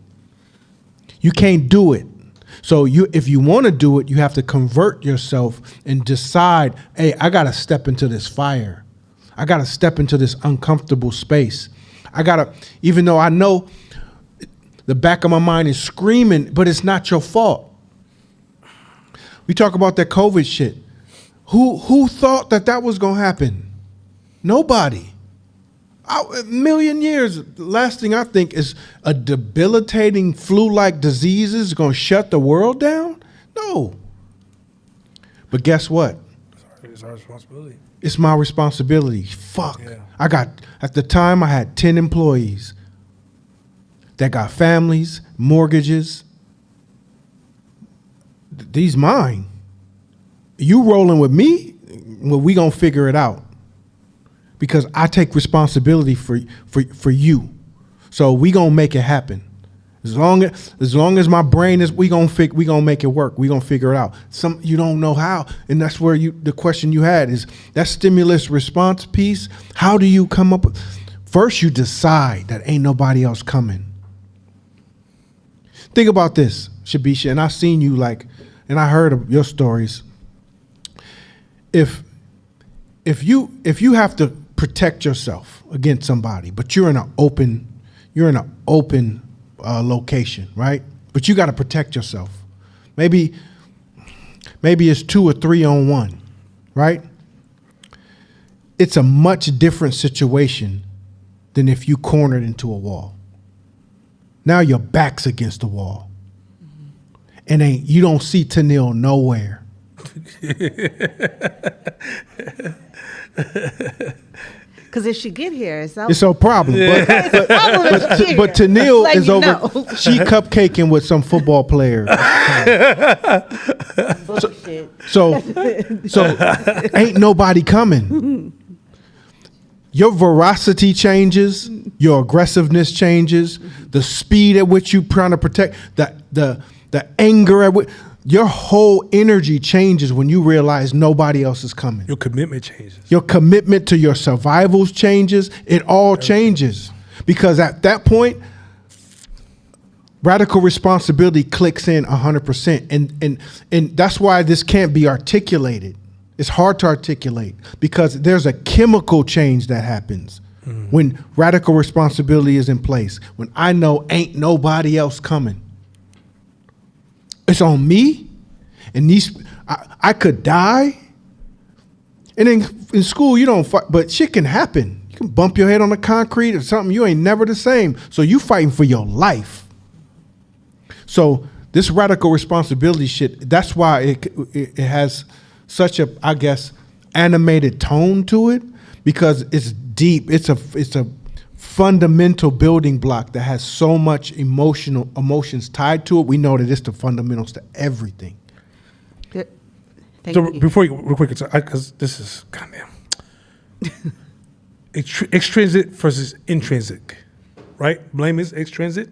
You can't do it. So if you want to do it, you have to convert yourself and decide, hey, I got to step into this fire. I got to step into this uncomfortable space. Even though I know the back of my mind is screaming, but it's not your fault. We talk about that COVID shit. Who thought that was going to happen? Nobody. A million years. The last thing I think is a debilitating flu-like disease is going to shut the world down? No. But guess what? It's our responsibility. It's my responsibility. Fuck. Yeah. At the time, I had 10 employees that got families, mortgages. These mine. You rolling with me? Well, we gonna figure it out. Because I take responsibility for you. So we gonna make it happen. As long as my brain is, we gonna make it work. We gonna figure it out. You don't know how, and that's where the question you had is that stimulus response piece. How do you come up with? First, you decide that ain't nobody else coming. Think about this, Shabisha, and I seen you and I heard of your stories. If you have to protect yourself against somebody, but you're in an open location, right? But you got to protect yourself. Maybe it's 2 or 3 on 1, right? It's a much different situation than if you cornered into a wall. Now your back's against the wall, and you don't see Tennille nowhere. Because if she get here, it's a problem. But Tennille is over. She cupcaking with some football player. so ain't nobody coming. your veracity changes, your aggressiveness changes, the speed at which you trying to protect, the anger at which, your whole energy changes when you realize nobody else is coming. Your commitment changes. Your commitment to your survivals changes. It all changes. Because at that point, radical responsibility clicks in 100%. And that's why this can't be articulated. It's hard to articulate because there's a chemical change that happens when radical responsibility is in place. When I know ain't nobody else coming. It's on me, and I could die. And in school, you don't fight, but shit can happen. You can bump your head on the concrete or something. You ain't never the same. So you fighting for your life. So this radical responsibility shit, that's why it has such a, I guess, animated tone to it, because it's deep. It's a fundamental building block that has so much emotions tied to it. We know that it's the fundamentals to everything. Good. Thank So you. before you, real quick, because this is, goddamn. Extrinsic versus intrinsic, right? Blame is extrinsic,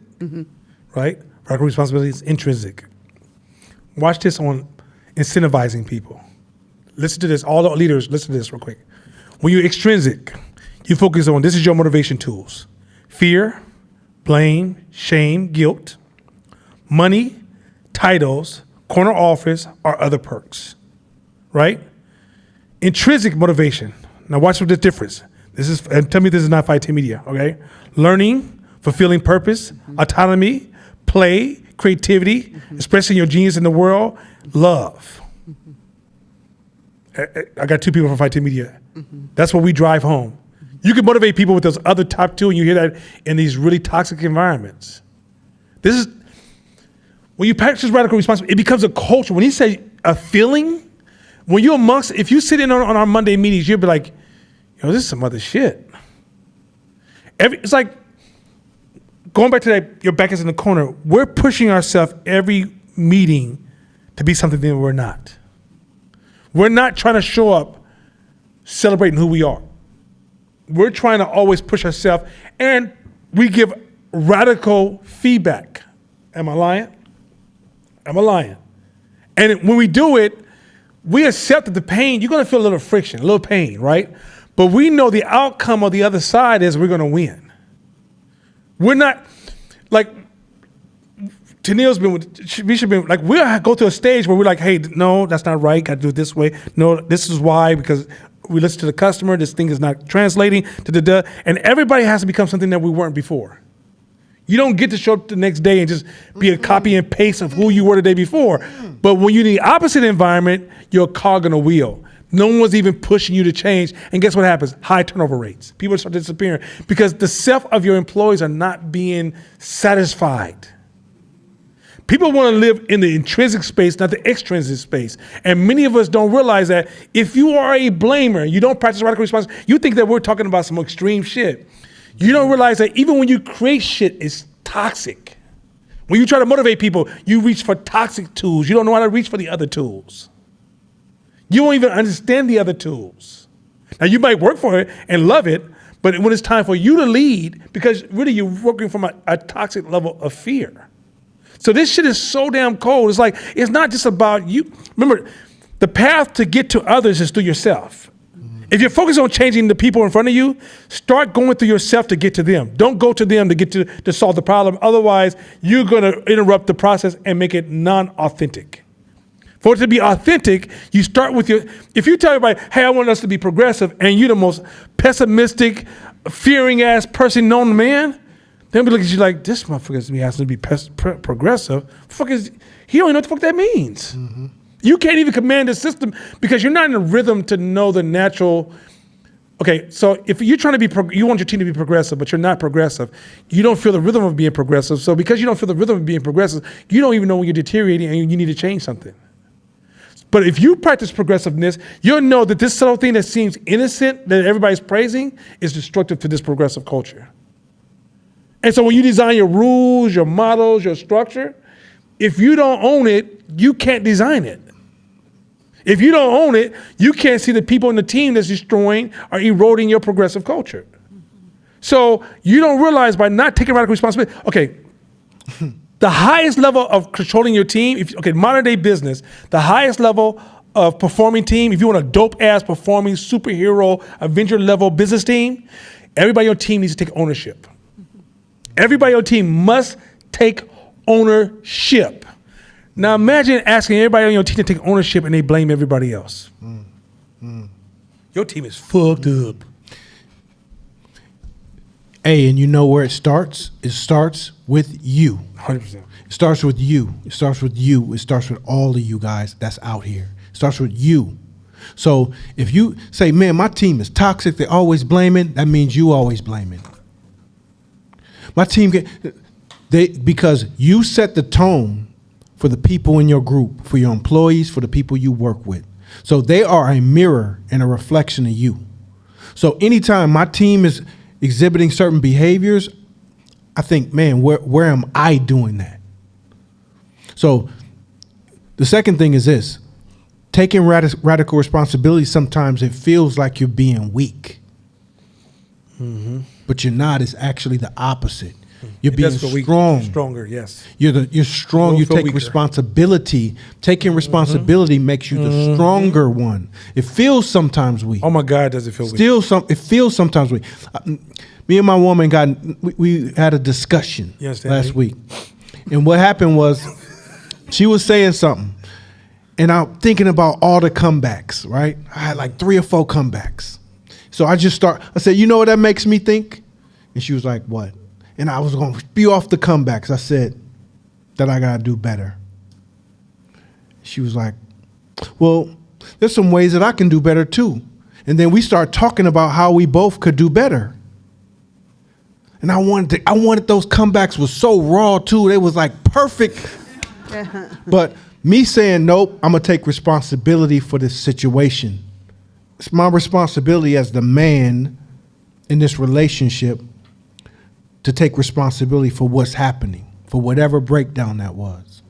right? Radical responsibility is intrinsic. Watch this on incentivizing people. Listen to this. All the leaders, listen to this real quick. When you're extrinsic, you focus on, this is your motivation tools: fear, blame, shame, guilt, money, titles, corner office, or other perks, right? Intrinsic motivation. Now watch what the difference. This is, and tell me this is not fighting media, okay? Learning, fulfilling purpose, autonomy, play, creativity, expressing your genius in the world, love. I got two people from Fighting Media. That's what we drive home. You can motivate people with those other top two, and you hear that in these really toxic environments. This is, when you practice radical responsibility, it becomes a culture. When he says a feeling, when you're amongst, if you sit in on our Monday meetings, you'll be like, yo, this is some other shit. It's like, going back to that, your back is in the corner, we're pushing ourselves every meeting to be something that we're not. We're not trying to show up celebrating who we are. We're trying to always push ourselves, and we give radical feedback. Am I lying? Am I lying? And when we do it, we accept that the pain, you're going to feel a little friction, a little pain, right? But we know the outcome of the other side is we're going to win. We're not, like, Tennille's been, we should be, like, we'll go to a stage where we're like, hey, no, that's not right, got to do it this way. No, this is why, because we listen to the customer, this thing is not translating, and everybody has to become something that we weren't before. You don't get to show up the next day and just be a copy and paste of who you were the day before. But when you're in the opposite environment, you're a cog in a wheel. No one's even pushing you to change. And guess what happens? High turnover rates. People start disappearing because the self of your employees are not being satisfied. People want to live in the intrinsic space, not the extrinsic space. And many of us don't realize that if you are a blamer, you don't practice radical responsibility, you think that we're talking about some extreme shit. You don't realize that even when you create shit, it's toxic. When you try to motivate people, you reach for toxic tools. You don't know how to reach for the other tools. You won't even understand the other tools. Now, you might work for it and love it, but when it's time for you to lead, because really you're working from a toxic level of fear. So this shit is so damn cold. It's like, it's not just about you. Remember, the path to get to others is through yourself. If you're focused on changing the people in front of you, start going through yourself to get to them. Don't go to them to get to solve the problem. Otherwise, you're going to interrupt the process and make it non-authentic. For it to be authentic, you start with if you tell everybody, hey, I want us to be progressive, and you're the most pessimistic, fearing ass person known to man, they'll be looking at you like, this motherfucker has to be progressive. He don't even know what the fuck that means. Mm-hmm. You can't even command the system because you're not in a rhythm to know the natural. Okay, so if you're trying to be, you want your team to be progressive, but you're not progressive, you don't feel the rhythm of being progressive. So because you don't feel the rhythm of being progressive, you don't even know when you're deteriorating and you need to change something. But if you practice progressiveness, you'll know that this subtle thing that seems innocent, that everybody's praising, is destructive to this progressive culture. And so when you design your rules, your models, your structure, if you don't own it, you can't design it. If you don't own it, you can't see the people in the team that's destroying or eroding your progressive culture. So you don't realize by not taking radical responsibility, okay, the highest level of controlling your team, modern day business, the highest level of performing team, if you want a dope ass performing superhero, Avenger level business team, everybody on your team needs to take ownership. Everybody on your team must take ownership. Now imagine asking everybody on your team to take ownership and they blame everybody else. Your team is fucked up. Hey, and you know where it starts? It starts with you. 100%. It starts with you. It starts with you. It starts with all of you guys that's out here. It starts with you. So if you say, man, my team is toxic, they're always blaming, that means you always blaming. My team, because you set the tone for the people in your group, for your employees, for the people you work with. So they are a mirror and a reflection of you. So anytime my team is exhibiting certain behaviors, I think, man, where am I doing that? So the second thing is this. Taking radical responsibility, sometimes it feels like you're being weak. But you're not. It's actually the opposite. You're being strong. Stronger, yes. You're strong. You take responsibility. Taking responsibility makes you the stronger one. It feels sometimes weak. Oh my God, does it feel weak? It feels sometimes weak. Me and my woman we had a discussion last week. And what happened was she was saying something. And I'm thinking about all the comebacks, right? I had like 3 or 4 comebacks. So I said, you know what that makes me think? And she was like, what? And I was going to spew off the comebacks. I said that I got to do better. She was like, well, there's some ways that I can do better too. And then we started talking about how we both could do better. And I wanted those comebacks was so raw too. They was like perfect. But me saying, nope, I'm going to take responsibility for this situation. It's my responsibility as the man in this relationship to take responsibility for what's happening, for whatever breakdown that was.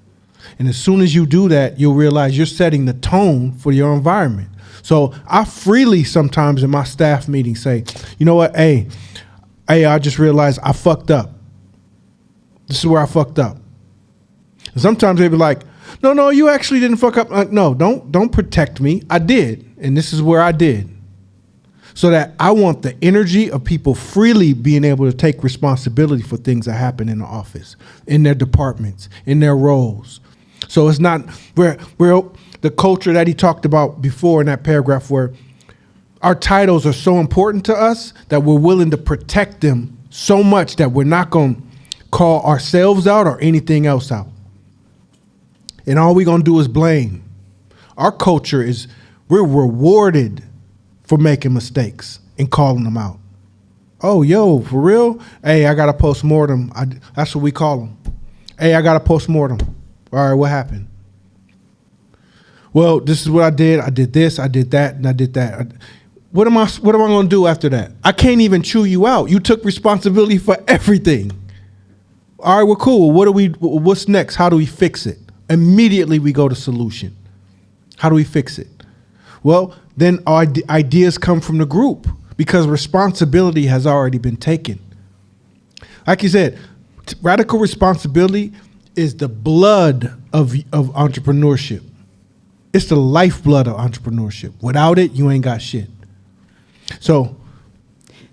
And as soon as you do that, you'll realize you're setting the tone for your environment. So I freely sometimes in my staff meeting say, you know what, hey, I just realized I fucked up. This is where I fucked up. And sometimes they be like, no, you actually didn't fuck up. Like, no, don't protect me. I did. And this is where I did. So that I want the energy of people freely being able to take responsibility for things that happen in the office, in their departments, in their roles. So it's not where the culture that he talked about before in that paragraph where our titles are so important to us that we're willing to protect them so much that we're not going to call ourselves out or anything else out. And all we're going to do is blame. Our culture is we're rewarded for making mistakes and calling them out. Oh, yo, for real? Hey, I got a postmortem. That's what we call them. Hey, I got a postmortem. All right, what happened? Well, this is what I did. I did this, I did that, and I did that. What am I going to do after that? I can't even chew you out. You took responsibility for everything. All right, well, cool. What's next? How do we fix it? Immediately we go to solution. How do we fix it? Well, then our ideas come from the group because responsibility has already been taken. Like you said, radical responsibility is the blood of entrepreneurship. It's the lifeblood of entrepreneurship. Without it, you ain't got shit. So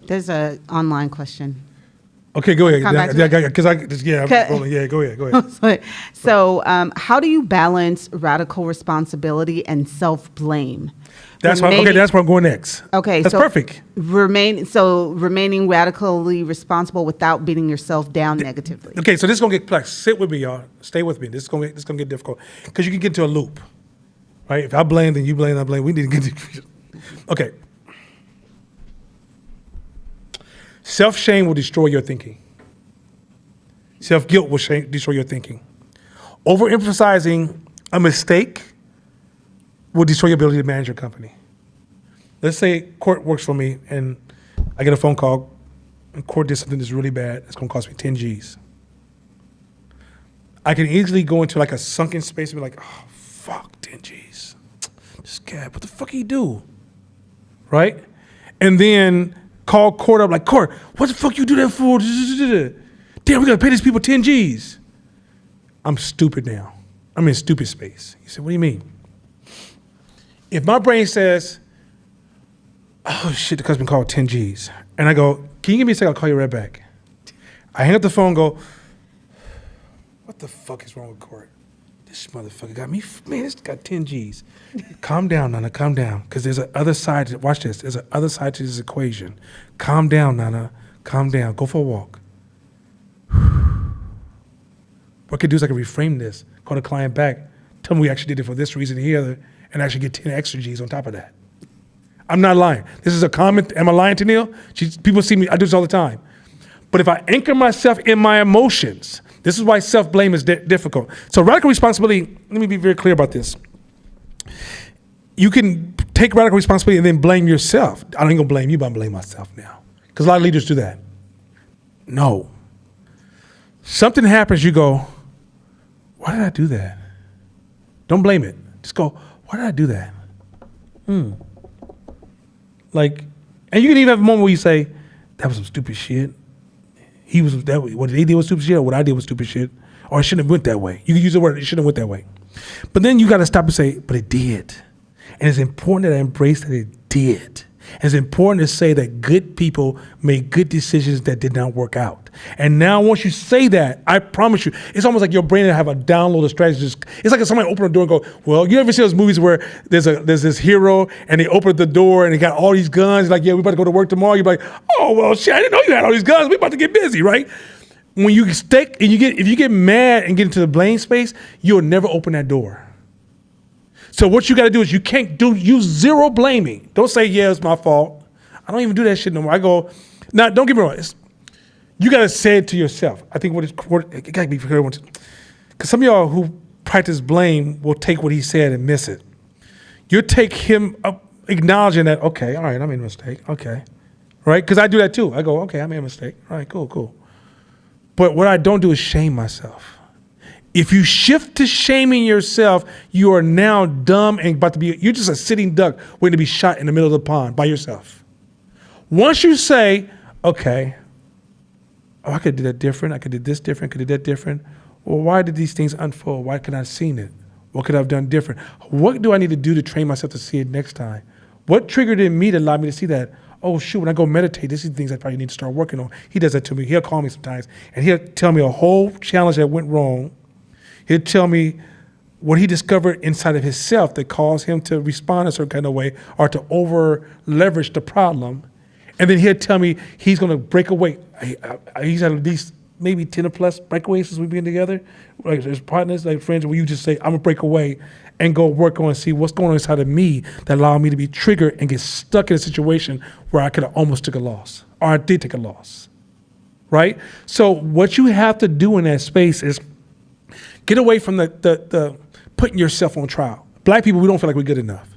There's an online question. Okay, go ahead. Come back to it. Go ahead. So, how do you balance radical responsibility and self-blame? That's where I'm going next. Okay, that's so perfect. Remaining radically responsible without beating yourself down negatively. Okay, so this is gonna get complex. Sit with me, y'all. Stay with me. This is gonna get difficult because you can get into a loop, right? If I blame, then you blame. I blame. We need to get. Okay. Self-shame will destroy your thinking. Self-guilt will destroy your thinking. Overemphasizing a mistake will destroy your ability to manage your company. Let's say Court works for me and I get a phone call and Court did something that's really bad. It's going to cost me 10 G's. I can easily go into like a sunken space and be like, oh, fuck, 10 G's. this guy, what the fuck he do? Right? And then call court up like, court, what the fuck you do that for? Damn, we gotta pay these people 10 G's. I'm stupid now. I'm in stupid space. He said, what do you mean? If my brain says, oh shit, the customer called 10 G's. And I go, can you give me a second? I'll call you right back. I hang up the phone and go, what the fuck is wrong with court? This motherfucker got me, man, this got 10 G's. Calm down, Nana, calm down. Because there's an other side, watch this, there's an other side to this equation. Calm down, Nana, calm down, go for a walk. What I could do is I could reframe this, call the client back, tell them we actually did it for this reason here, and actually get 10 extra G's on top of that. I'm not lying. This is a common, am I lying to Neil? People see me, I do this all the time. But if I anchor myself in my emotions, this is why self-blame is difficult. So radical responsibility, let me be very clear about this. You can take radical responsibility and then blame yourself. I ain't gonna blame you, but I'm blame myself now. Because a lot of leaders do that. No. Something happens, you go, why did I do that? Don't blame it. Just go, why did I do that? Like, and you can even have a moment where you say, that was some stupid shit. What they did was stupid shit, or what I did was stupid shit, or it shouldn't have went that way. You can use the word, it shouldn't have went that way. But then you got to stop and say, but it did. And it's important that I embrace that it did. And it's important to say that good people made good decisions that did not work out. And now once you say that, I promise you, it's almost like your brain have a download of strategies. It's like if somebody opened a door and go, well, you ever see those movies where there's this hero and they open the door and they got all these guns, like, yeah, we about to go to work tomorrow. You're like, oh, well, shit, I didn't know you had all these guns. We about to get busy, right? When you stick and if you get mad and get into the blame space, you'll never open that door. So what you got to do is use zero blaming. Don't say, yeah, it's my fault. I don't even do that shit no more. I go, now, don't get me wrong. You got to say it to yourself. I think it got to be for everyone. Because some of y'all who practice blame will take what he said and miss it. You'll take him up, acknowledging that, okay, all right, I made a mistake. Okay. Right? Because I do that too. I go, okay, I made a mistake. All right, cool. But what I don't do is shame myself. If you shift to shaming yourself, you are now dumb and you're just a sitting duck waiting to be shot in the middle of the pond by yourself. Once you say, okay, I could do that different, I could do this different, could do that different. Well, why did these things unfold? Why couldn't I have seen it? What could I have done different? What do I need to do to train myself to see it next time? What triggered in me to allow me to see that? Oh, shoot, when I go meditate, this is the things I probably need to start working on. He does that to me. He'll call me sometimes, and he'll tell me a whole challenge that went wrong. He'll tell me what he discovered inside of himself that caused him to respond a certain kind of way or to over leverage the problem. And then he'll tell me he's going to break away. He's had at least maybe 10 or plus breakaways since we've been together. Like as partners, like friends, where you just say, I'm going to break away and go work on and see what's going on inside of me that allowed me to be triggered and get stuck in a situation where I could have almost took a loss or I did take a loss, right? So what you have to do in that space is get away from the putting yourself on trial. Black people, we don't feel like we're good enough.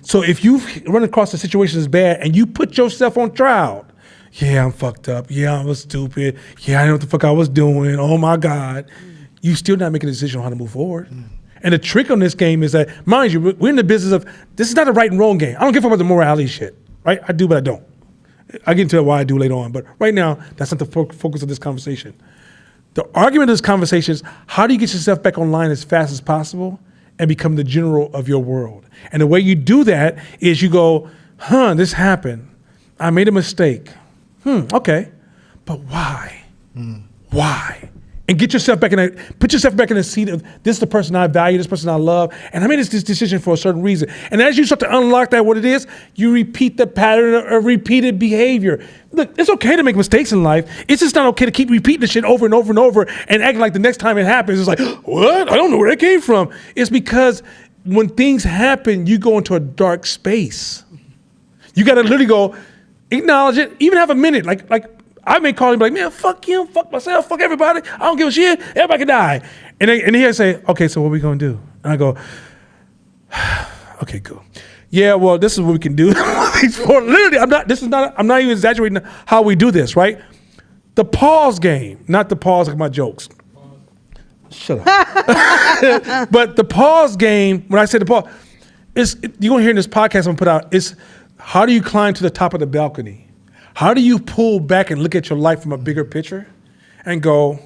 So if you run across a situation that's bad and you put yourself on trial, yeah, I'm fucked up. Yeah, I was stupid. Yeah, I didn't know what the fuck I was doing. Oh my God. You still not making a decision on how to move forward. And the trick on this game is that, mind you, we're in the business of, this is not a right and wrong game. I don't give a fuck about the morality shit, right? I do, but I don't. I'll get into why I do later on. But right now, that's not the focus of this conversation. The argument of this conversation is, how do you get yourself back online as fast as possible and become the general of your world? And the way you do that is you go, this happened. I made a mistake. Okay. But why? Why? And get yourself back put yourself back in the seat of, this is the person I value, this person I love, and I made this decision for a certain reason. And as you start to unlock that, what it is, you repeat the pattern of repeated behavior. Look, it's okay to make mistakes in life. It's just not okay to keep repeating the shit over and over and over and acting like the next time it happens, it's like, what? I don't know where that came from. It's because when things happen, you go into a dark space. You got to literally go, acknowledge it, even have a minute, like I may call him like, man, fuck him, fuck myself, fuck everybody. I don't give a shit. Everybody can die. And he'll say, okay, so what are we gonna do? And I go, okay, cool. Yeah, well, this is what we can do. Literally, I'm not even exaggerating how we do this, right? The pause game, not the pause like my jokes. Shut up. But the pause game, when I say the pause, you're gonna hear in this podcast I'm gonna put out, it's how do you climb to the top of the balcony? How do you pull back and look at your life from a bigger picture and go,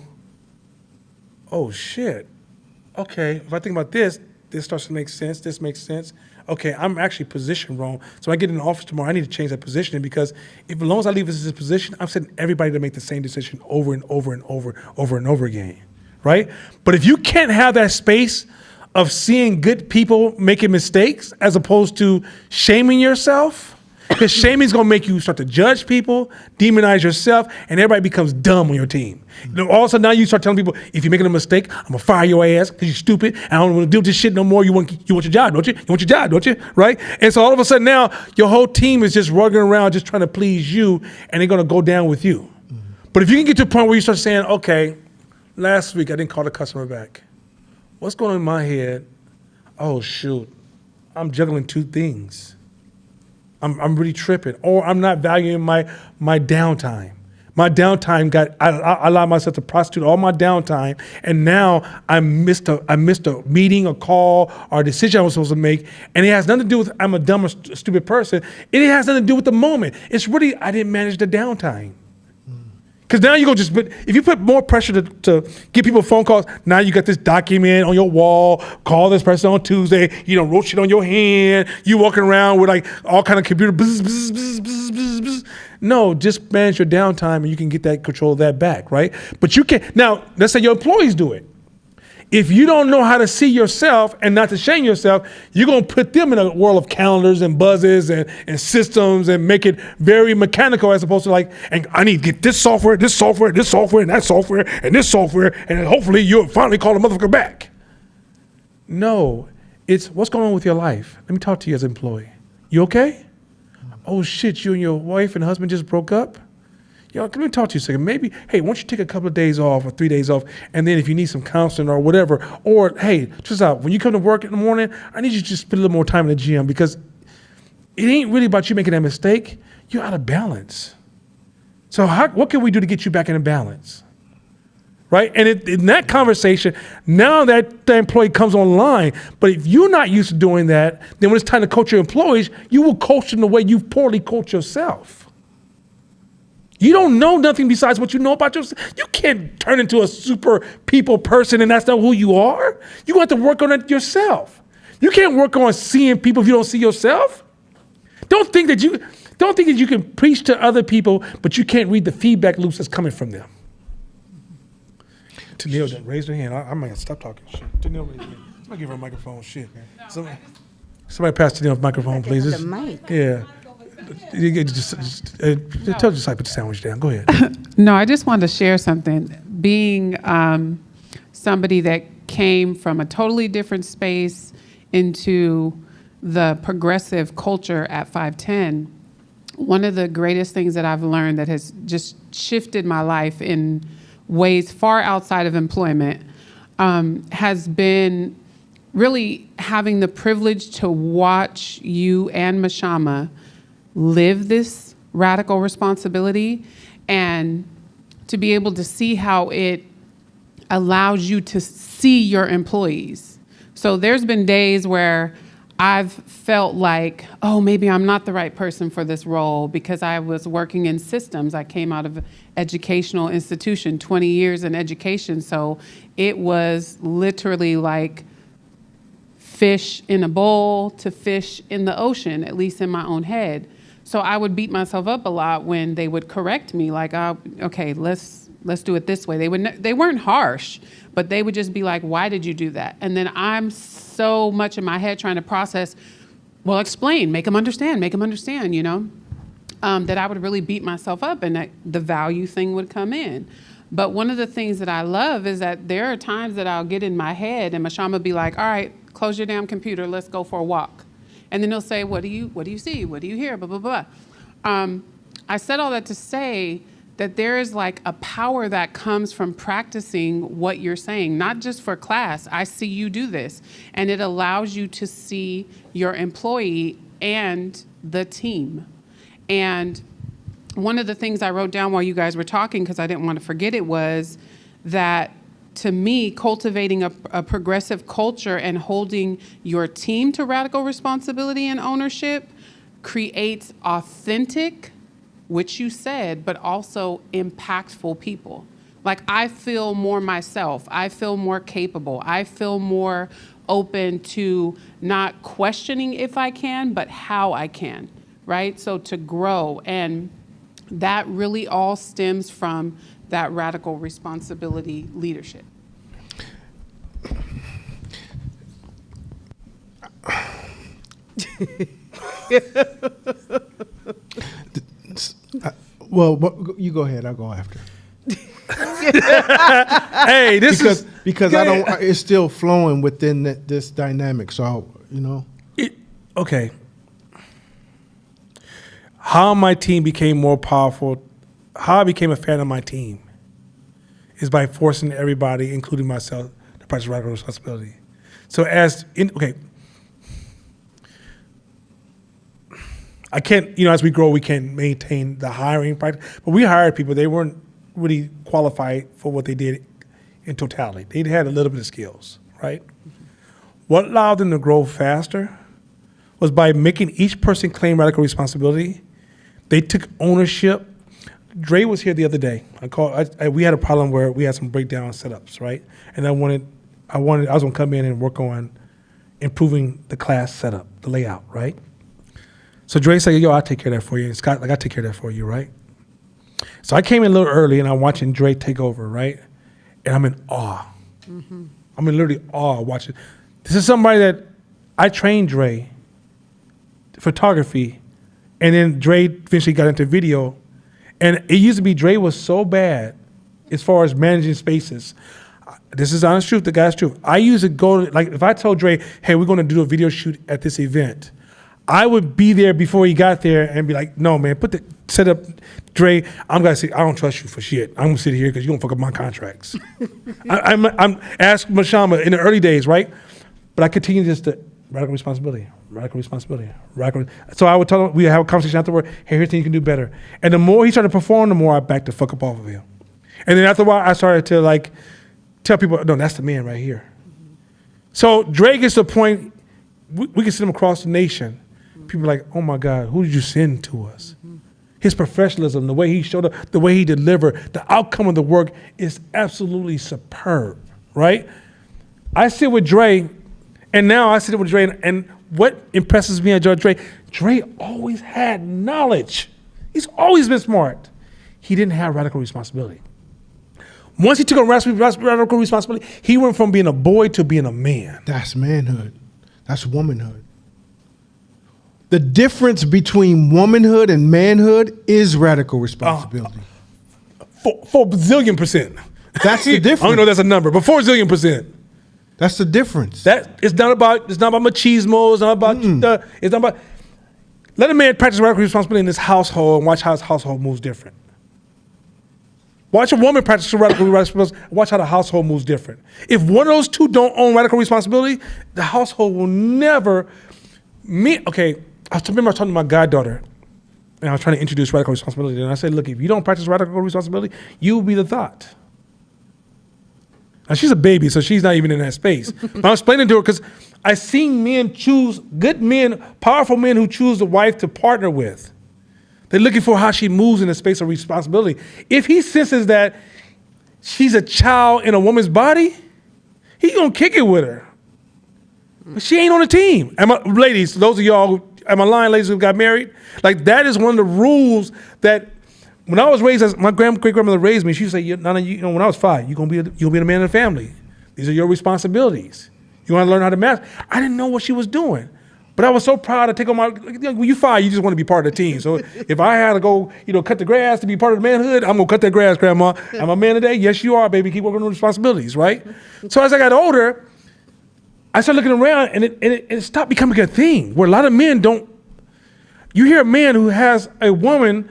oh shit, okay, if I think about this starts to make sense, this makes sense. Okay, I'm actually positioned wrong. So when I get in the office tomorrow, I need to change that positioning because as long as I leave this position, I'm setting everybody to make the same decision over and over and over again, right? But if you can't have that space of seeing good people making mistakes as opposed to shaming yourself, because shaming is going to make you start to judge people, demonize yourself, and everybody becomes dumb on your team. You know, all of a sudden now you start telling people, if you're making a mistake, I'm going to fire your ass because you're stupid. I don't want to deal with this shit no more. You want your job, don't you? You want your job, don't you? Right? And so all of a sudden now your whole team is just rugging around just trying to please you, and they're going to go down with you. But if you can get to a point where you start saying, okay, last week I didn't call the customer back. What's going on in my head? Oh, shoot. I'm juggling two things. I'm really tripping, or I'm not valuing my downtime. My downtime I allowed myself to prostitute all my downtime, and now I missed a meeting, a call, or a decision I was supposed to make, and it has nothing to do with I'm a dumb or stupid person. It has nothing to do with the moment. It's really I didn't manage the downtime. Because now you go but if you put more pressure to give people phone calls, now you got this document on your wall, call this person on Tuesday, wrote shit on your hand, you walking around with like all kind of computer bzz, bzz, bzz, bzz, bzz, bzz. No, just manage your downtime and you can get that control of that back, right? But you can't, now let's say your employees do it. If you don't know how to see yourself and not to shame yourself, you're going to put them in a world of calendars and buzzes and systems and make it very mechanical as opposed to like, and I need to get this software, and that software, and this software, and hopefully you'll finally call the motherfucker back. No, it's what's going on with your life. Let me talk to you as an employee. You okay? Oh shit, you and your wife and husband just broke up? Let me talk to you a second. Maybe, hey, why don't you take a couple of days off or 3 days off, and then if you need some counseling or whatever, or hey, just out, when you come to work in the morning, I need you to just spend a little more time in the gym because it ain't really about you making that mistake. You're out of balance. So what can we do to get you back in balance? Right? And in that conversation, now that the employee comes online, but if you're not used to doing that, then when it's time to coach your employees, you will coach them the way you've poorly coached yourself. You don't know nothing besides what you know about yourself. You can't turn into a super people person and that's not who you are. You have to work on it yourself. You can't work on seeing people if you don't see yourself. Don't think that you can preach to other people, but you can't read the feedback loops that's coming from them. Tennille, raise her hand. I might stop talking shit. Tennille, raise her hand. Somebody give her a microphone. Shit. Somebody pass Tennille a microphone, please. The mic. Yeah. You just tell Josiah put the sandwich down. Go ahead. No, I just wanted to share something. Being somebody that came from a totally different space into the progressive culture at 510, one of the greatest things that I've learned that has just shifted my life in ways far outside of employment has been really having the privilege to watch you and Mashama live this radical responsibility and to be able to see how it allows you to see your employees. So there's been days where I've felt like, oh, maybe I'm not the right person for this role because I was working in systems. I came out of an educational institution, 20 years in education. So it was literally like fish in a bowl to fish in the ocean, at least in my own head. So I would beat myself up a lot when they would correct me, like, okay, let's do it this way. They weren't harsh, but they would just be like, why did you do that? And then I'm so much in my head trying to process, well, explain, make them understand, that I would really beat myself up and that the value thing would come in. But one of the things that I love is that there are times that I'll get in my head and Mashama would be like, all right, close your damn computer, let's go for a walk. And then he'll say, what do you see? What do you hear? Blah, blah, blah. I said all that to say that there is like a power that comes from practicing what you're saying, not just for class. I see you do this. And it allows you to see your employee and the team. And one of the things I wrote down while you guys were talking, because I didn't want to forget it, was that to me, cultivating a progressive culture and holding your team to radical responsibility and ownership creates authentic, which you said, but also impactful people. Like, I feel more myself. I feel more capable. I feel more open to not questioning if I can, but how I can, right? So to grow. And that really all stems from that radical responsibility leadership. Well, you go ahead. I'll go after. Hey, because I don't. It's still flowing within this dynamic. So Okay. How my team became more powerful, how I became a fan of my team, is by forcing everybody, including myself, to practice radical responsibility. So I can't, as we grow, we can't maintain the hiring practice. But we hired people, they weren't really qualified for what they did in totality. They had a little bit of skills, right? What allowed them to grow faster was by making each person claim radical responsibility. They took ownership. Dre was here the other day. We had a problem where we had some breakdown setups, right? And I was gonna come in and work on improving the class setup, the layout, right? So Dre said, yo, I'll take care of that for you. And Scott, I take care of that for you, right? So I came in a little early and I'm watching Dre take over, right? And I'm in awe. Mm-hmm. I'm in literally awe watching. This is somebody that I trained Dre photography, and then Dre eventually got into video. And it used to be Dre was so bad as far as managing spaces. This is honest truth, the guy's truth. I used to go, if I told Dre, hey, we're gonna do a video shoot at this event, I would be there before he got there and be like, no, man, set up, Dre, I'm gonna say, I don't trust you for shit. I'm gonna sit here because you're gonna fuck up my contracts. I'm asking Mashama in the early days, right? But I continue just to radical responsibility. So I would tell him, we have a conversation afterward, hey, here's things you can do better. And the more he started to perform, the more I backed the fuck up off of him. And then after a while, I started to tell people, no, that's the man right here. Mm-hmm. So Dre gets to the point, we can send him across the nation. People are like, oh my God, who did you send to us? Mm-hmm. His professionalism, the way he showed up, the way he delivered, the outcome of the work is absolutely superb, right? I sit with Dre, and now I sit with Dre, and what impresses me at Dre always had knowledge. He's always been smart. He didn't have radical responsibility. Once he took on radical responsibility, he went from being a boy to being a man. That's manhood. That's womanhood. The difference between womanhood and manhood is radical responsibility. For bazillion %. That's the difference. I don't know if that's a number, but 4 zillion %. That's the difference. It's not about machismo. It's not about it's not about. Let a man practice radical responsibility in his household and watch how his household moves different. Watch a woman practice radical responsibility. Watch how the household moves different. If one of those two don't own radical responsibility, the household will never. I remember I was talking to my goddaughter, and I was trying to introduce radical responsibility, and I said, look, if you don't practice radical responsibility, you will be the thought. Now, she's a baby, so she's not even in that space. But I was explaining to her because I seen men choose, good men, powerful men who choose a wife to partner with. They're looking for how she moves in the space of responsibility. If he senses that she's a child in a woman's body, he's going to kick it with her. But she ain't on the team. Ladies, those of y'all, am I lying, ladies who got married? That is one of the rules that when I was raised, as my great-grandmother raised me, she would say, Nana, when I was 5, you'll be the man of the family. These are your responsibilities. You want to learn how to master. I didn't know what she was doing. But I was so proud to take on when you 5, you just want to be part of the team. So if I had to go, cut the grass to be part of the manhood, I'm going to cut that grass, Grandma. Am I a man today? Yes, you are, baby. Keep working on responsibilities, right? So as I got older, I started looking around, and it stopped becoming a thing where a lot of men don't. You hear a man who has a woman,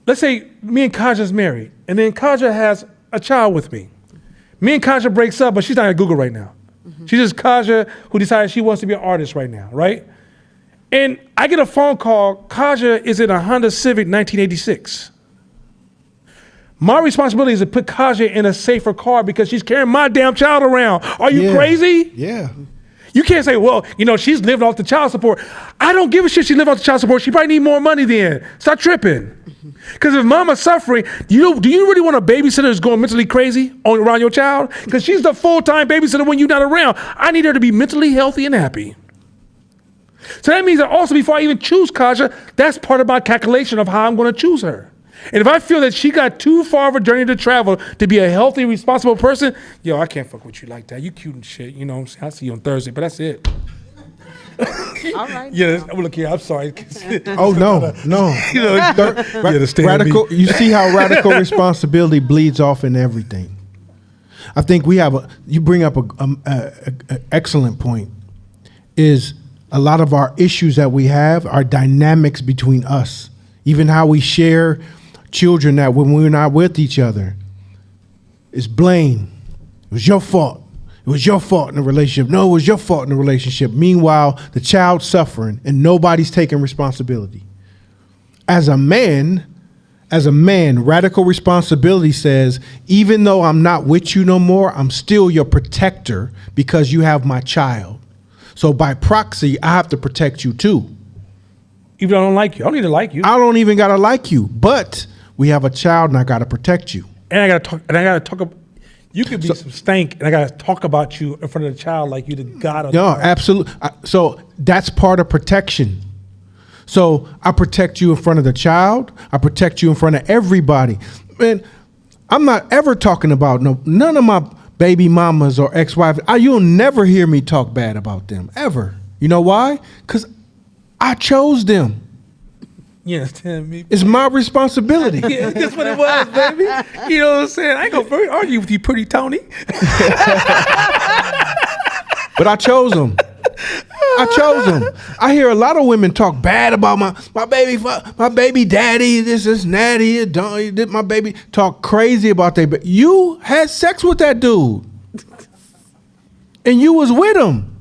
let's say me and Kaja's married, and then Kaja has a child with me. Me and Kaja breaks up, but she's not at Google right now. Mm-hmm. She's just Kaja who decided she wants to be an artist right now, right? And I get a phone call, Kaja is in a Honda Civic 1986. My responsibility is to put Kaja in a safer car because she's carrying my damn child around. Are you crazy? Yeah. You can't say, well, she's living off the child support. I don't give a shit she living off the child support. She probably need more money then. Stop tripping. Because if mama's suffering, do you really want a babysitter who's going mentally crazy around your child? Because she's the full-time babysitter when you're not around. I need her to be mentally healthy and happy. So that means that also before I even choose Kaja, that's part of my calculation of how I'm going to choose her. And if I feel that she got too far of a journey to travel to be a healthy, responsible person, I can't fuck with you like that. You cute and shit. You know what I'm saying? I'll see you on Thursday, but that's it. All right. Look here, I'm sorry. Oh, no. Radical. You see how radical responsibility bleeds off in everything. I think you bring up a excellent point, is a lot of our issues that we have are dynamics between us, even how we share children, that when we're not with each other, it's blame. It was your fault. It was your fault in the relationship. No, it was your fault in the relationship. Meanwhile, the child's suffering and nobody's taking responsibility. As a man, radical responsibility says, even though I'm not with you no more, I'm still your protector because you have my child. So by proxy, I have to protect you too. Even though I don't like you. I don't need to like you. I don't even gotta like you, but we have a child and I gotta protect you. And I gotta talk about, you could be some stank and I gotta talk about you in front of the child like you the God of the world. Absolutely. So that's part of protection. So I protect you in front of the child. I protect you in front of everybody. Man, I'm not ever talking about none of my baby mamas or ex-wives. You'll never hear me talk bad about them, ever. You know why? Because I chose them. You understand me? It's my responsibility. Yeah, that's what it was, baby. You know what I'm saying? I ain't gonna argue with you, pretty Tony. But I chose them. I hear a lot of women talk bad about my baby daddy, this natty, did my baby talk crazy about but you had sex with that dude. And you was with him.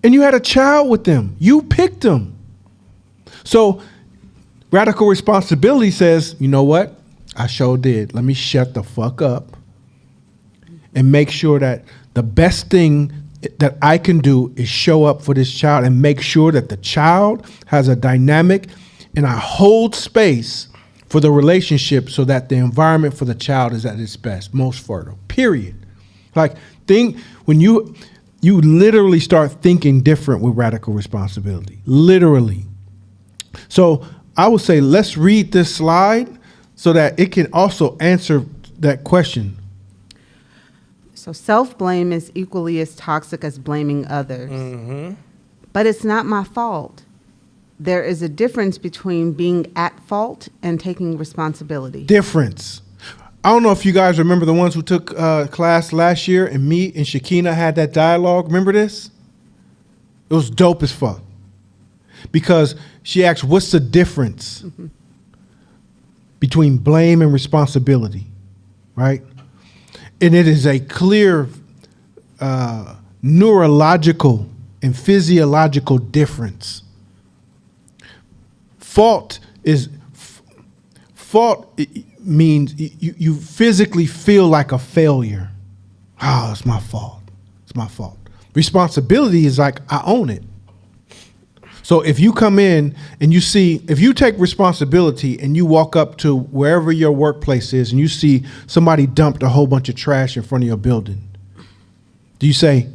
And you had a child with them. You picked him. So radical responsibility says, you know what? I sure did. Let me shut the fuck up and make sure that the best thing that I can do is show up for this child and make sure that the child has a dynamic, and I hold space for the relationship so that the environment for the child is at its best, most fertile, period. When you literally start thinking different with radical responsibility, literally. So I would say, let's read this slide so that it can also answer that question. So self-blame is equally as toxic as blaming others. Mm-hmm. But it's not my fault. There is a difference between being at fault and taking responsibility. Difference. I don't know if you guys remember the ones who took class last year, and me and Shakina had that dialogue. Remember this? It was dope as fuck. Because she asked, what's the difference between blame and responsibility, right? And it is a clear neurological and physiological difference. Fault means you physically feel like a failure. Oh, it's my fault. It's my fault. Responsibility is like, I own it. So if you come in and if you take responsibility and you walk up to wherever your workplace is and you see somebody dumped a whole bunch of trash in front of your building, do you say,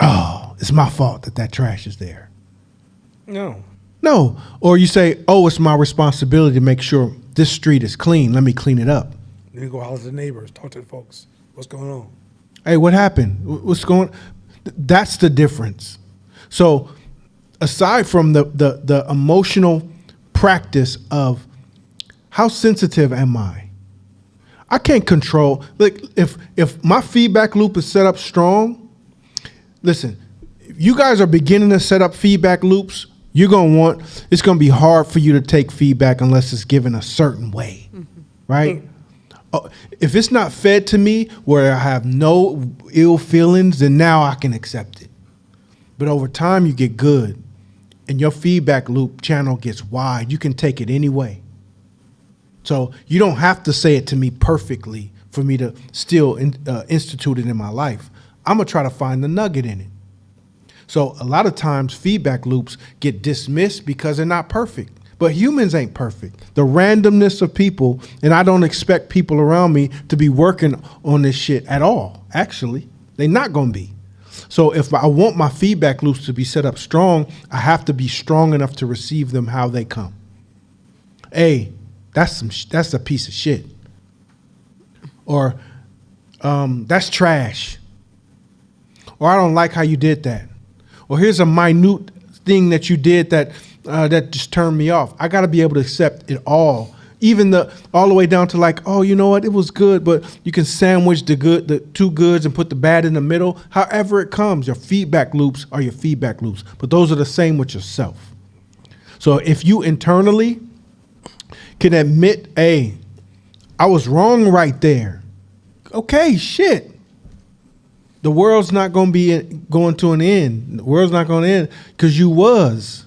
oh, it's my fault that trash is there? No. Or you say, oh, it's my responsibility to make sure this street is clean. Let me clean it up. Then you go holler at the neighbors, talk to the folks. What's going on? Hey, what happened? What's going on? That's the difference. So aside from the emotional practice of how sensitive am I can't control. Like if my feedback loop is set up strong, listen, if you guys are beginning to set up feedback loops, it's going to be hard for you to take feedback unless it's given a certain way, right? If it's not fed to me where I have no ill feelings, then now I can accept it. But over time, you get good, and your feedback loop channel gets wide. You can take it any way. So you don't have to say it to me perfectly for me to still institute it in my life. I'm going to try to find the nugget in it. So a lot of times feedback loops get dismissed because they're not perfect. But humans ain't perfect. The randomness of people, and I don't expect people around me to be working on this shit at all, actually. They're not going to be. So if I want my feedback loops to be set up strong, I have to be strong enough to receive them how they come. Hey, that's a piece of shit. Or that's trash. Or I don't like how you did that. Or here's a minute thing that you did that just turned me off. I got to be able to accept it all, even all the way down to like, oh, you know what, it was good, but you can sandwich the two goods and put the bad in the middle. However it comes, your feedback loops are your feedback loops, but those are the same with yourself. So if you internally can admit, hey, I was wrong right there. Okay, shit. The world's not going to be going to an end. The world's not going to end because you was.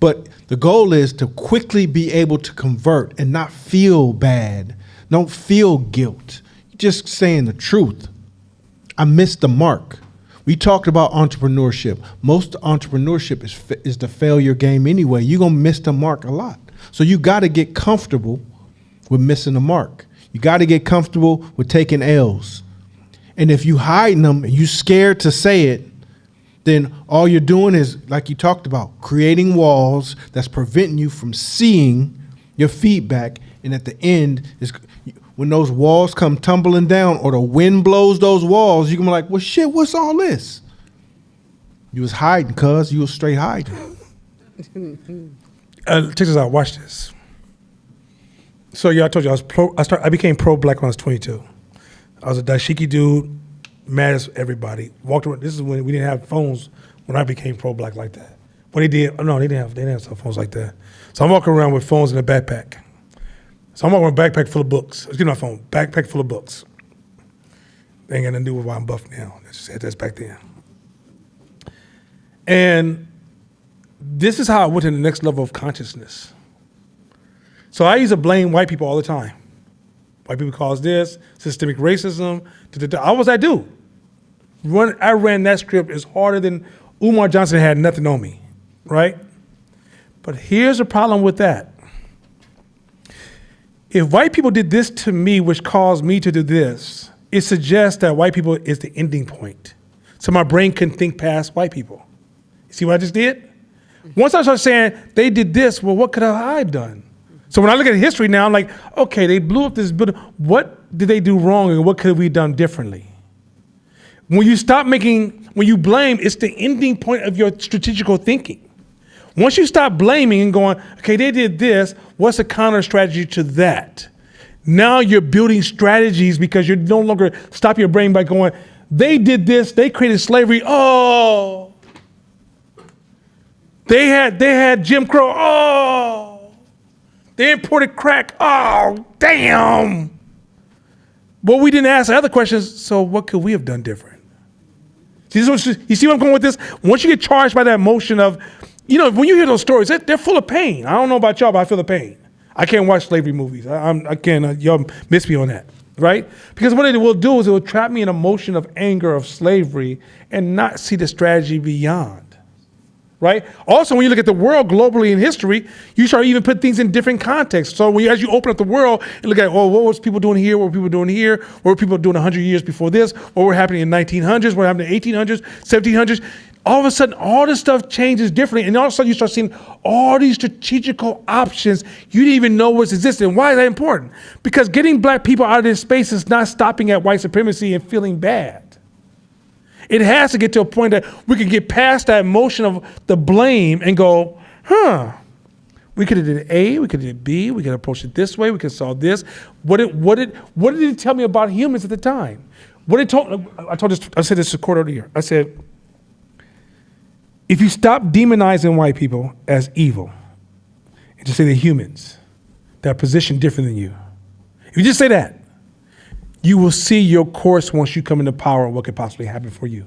But the goal is to quickly be able to convert and not feel bad. Don't feel guilt. You're just saying the truth. I missed the mark. We talked about entrepreneurship. Most entrepreneurship is the failure game anyway. You're going to miss the mark a lot. So you got to get comfortable with missing the mark. You got to get comfortable with taking L's. And if you hiding them and you scared to say it, then all you're doing is, like you talked about, creating walls that's preventing you from seeing your feedback. And at the end, is when those walls come tumbling down or the wind blows those walls, you can be like, well, shit, what's all this? You was hiding, cuz. You was straight hiding. Check this out. Watch this. So yeah, I told you I became pro-black when I was 22. I was a dashiki dude, mad as everybody. Walked around. This is when we didn't have phones. When I became pro-black like that. When they did, no, they didn't have cell phones like that. So I'm walking around with phones in a backpack. So I'm walking with a backpack full of books. Excuse my phone. Backpack full of books. They ain't got nothing to do with why I'm buff now. That's back then. And this is how I went to the next level of consciousness. So I used to blame white people all the time. White people cause this, systemic racism. I was that dude. I ran that script as harder than Umar Johnson had nothing on me, right? But here's the problem with that. If white people did this to me, which caused me to do this, it suggests that white people is the ending point. So my brain couldn't think past white people. You see what I just did? Once I started saying, they did this, well, what could I have done? So when I look at history now, I'm like, okay, they blew up this building. What did they do wrong and what could have we done differently? When you blame, it's the ending point of your strategical thinking. Once you stop blaming and going, okay, they did this, what's the counter strategy to that? Now you're building strategies because you're no longer stop your brain by going, they did this, they created slavery, oh. They had Jim Crow, oh. They imported crack. Oh, damn. But we didn't ask the other questions, so what could we have done different? You see where I'm going with this? Once you get charged by that emotion of, when you hear those stories, they're full of pain. I don't know about y'all, but I feel the pain. I can't watch slavery movies. I can't, y'all miss me on that, right? Because what it will do is it will trap me in emotion of anger, of slavery, and not see the strategy beyond. Right? Also, when you look at the world globally in history, you start even put things in different contexts. So as you open up the world and look at, what was people doing here? What were people doing here? What were people doing 100 years before this? What were happening in 1900s? What happened in 1800s, 1700s? All of a sudden, all this stuff changes differently. And all of a sudden, you start seeing all these strategical options you didn't even know was existing. Why is that important? Because getting black people out of this space is not stopping at white supremacy and feeling bad. It has to get to a point that we can get past that emotion of the blame and go, we could have did A, we could have did B, we could have approached it this way, we could have solved this. What did it tell me about humans at the time? I said this to court earlier. I said, if you stop demonizing white people as evil and just say they're humans, they're positioned different than you. If you just say that, you will see your course once you come into power and what could possibly happen for you.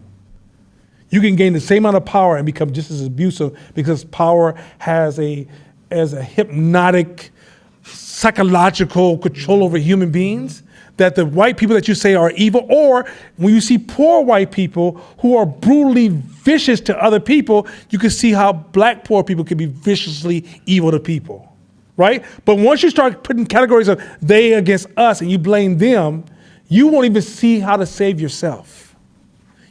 You can gain the same amount of power and become just as abusive because power has a hypnotic psychological control over human beings, that the white people that you say are evil, or when you see poor white people who are brutally vicious to other people, you can see how black poor people can be viciously evil to people, right? But once you start putting categories of they against us and you blame them, you won't even see how to save yourself.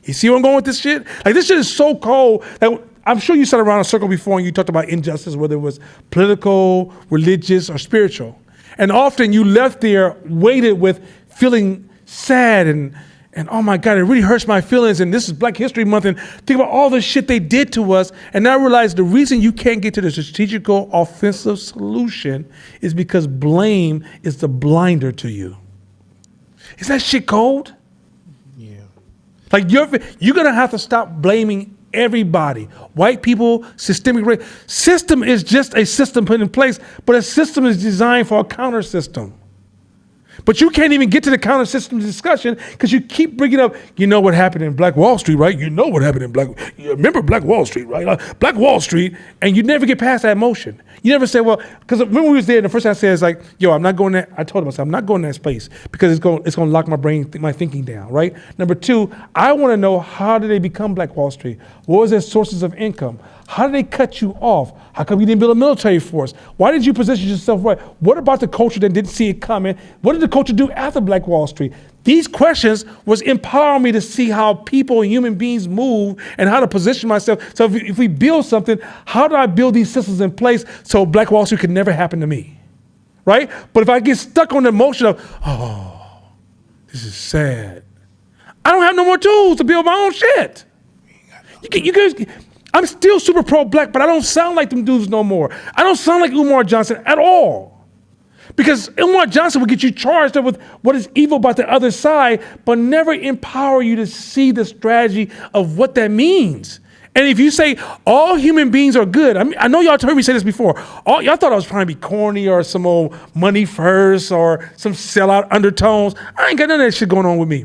You see where I'm going with this shit? Like, this shit is so cold that I'm sure you sat around a circle before and you talked about injustice, whether it was political, religious, or spiritual. And often you left there weighted with feeling sad and oh my God, it really hurts my feelings. And this is Black History Month. And think about all the shit they did to us. And now I realize the reason you can't get to the strategical offensive solution is because blame is the blinder to you. Is that shit cold? Yeah. Like you're gonna have to stop blaming everybody. White people, systemic race. System is just a system put in place, but a system is designed for a counter system. But you can't even get to the counter system discussion because you keep bringing up, you know what happened in Black Wall Street, right? You know what happened in you remember Black Wall Street, right? Black Wall Street, and you never get past that emotion. You never say, well, because when we was there, the first thing I said is like, yo, I'm not going there. I told him, I said, I'm not going to that space because it's going to lock my brain, my thinking down, right? Number two, I want to know, how did they become Black Wall Street? What was their sources of income? How did they cut you off? How come you didn't build a military force? Why did you position yourself right? What about the culture that didn't see it coming? What did the culture do after Black Wall Street? These questions was empowering me to see how people and human beings move and how to position myself. So if we build something, how do I build these systems in place so Black Wall Street could never happen to me, right? But if I get stuck on the emotion of, oh, this is sad, I don't have no more tools to build my own shit. You guys, I'm still super pro-Black, but I don't sound like them dudes no more. I don't sound like Umar Johnson at all. Because Umar Johnson will get you charged up with what is evil about the other side, but never empower you to see the strategy of what that means. And if you say all human beings are good, I know y'all heard me say this before. Y'all thought I was trying to be corny or some old money first or some sellout undertones. I ain't got none of that shit going on with me.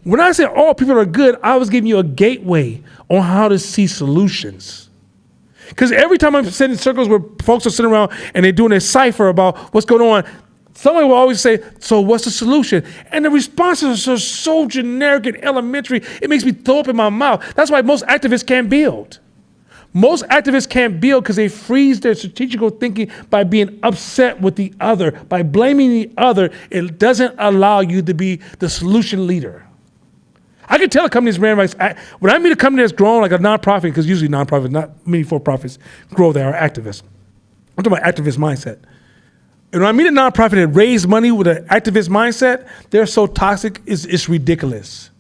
When I say all people are good, I was giving you a gateway on how to see solutions. Because every time I'm sitting in circles where folks are sitting around and they're doing a cipher about what's going on, somebody will always say, so what's the solution? And the responses are so generic and elementary, it makes me throw up in my mouth. That's why most activists can't build. Most activists can't build because they freeze their strategical thinking by being upset with the other. By blaming the other, it doesn't allow you to be the solution leader. I can tell a company's ran rights. When I meet a company that's grown like a nonprofit, because usually nonprofits, not many for-profits grow, they are activists. I'm talking about activist mindset. And when I meet a nonprofit that raised money with an activist mindset, they're so toxic, it's ridiculous.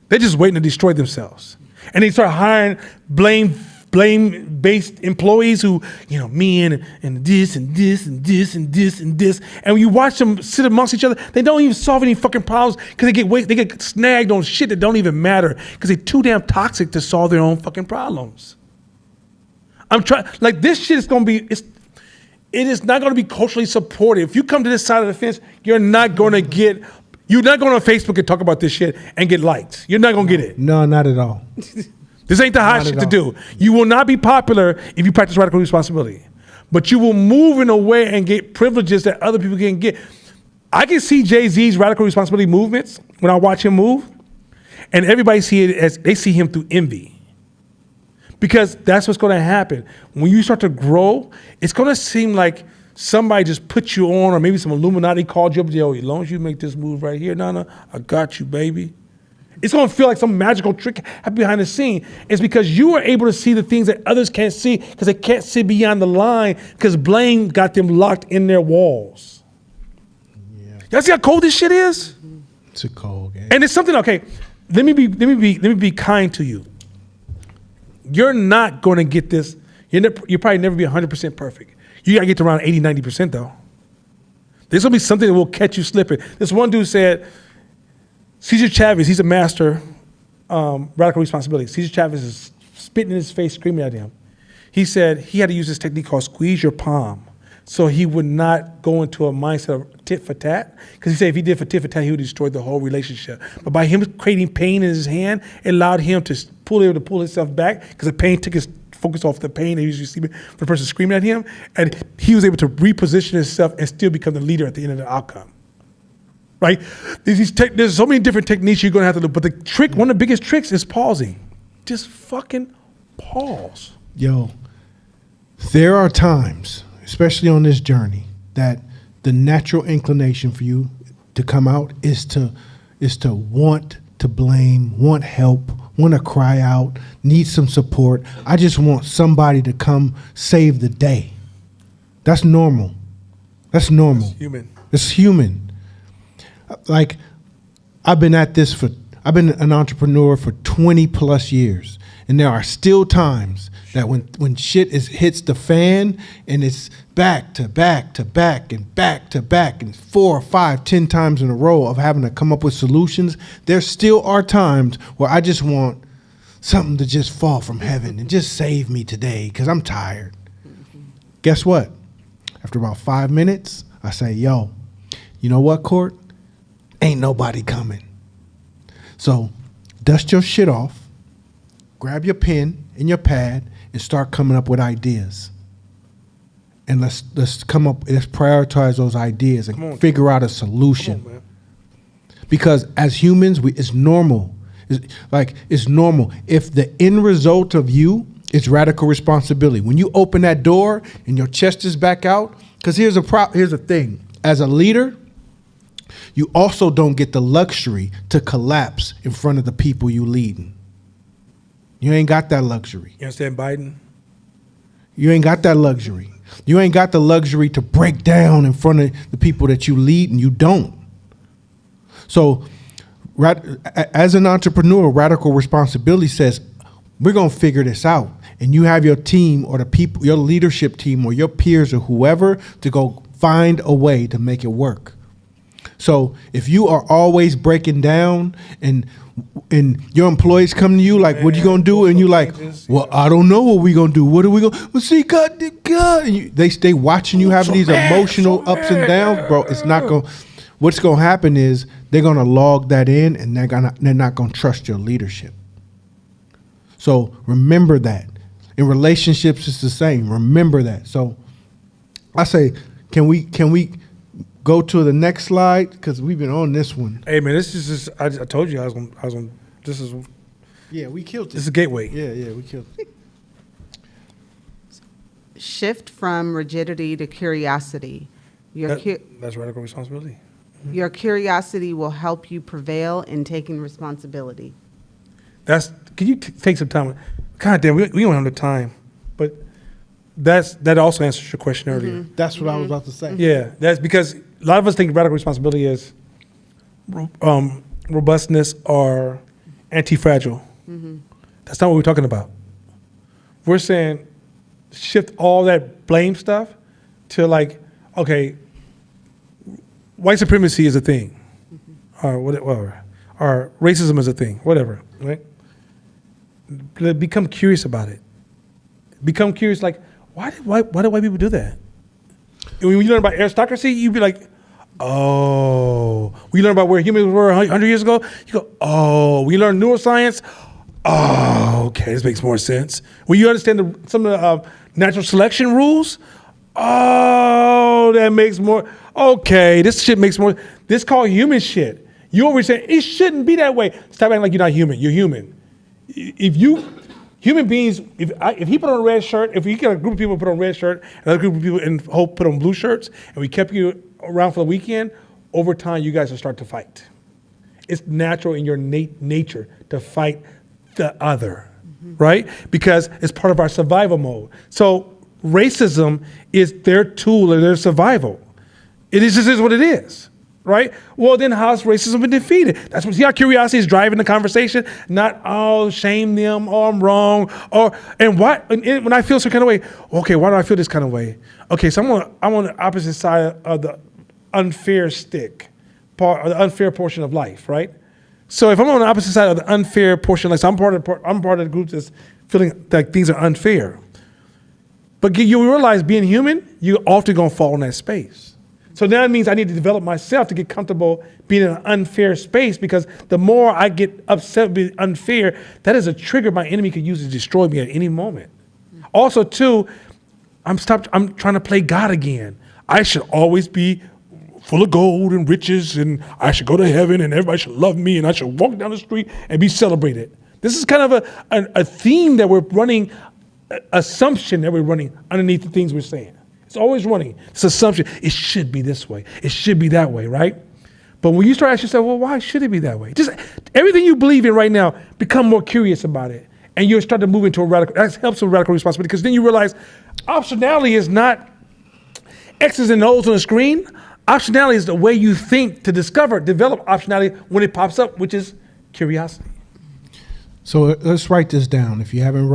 They're just waiting to destroy themselves. And they start hiring blame-based employees who, me and this and this and this and this and this. And when you watch them sit amongst each other, they don't even solve any fucking problems because they get snagged on shit that don't even matter because they're too damn toxic to solve their own fucking problems. I'm trying, like this shit is going to be, it is not going to be culturally supported. If you come to this side of the fence, you're not going to go on Facebook and talk about this shit and get likes. You're not going to get it. No, not at all. This ain't the hot shit to do. You will not be popular if you practice radical responsibility. But you will move in a way and get privileges that other people can get. I can see Jay-Z's radical responsibility movements when I watch him move, and everybody see it as they see him through envy. Because that's what's going to happen. When you start to grow, it's going to seem like somebody just put you on, or maybe some Illuminati called you up, yo, as long as you make this move right here, no, I got you, baby. It's going to feel like some magical trick happened behind the scene. It's because you are able to see the things that others can't see because they can't see beyond the line because blame got them locked in their walls. Yeah. Y'all see how cold this shit is? It's a cold game. And it's something, okay, let me be kind to you. You're not going to get this. You'll probably never be 100% perfect. You got to get to around 80, 90% though. There's going to be something that will catch you slipping. This one dude said, Cesar Chavez, he's a master radical responsibility. Cesar Chavez is spitting in his face, screaming at him. He said he had to use this technique called squeeze your palm so he would not go into a mindset of tit for tat. Because he said if he did for tit for tat, he would destroy the whole relationship. But by him creating pain in his hand, it allowed him to pull himself back because the pain took his focus off the pain that he was receiving from the person screaming at him, and he was able to reposition himself and still become the leader at the end of the outcome. Right? There's so many different techniques you're going to have to do, but the trick, one of the biggest tricks is pausing. Just fucking pause. Yo, there are times, especially on this journey, that the natural inclination for you to come out is to want to blame, want help, want to cry out, need some support. I just want somebody to come save the day. That's normal. That's normal. It's human. It's human. Like, I've been an entrepreneur for 20 plus years. And there are still times that when shit hits the fan and it's back to back to back and back to back and 4 or 5, 10 times in a row of having to come up with solutions, there still are times where I just want something to just fall from heaven and just save me today because I'm tired. Guess what? After about 5 minutes, I say, yo, you know what, Court? Ain't nobody coming. So dust your shit off, grab your pen and your pad, and start coming up with ideas. And let's prioritize those ideas and figure out a solution. Come on, man. Because as humans, it's normal. It's normal. If the end result of you is radical responsibility, when you open that door and your chest is back out, because here's the thing. As a leader, you also don't get the luxury to collapse in front of the people you leading. You ain't got that luxury. You understand Biden? You ain't got that luxury. You ain't got the luxury to break down in front of the people that you lead, and you don't. So, as an entrepreneur, radical responsibility says, we're going to figure this out. And you have your team or the people, your leadership team or your peers or whoever to go find a way to make it work. So if you are always breaking down and your employees come to you like, what you gonna do? And you like, well, I don't know what we gonna do. What are we gonna? Well, see, God. And they stay watching you having these emotional ups and downs, bro. It's not gonna. What's gonna happen is they're gonna log that in, and they're not gonna trust your leadership. So remember that. In relationships, it's the same. Remember that. So I say, can we go to the next slide? Because we've been on this one. Hey man, this is just, I told you I was gonna, Yeah, we killed it. this is a gateway. Yeah, we killed it. Shift from rigidity to curiosity. That's radical responsibility. Your curiosity will help you prevail in taking responsibility. Can you take some time? God damn, we don't have the time. But that also answers your question earlier. That's what I was about to say. Yeah, that's because a lot of us think radical responsibility is robustness or anti-fragile. That's not what we're talking about. We're saying shift all that blame stuff to like, okay, white supremacy is a thing, or whatever, or racism is a thing, whatever, right? Become curious about it. Become curious, like, why do white people do that? And when you learn about aristocracy, you'd be like, oh. When you learn about where humans were 100 years ago, you go, oh. When you learn neuroscience, oh, okay, this makes more sense. When you understand some of the natural selection rules, oh, that makes more, okay, this shit makes more, this called human shit. You always say, it shouldn't be that way. Stop acting like you're not human, you're human. Human beings, if he put on a red shirt, if we get a group of people put on a red shirt, another group of people in Hope put on blue shirts, and we kept you around for the weekend, over time you guys will start to fight. It's natural in your nature to fight the other, right? Because it's part of our survival mode. So racism is their tool or their survival. It just is what it is. Right? Well, then how's racism been defeated? That's what, see how curiosity is driving the conversation? Not, oh, shame them, or I'm wrong, and when I feel some kind of way, okay, why do I feel this kind of way? Okay, so I'm on the opposite side of the unfair part, or the unfair portion of life, right? So if I'm on the opposite side of the unfair portion, like, so I'm part of the group that's feeling like things are unfair. But you realize being human, you're often gonna fall in that space. So now it means I need to develop myself to get comfortable being in an unfair space, because the more I get upset with being unfair, that is a trigger my enemy could use to destroy me at any moment. Also, too, I'm trying to play God again. I should always be full of gold and riches, and I should go to heaven, and everybody should love me, and I should walk down the street and be celebrated. This is kind of a theme that we're running, assumption that we're running underneath the things we're saying. It's always running. It's assumption. It should be this way. It should be that way, right? But when you start asking yourself, well, why should it be that way? Just everything you believe in right now, become more curious about it. And you'll start to move into a radical, that helps with radical responsibility, because then you realize optionality is not X's and O's on the screen. Optionality is the way you think to develop optionality when it pops up, which is curiosity. So let's write this down. If you haven't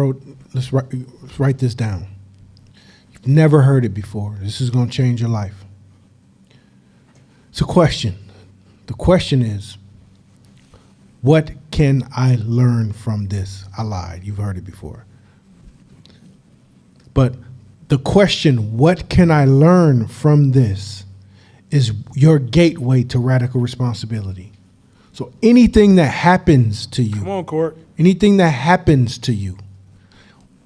let's write this down. You've never heard it before. This is going to change your life. It's a question. The question is, what can I learn from this? I lied. You've heard it before. But the question, what can I learn from this, is your gateway to radical responsibility. So anything that happens to you, Come on, Court. anything that happens to you,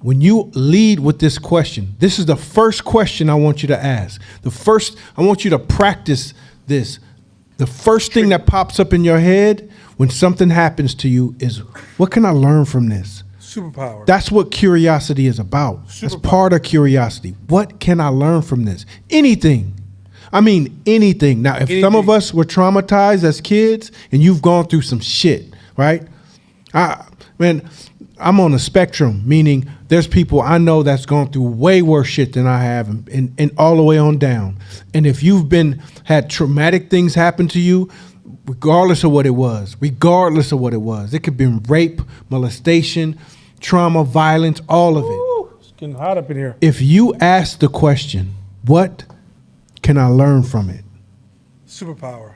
when you lead with this question, this is the first question I want you to ask. I want you to practice this. The first thing that pops up in your head when something happens to you is, what can I learn from this? Superpower. That's what curiosity is about. That's Superpower. part of curiosity. What can I learn from this? Anything. I mean, anything. Now, if some of us were traumatized as kids and you've gone through some shit, right? I'm on a spectrum, meaning there's people I know that's gone through way worse shit than I have, and all the way on down. And if you've had traumatic things happen to you, regardless of what it was, it could be rape, molestation, trauma, violence, all of it. Ooh, it's getting hot up in here. If you ask the question, what can I learn from it? Superpower.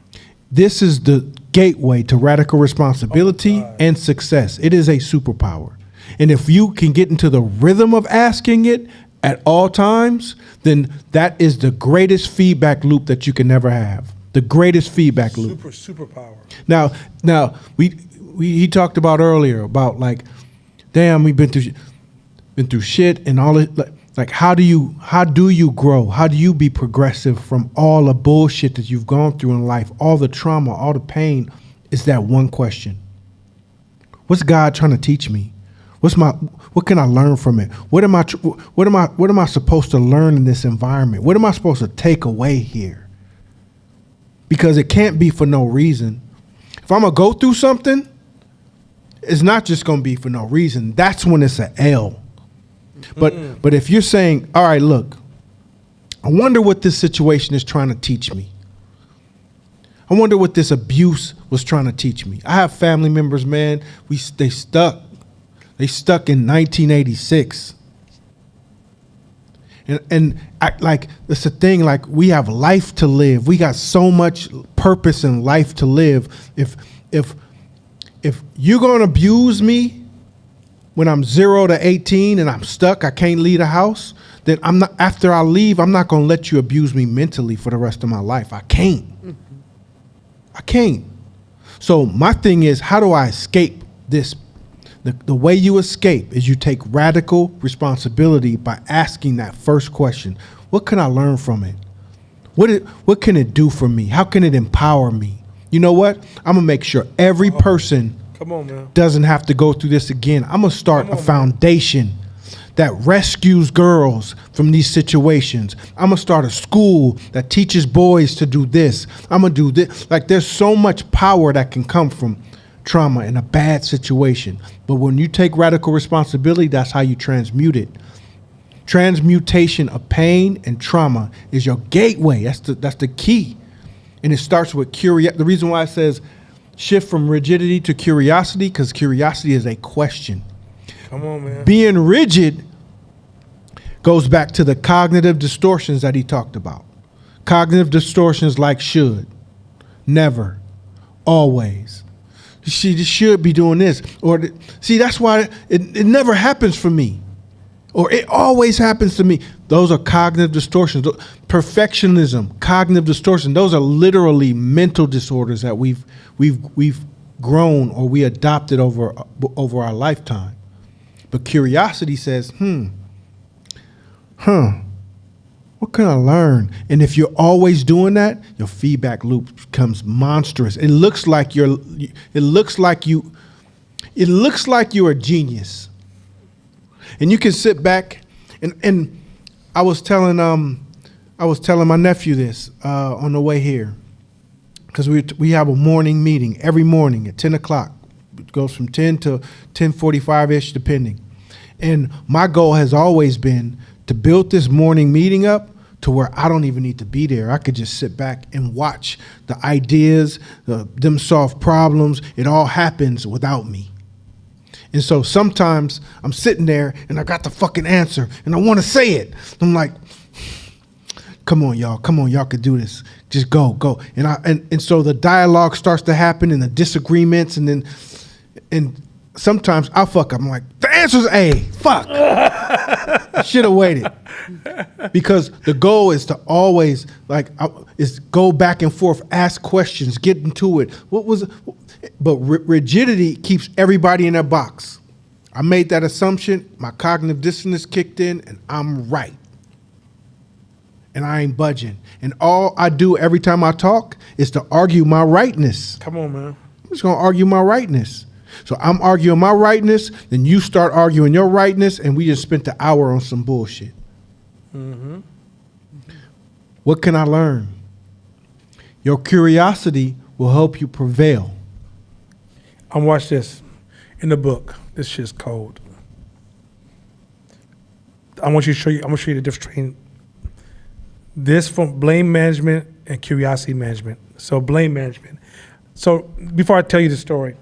This is the gateway to radical responsibility and success. It is a superpower. And if you can get into the rhythm of asking it at all times, then that is the greatest feedback loop that you can never have. The greatest feedback loop. Superpower. Now, he talked about earlier about like, damn, we've been through shit and all it. Like, how do you grow? How do you be progressive from all the bullshit that you've gone through in life, all the trauma, all the pain? Is that one question. What's God trying to teach me? What can I learn from it? What am I supposed to learn in this environment? What am I supposed to take away here? Because it can't be for no reason. If I'm gonna go through something, it's not just gonna be for no reason. That's when it's an L. But if you're saying, all right, look, I wonder what this situation is trying to teach me. I wonder what this abuse was trying to teach me. I have family members, man, they stuck in 1986. And it's the thing, like, we have life to live. We got so much purpose in life to live. If you're gonna abuse me when I'm 0 to 18 and I'm stuck, I can't leave the house, then after I leave, I'm not gonna let you abuse me mentally for the rest of my life. I can't. I can't. So my thing is, how do I escape this? The way you escape is you take radical responsibility by asking that first question. What can I learn from it? What can it do for me? How can it empower me? You know what? I'm gonna make sure every person Come on, man. doesn't have to go through this again. I'm gonna start a foundation that rescues girls from these situations. I'm gonna start a school that teaches boys to do this. I'm gonna do this. Like, there's so much power that can come from trauma in a bad situation. But when you take radical responsibility, that's how you transmute it. Transmutation of pain and trauma is your gateway. That's the key. And it starts with curiosity. The reason why it says shift from rigidity to curiosity, because curiosity is a question. Come on, man. Being rigid goes back to the cognitive distortions that he talked about. Cognitive distortions like should, never, always. She should be doing this. See, that's why it never happens for me. Or it always happens to me. Those are cognitive distortions. Perfectionism, cognitive distortion. Those are literally mental disorders that we've grown or we adopted over our lifetime. But curiosity says, what can I learn? And if you're always doing that, your feedback loop becomes monstrous. It looks like you're a genius. And you can sit back and I was telling my nephew this on the way here, because we have a morning meeting every morning at 10 o'clock. It goes from 10 to 10:45-ish, depending. And my goal has always been to build this morning meeting up to where I don't even need to be there. I could just sit back and watch the ideas, them solve problems. It all happens without me. And so sometimes I'm sitting there and I got the fucking answer and I want to say it. I'm like, come on, y'all could do this. Just go. And so the dialogue starts to happen and the disagreements, and sometimes I fuck up. I'm like, the answer's A. Fuck. I should have waited. Because the goal is to always is go back and forth, ask questions, get into it. But rigidity keeps everybody in their box. I made that assumption, my cognitive dissonance kicked in, and I'm right. And I ain't budging. And all I do every time I talk is to argue my rightness. Come on, man. I'm just gonna argue my rightness. So I'm arguing my rightness, then you start arguing your rightness, and we just spent the hour on some bullshit. Mm-hmm. What can I learn? Your curiosity will help you prevail. Watch this in the book. This shit's cold. I'm gonna show you the difference between this from blame management and curiosity management. So blame management. So before I tell you the story,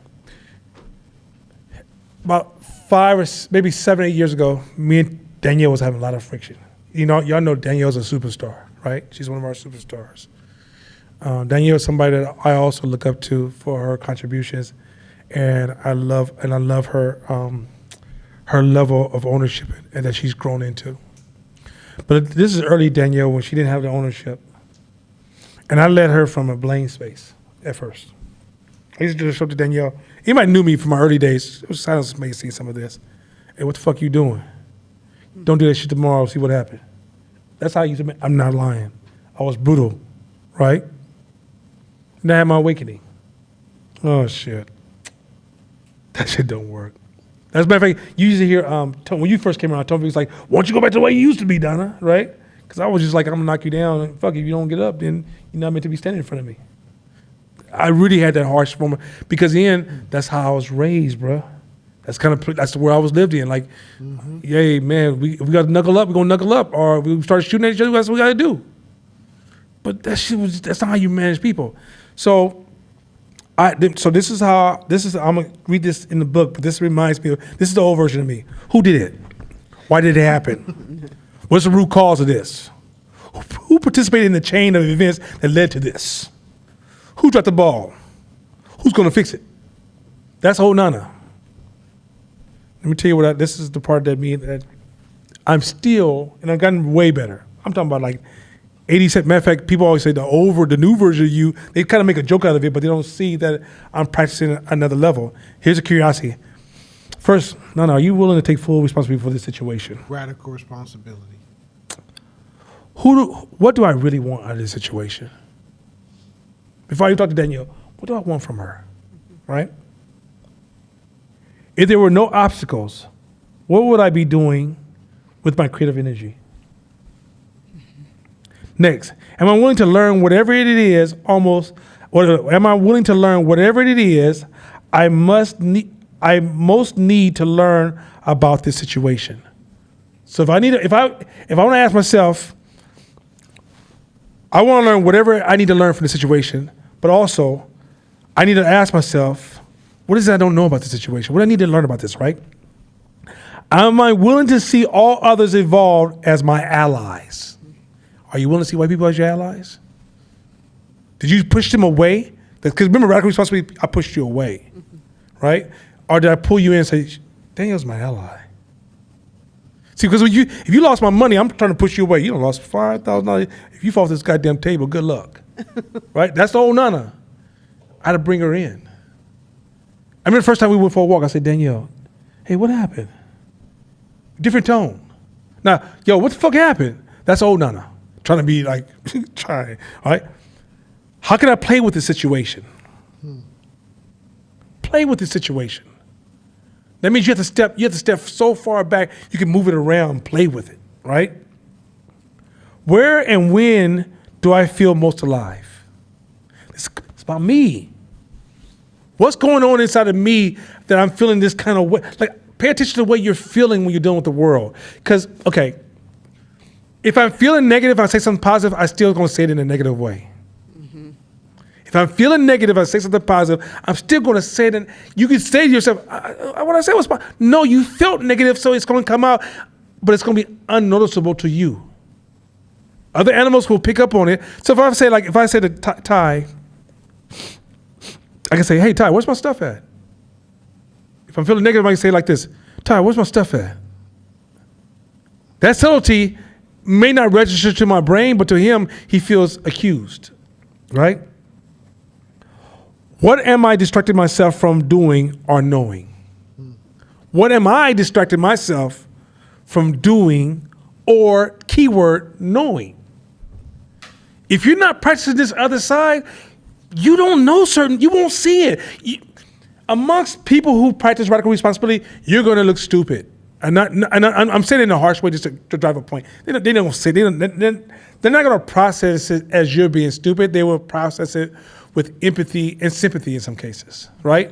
about 5 or maybe 7, 8 years ago, me and Danielle was having a lot of friction. Y'all know Danielle's a superstar, right? She's one of our superstars. Danielle is somebody that I also look up to for her contributions, and I love her her level of ownership and that she's grown into. But this is early Danielle when she didn't have the ownership, and I led her from a blame space at first. I used to show up to Danielle. Anybody knew me from my early days. It was silence may see some of this. Hey, what the fuck you doing? Don't do that shit tomorrow. See what happened. That's how I used to. I'm not lying. I was brutal, right? And I had my awakening. Oh shit, that shit don't work. As a matter of fact, you used to hear when you first came around, Tony was like, "Why don't you go back to the way you used to be, Donna?" Right? Because I was just like, "I'm gonna knock you down. And fuck, if you don't get up, then you're not meant to be standing in front of me." I really had that harsh moment because that's how I was raised, bro. That's where I was lived in. Like, yay, man, we got to knuckle up. We're gonna knuckle up, or we start shooting at each other. That's what we got to do. But that's not how you manage people. So this is I'm gonna read this in the book, but this reminds me of this is the old version of me. Who did it? Why did it happen? What's the root cause of this? Who participated in the chain of events that led to this? Who dropped the ball? Who's gonna fix it? That's whole nana. Let me tell you this is the part that I'm still, and I've gotten way better. I'm talking about like 80%. Matter of fact, people always say the new version of you, they kind of make a joke out of it, but they don't see that I'm practicing another level. Here's a curiosity. First, Nana, are you willing to take full responsibility for this situation? Radical responsibility. What do I really want out of this situation? Before you talk to Danielle, what do I want from her, right? If there were no obstacles, what would I be doing with my creative energy? Next, am I willing to learn whatever it is? Am I willing to learn whatever it is I most need to learn about this situation? So if I want to ask myself, I want to learn whatever I need to learn from the situation, but also I need to ask myself, what is it I don't know about the situation? What do I need to learn about this, right? Am I willing to see all others involved as my allies? Are you willing to see white people as your allies? Did you push them away? Because remember, radical responsibility, I pushed you away, right? Or did I pull you in and say, Daniel's my ally? See, because if you lost my money, I'm trying to push you away. You done lost $5,000. If you fall off this goddamn table, good luck, right? That's the old nana. I had to bring her in. I remember the first time we went for a walk, I said, Danielle, hey, what happened? Different tone. Now, yo, what the fuck happened? That's old Nana. Trying to be like, trying, all right? How can I play with the situation? Play with the situation. That means you have to step so far back, you can move it around, play with it, right? Where and when do I feel most alive? It's about me. What's going on inside of me that I'm feeling this kind of way? Like, pay attention to the way you're feeling when you're dealing with the world. Because, okay, if I'm feeling negative, I say something positive, I still gonna say it in a negative way. If I'm feeling negative, I say something positive, I'm still going to say it. You can say to yourself, what I said was positive. No, you felt negative, so it's going to come out, but it's going to be unnoticeable to you. Other animals will pick up on it. So if I say to Ty, I can say, hey, Ty, where's my stuff at? If I'm feeling negative, I can say like this, Ty, where's my stuff at? That subtlety may not register to my brain, but to him, he feels accused, right? What am I distracting myself from doing or knowing? What am I distracting myself from doing or keyword knowing? If you're not practicing this other side, you don't know you won't see it. Amongst people who practice radical responsibility, you're going to look stupid. I'm saying it in a harsh way just to drive a point. They're not going to process it as you're being stupid. They will process it with empathy and sympathy in some cases, right?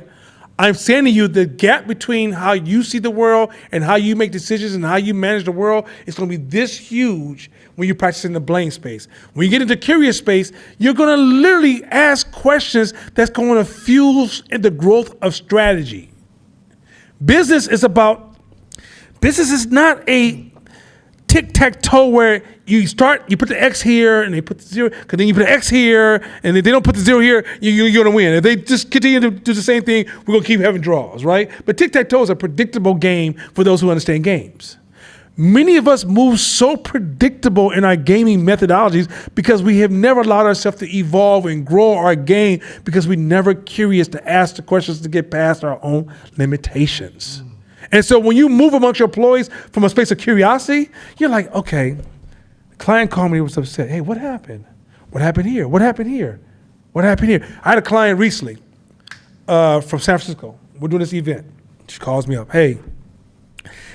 I'm saying to you, the gap between how you see the world and how you make decisions and how you manage the world is going to be this huge when you practice in the blame space. When you get into curious space, you're going to literally ask questions that's going to fuel the growth of strategy. Business is not a tic-tac-toe where you put the X here and they put the zero, because then you put the X here, and if they don't put the zero here, you're going to win. If they just continue to do the same thing, we're going to keep having draws, right? But tic-tac-toe is a predictable game for those who understand games. Many of us move so predictable in our gaming methodologies because we have never allowed ourselves to evolve and grow our game because we're never curious to ask the questions to get past our own limitations. And so when you move amongst your employees from a space of curiosity, you're like, okay, the client called me, was upset. Hey, what happened? What happened here? What happened here? What happened here? I had a client recently from San Francisco. We're doing this event. She calls me up, hey,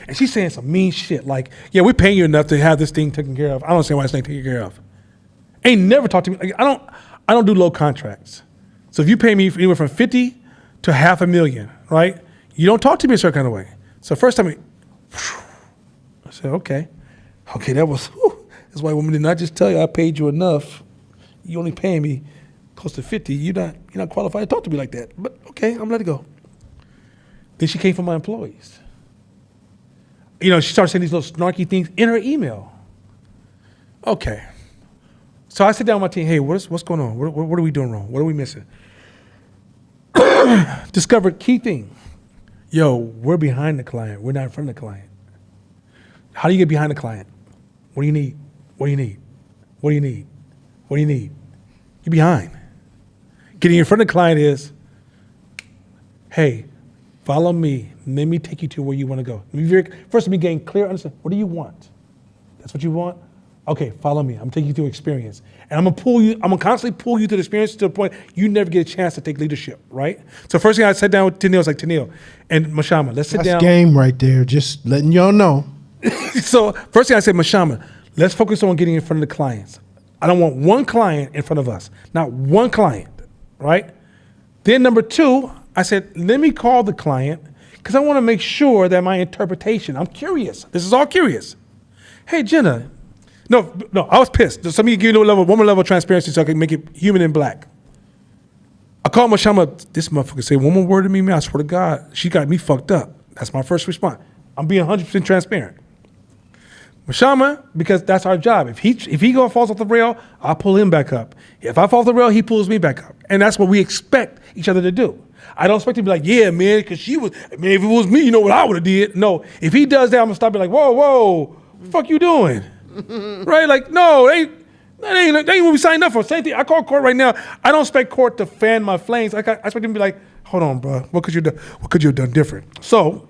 and she's saying some mean shit like, yeah, we're paying you enough to have this thing taken care of. I don't understand why it's not taken care of. Ain't never talked to me. Like, I don't do low contracts. So if you pay me anywhere from 50 to $500,000, right? You don't talk to me a certain kind of way. So first time, I said, okay, this white woman did not just tell you I paid you enough. You only paying me close to 50. You're not qualified to talk to me like that. But okay, I'm letting it go. Then she came from my employees. She started saying these little snarky things in her email. Okay. So I sit down with my team, hey, what's going on? What are we doing wrong? What are we missing? Discovered key thing. Yo, we're behind the client. We're not in front of the client. How do you get behind the client? What do you need? What do you need? What do you need? What do you need? You're behind. Getting in front of the client is, hey, follow me. Let me take you to where you want to go. First, let me gain clear understanding. What do you want? That's what you want? Okay, follow me. I'm going to take you through experience. And I'm going to constantly pull you to the experience to the point you never get a chance to take leadership, right? So first thing I sat down with Tennille, I was like, Tennille and Mashama, let's sit down. That's game right there, just letting y'all know. So first thing I said, Mashama, let's focus on getting in front of the clients. I don't want one client in front of us, not one client, right? Then number two, I said, let me call the client because I want to make sure that my interpretation, I'm curious. This is all curious. Hey, Jenna. No, I was pissed. So let me give you a one more level of transparency so I can make it human and black. I called Mashama, this motherfucker say one more word to me, man, I swear to God, she got me fucked up. That's my first response. I'm being 100% transparent. Mashama, because that's our job. If he falls off the rail, I'll pull him back up. If I fall off the rail, he pulls me back up. And that's what we expect each other to do. I don't expect him to be like, yeah, man, because if it was me, you know what I would have did. No, if he does that, I'm going to stop and be like, whoa, what the fuck you doing? Right? Like, no, that ain't what we signed up for. Same thing. I call court right now. I don't expect court to fan my flames. I expect him to be like, hold on, bro. What could you have done different? So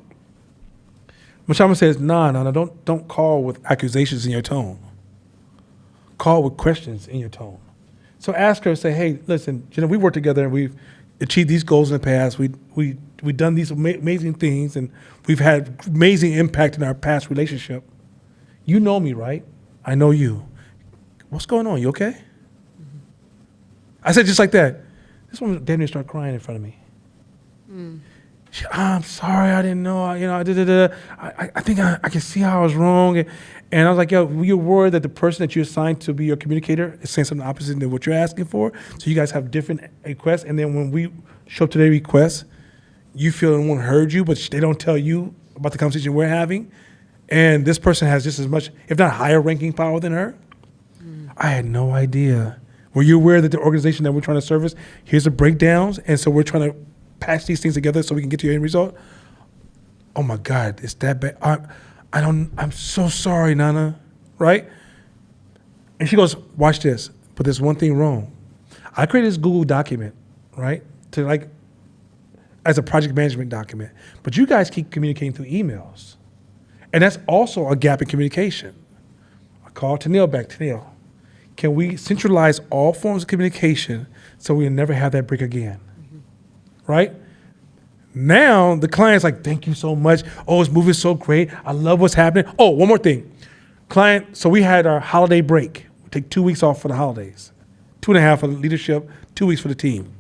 Mashama says, no, don't call with accusations in your tone. Call with questions in your tone. So ask her, say, hey, listen, we worked together and we've achieved these goals in the past. We've done these amazing things and we've had amazing impact in our past relationship. You know me, right? I know you. What's going on? You okay? Mm-hmm. I said just like that. This woman damn near started crying in front of me. I'm sorry, I didn't know. I think I can see how I was wrong. And I was like, yo, you're worried that the person that you assigned to be your communicator is saying something opposite than what you're asking for. So you guys have different requests. And then when we show up to their requests, you feel no one heard you, but they don't tell you about the conversation we're having. And this person has just as much, if not higher ranking power than her. I had no idea. Were you aware that the organization that we're trying to service, here's the breakdowns, and so we're trying to patch these things together so we can get to your end result? Oh my God, it's that bad. I'm so sorry, Nana, right? And she goes, watch this, but there's one thing wrong. I created this Google document, right, as a project management document, but you guys keep communicating through emails. And that's also a gap in communication. I called Tennille back, Tennille, can we centralize all forms of communication so we'll never have that break again? Right? Now the client's like, thank you so much. Oh, it's moving so great. I love what's happening. Oh, one more thing. Client, so we had our holiday break. We take 2 weeks off for the holidays. 2.5 for the leadership, 2 weeks for the team.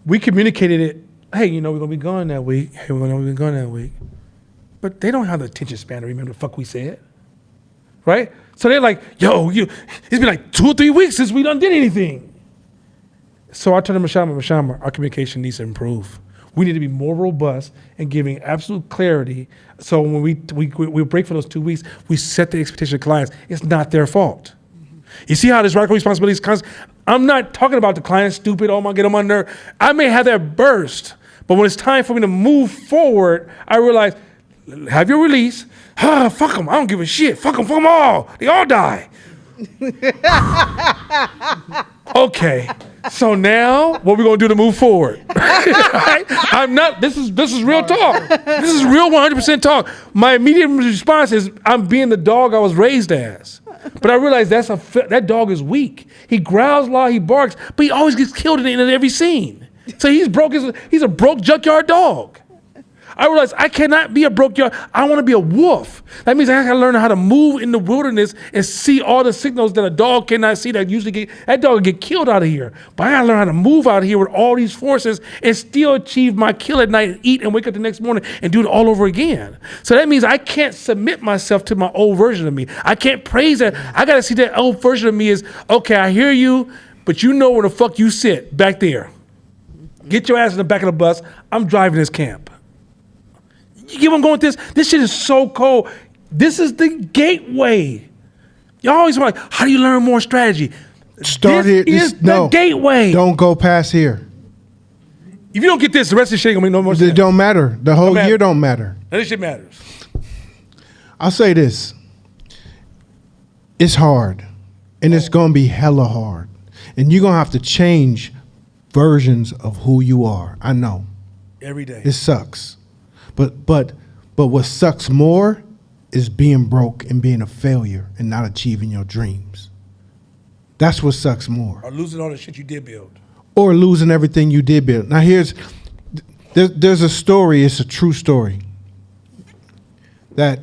We communicated it, hey, we're gonna be gone that week. Hey, we're gonna be gone that week. But they don't have the attention span to remember the fuck we said. Right? So they're like, yo, it's been like 2 or 3 weeks since we done did anything. So I told Mashama, our communication needs to improve. We need to be more robust and giving absolute clarity. So when we break for those 2 weeks, we set the expectation of clients. It's not their fault. You see how this radical responsibility is I'm not talking about the client stupid, oh my, get on my nerve. I may have that burst, but when it's time for me to move forward, I realize, have your release. Fuck them, I don't give a shit. Fuck them all. They all die. Okay, so now what we gonna do to move forward? Right? This is real talk. This is real 100% talk. My immediate response is, I'm being the dog I was raised as. But I realize that dog is weak. He growls loud, he barks, but he always gets killed at the end of every scene. So he's a broke junkyard dog. I realized I cannot be a broke yard. I want to be a wolf. That means I got to learn how to move in the wilderness and see all the signals that a dog cannot see that that dog will get killed out of here. But I got to learn how to move out of here with all these forces and still achieve my kill at night and eat and wake up the next morning and do it all over again. So that means I can't submit myself to my old version of me. I can't praise that. I got to see that old version of me is, okay, I hear you, but you know where the fuck you sit back there. Get your ass in the back of the bus. I'm driving this camp. You get where I'm going with this? This shit is so cold. This is the gateway. Y'all always want, how do you learn more strategy? The gateway. Don't go past here. If you don't get this, the rest of the shit ain't gonna make no more sense. It don't matter. The whole year don't matter. None of this shit matters. I'll say this. It's hard. And it's gonna be hella hard. And you're gonna have to change versions of who you are. I know. Every day. It sucks. But what sucks more is being broke and being a failure and not achieving your dreams. That's what sucks more. Or losing all the shit you did build. Or losing everything you did build. Now there's a story, it's a true story, that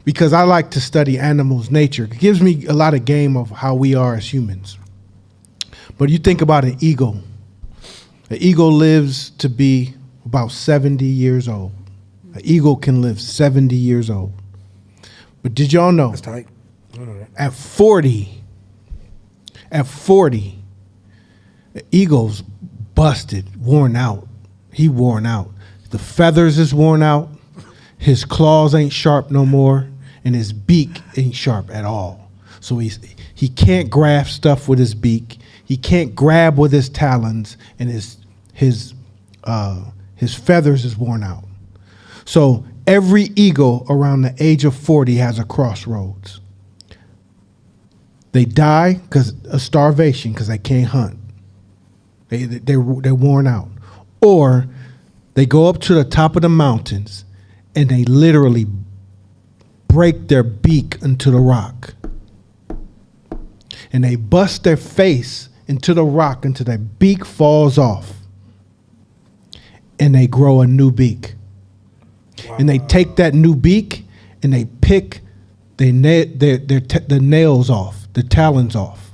because I like to study animals' nature, it gives me a lot of game of how we are as humans. But you think about an eagle. An eagle lives to be about 70 years old. An eagle can live 70 years old. But did y'all know? That's tight. I don't know that. At 40, the eagle's busted, worn out. He worn out. The feathers is worn out. His claws ain't sharp no more, and his beak ain't sharp at all. So he can't grasp stuff with his beak. He can't grab with his talons, and his feathers is worn out. So every eagle around the age of 40 has a crossroads. They die because of starvation, because they can't hunt. They're worn out. Or they go up to the top of the mountains and they literally break their beak into the rock. And they bust their face into the rock until their beak falls off. And they grow a new beak. Wow. And they take that new beak and they pick the nails off, the talons off.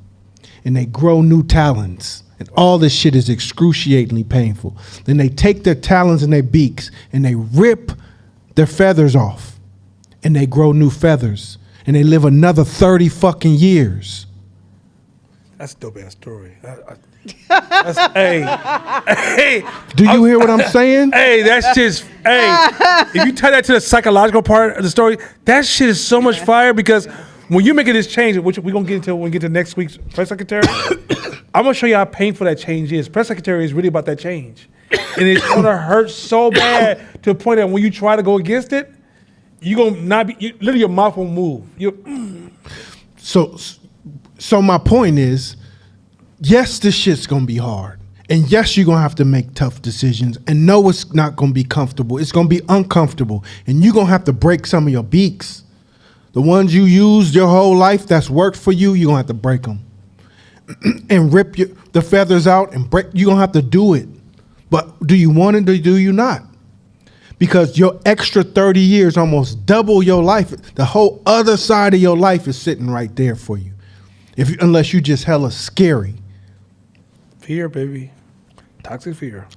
And they grow new talons. And all this shit is excruciatingly painful. Then they take their talons and their beaks and they rip their feathers off. And they grow new feathers. And they live another 30 fucking years. That's a dope ass story. Hey. Do you hear what I'm saying? Hey, that's just, if you tie that to the psychological part of the story, that shit is so much fire because when you're making this change, which we're going to get into when we get to next week's press secretary, I'm going to show you how painful that change is. Press secretary is really about that change. And it's going to hurt so bad to the point that when you try to go against it, you're going to not be, literally your mouth won't move. So my point is, yes, this shit's going to be hard. And yes, you're going to have to make tough decisions. And no, it's not going to be comfortable. It's going to be uncomfortable. And you're going to have to break some of your beaks. The ones you used your whole life that's worked for you, you're going to have to break them. And rip the feathers out and break. You're going to have to do it. But do you want it or do you not? Because your extra 30 years, almost double your life, the whole other side of your life is sitting right there for you. Unless you just hella scary. Fear, baby. Toxic fear.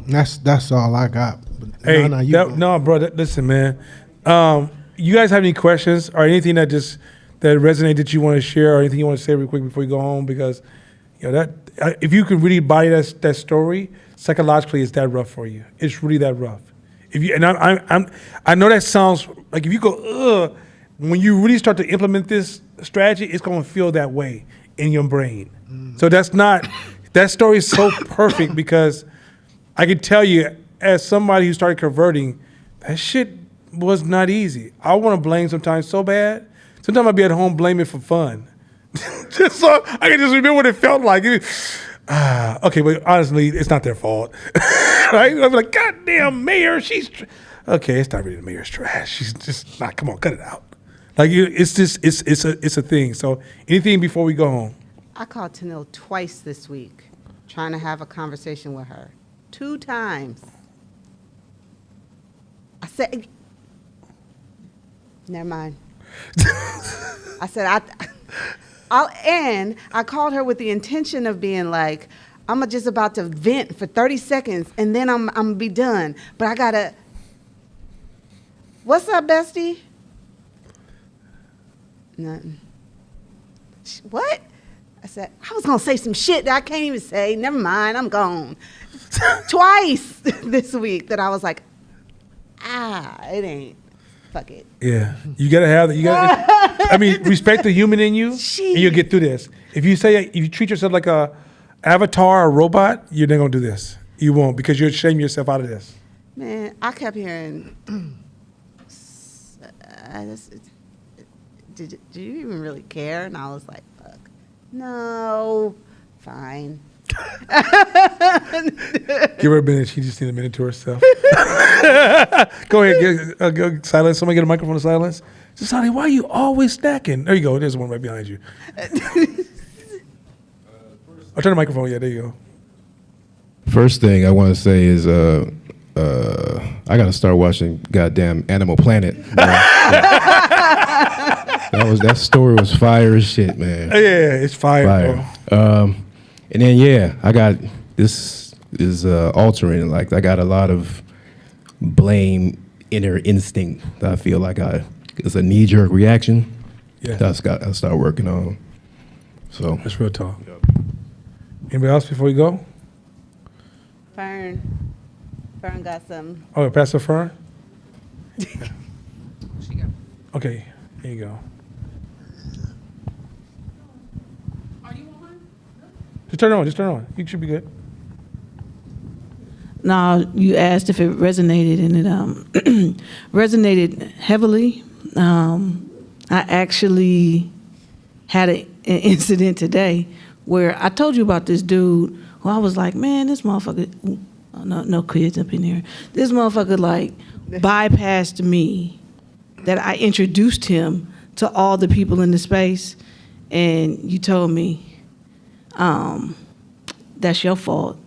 That's all I got. Hey, no, bro, listen, man. You guys have any questions or anything that resonated that you want to share or anything you want to say real quick before you go home? Because that if you could really buy that story, psychologically it's that rough for you. It's really that rough. I know that sounds like if you go, ugh, when you really start to implement this strategy, it's going to feel that way in your brain. So that story is so perfect because I can tell you as somebody who started converting, that shit was not easy. I want to blame sometimes so bad. Sometimes I'd be at home blaming for fun. Just so I can just remember what it felt like. Okay, but honestly, it's not their fault. Right? I'm like, goddamn mayor, okay, it's not really the mayor's trash. She's just not, come on, cut it out. Like it's a thing. So anything before we go home? I called Tanil twice this week, trying to have a conversation with her. 2 times. I said, never mind. I said, I called her with the intention of being like, I'm just about to vent for 30 seconds and then I'm gonna be done. But I gotta, what's up, bestie? Nothing. What? I said, I was gonna say some shit that I can't even say. Never mind, I'm gone. Twice this week that I was like, it ain't. Fuck it. Yeah, you gotta have that. I mean, respect the human in you, and you'll get through this. If you treat yourself like a avatar or a robot, you're not gonna do this. You won't because you'll shame yourself out of this. Man, I kept hearing. Do you even really care? And I was like, fuck, no, fine. Give her a minute. She just needs a minute to herself. Go ahead. Go silence. Somebody get a microphone to silence. Just, honey, why are you always snacking? There you go. There's one right behind you. I'll turn the microphone. Yeah, there you go. First thing I want to say is I got to start watching goddamn Animal Planet. That story was fire as shit, man. Yeah, it's fire. Bro. And then I got this is altering. Like I got a lot of blame inner instinct that I feel like it's a knee-jerk reaction. Yeah, I start working on. So that's real talk. Yep. Anybody else before we go? Fern got some. Oh, Pastor Fern. Okay, here you go. Just turn it on. You should be good. Now, you asked if it resonated, and it resonated heavily. I actually had an incident today where I told you about this dude who I was like, man, this motherfucker, no kids up in here. This motherfucker, like, bypassed me, that I introduced him to all the people in the space, and you told me, that's your fault.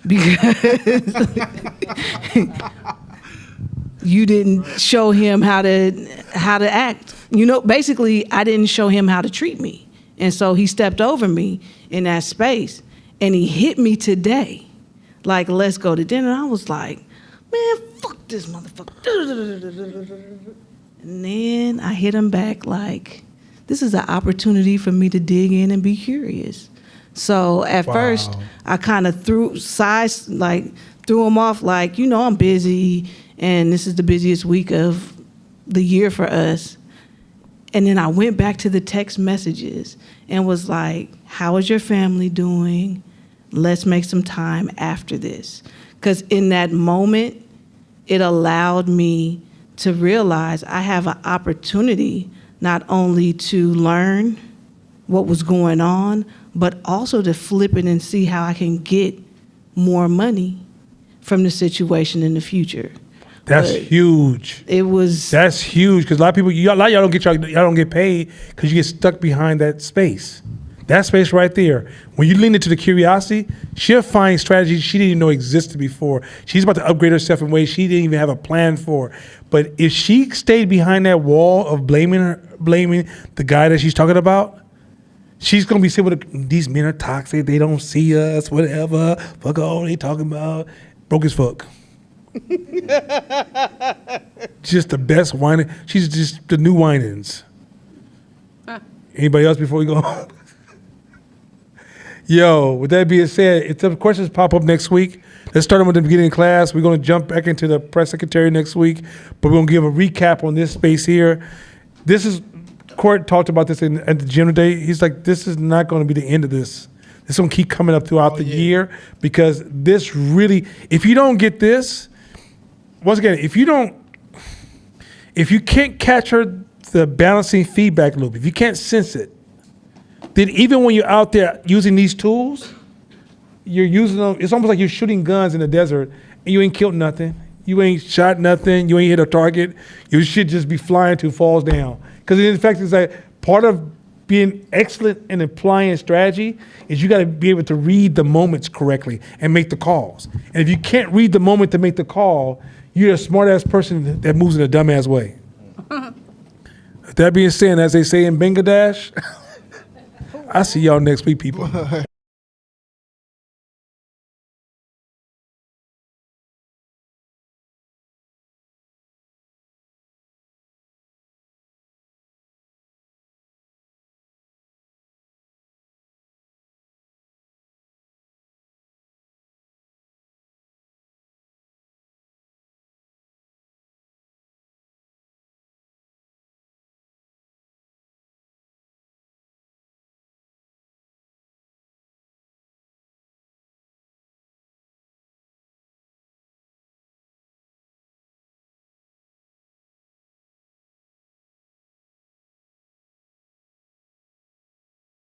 Because you didn't show him how to act. You know, basically, I didn't show him how to treat me. And so he stepped over me in that space, and he hit me today. Like, let's go to dinner. I was like, man, fuck this motherfucker. And then I hit him back like, this is an opportunity for me to dig in and be curious. So at first, I kind of threw him off like, you know, I'm busy, and this is the busiest week of the year for us. And then I went back to the text messages and was like, how is your family doing? Let's make some time after this. Because in that moment, it allowed me to realize I have an opportunity not only to learn what was going on, but also to flip it and see how I can get more money from the situation in the future. That's huge. That's huge, because a lot of people, y'all don't get paid because you get stuck behind that space. That space right there. When you lean into the curiosity, she'll find strategies she didn't even know existed before. She's about to upgrade herself in ways she didn't even have a plan for. But if she stayed behind that wall of blaming the guy that she's talking about, she's gonna be saying, these men are toxic, they don't see us, whatever. Fuck all they talking about. Broke as fuck. Just the best whining. She's just the new whinings. Anybody else before we go home? Yo, with that being said, if the questions pop up next week, let's start them at the beginning of class. We're going to jump back into the press secretary next week, but we're going to give a recap on this space here. Court talked about this at the gym today. He's like, this is not going to be the end of this. This is going to keep coming up throughout the year, because this really, if you don't get this, once again, if you can't capture the balancing feedback loop, if you can't sense it, then even when you're out there using these tools, you're using them, it's almost like you're shooting guns in the desert and you ain't killed nothing. You ain't shot nothing. You ain't hit a target. You should just be flying till it falls down. Because in fact, it's like part of being excellent in applying strategy is you got to be able to read the moments correctly and make the calls. And if you can't read the moment to make the call, you're a smart-ass person that moves in a dumbass way. That being said, as they say in Bangladesh, I see y'all next week, people.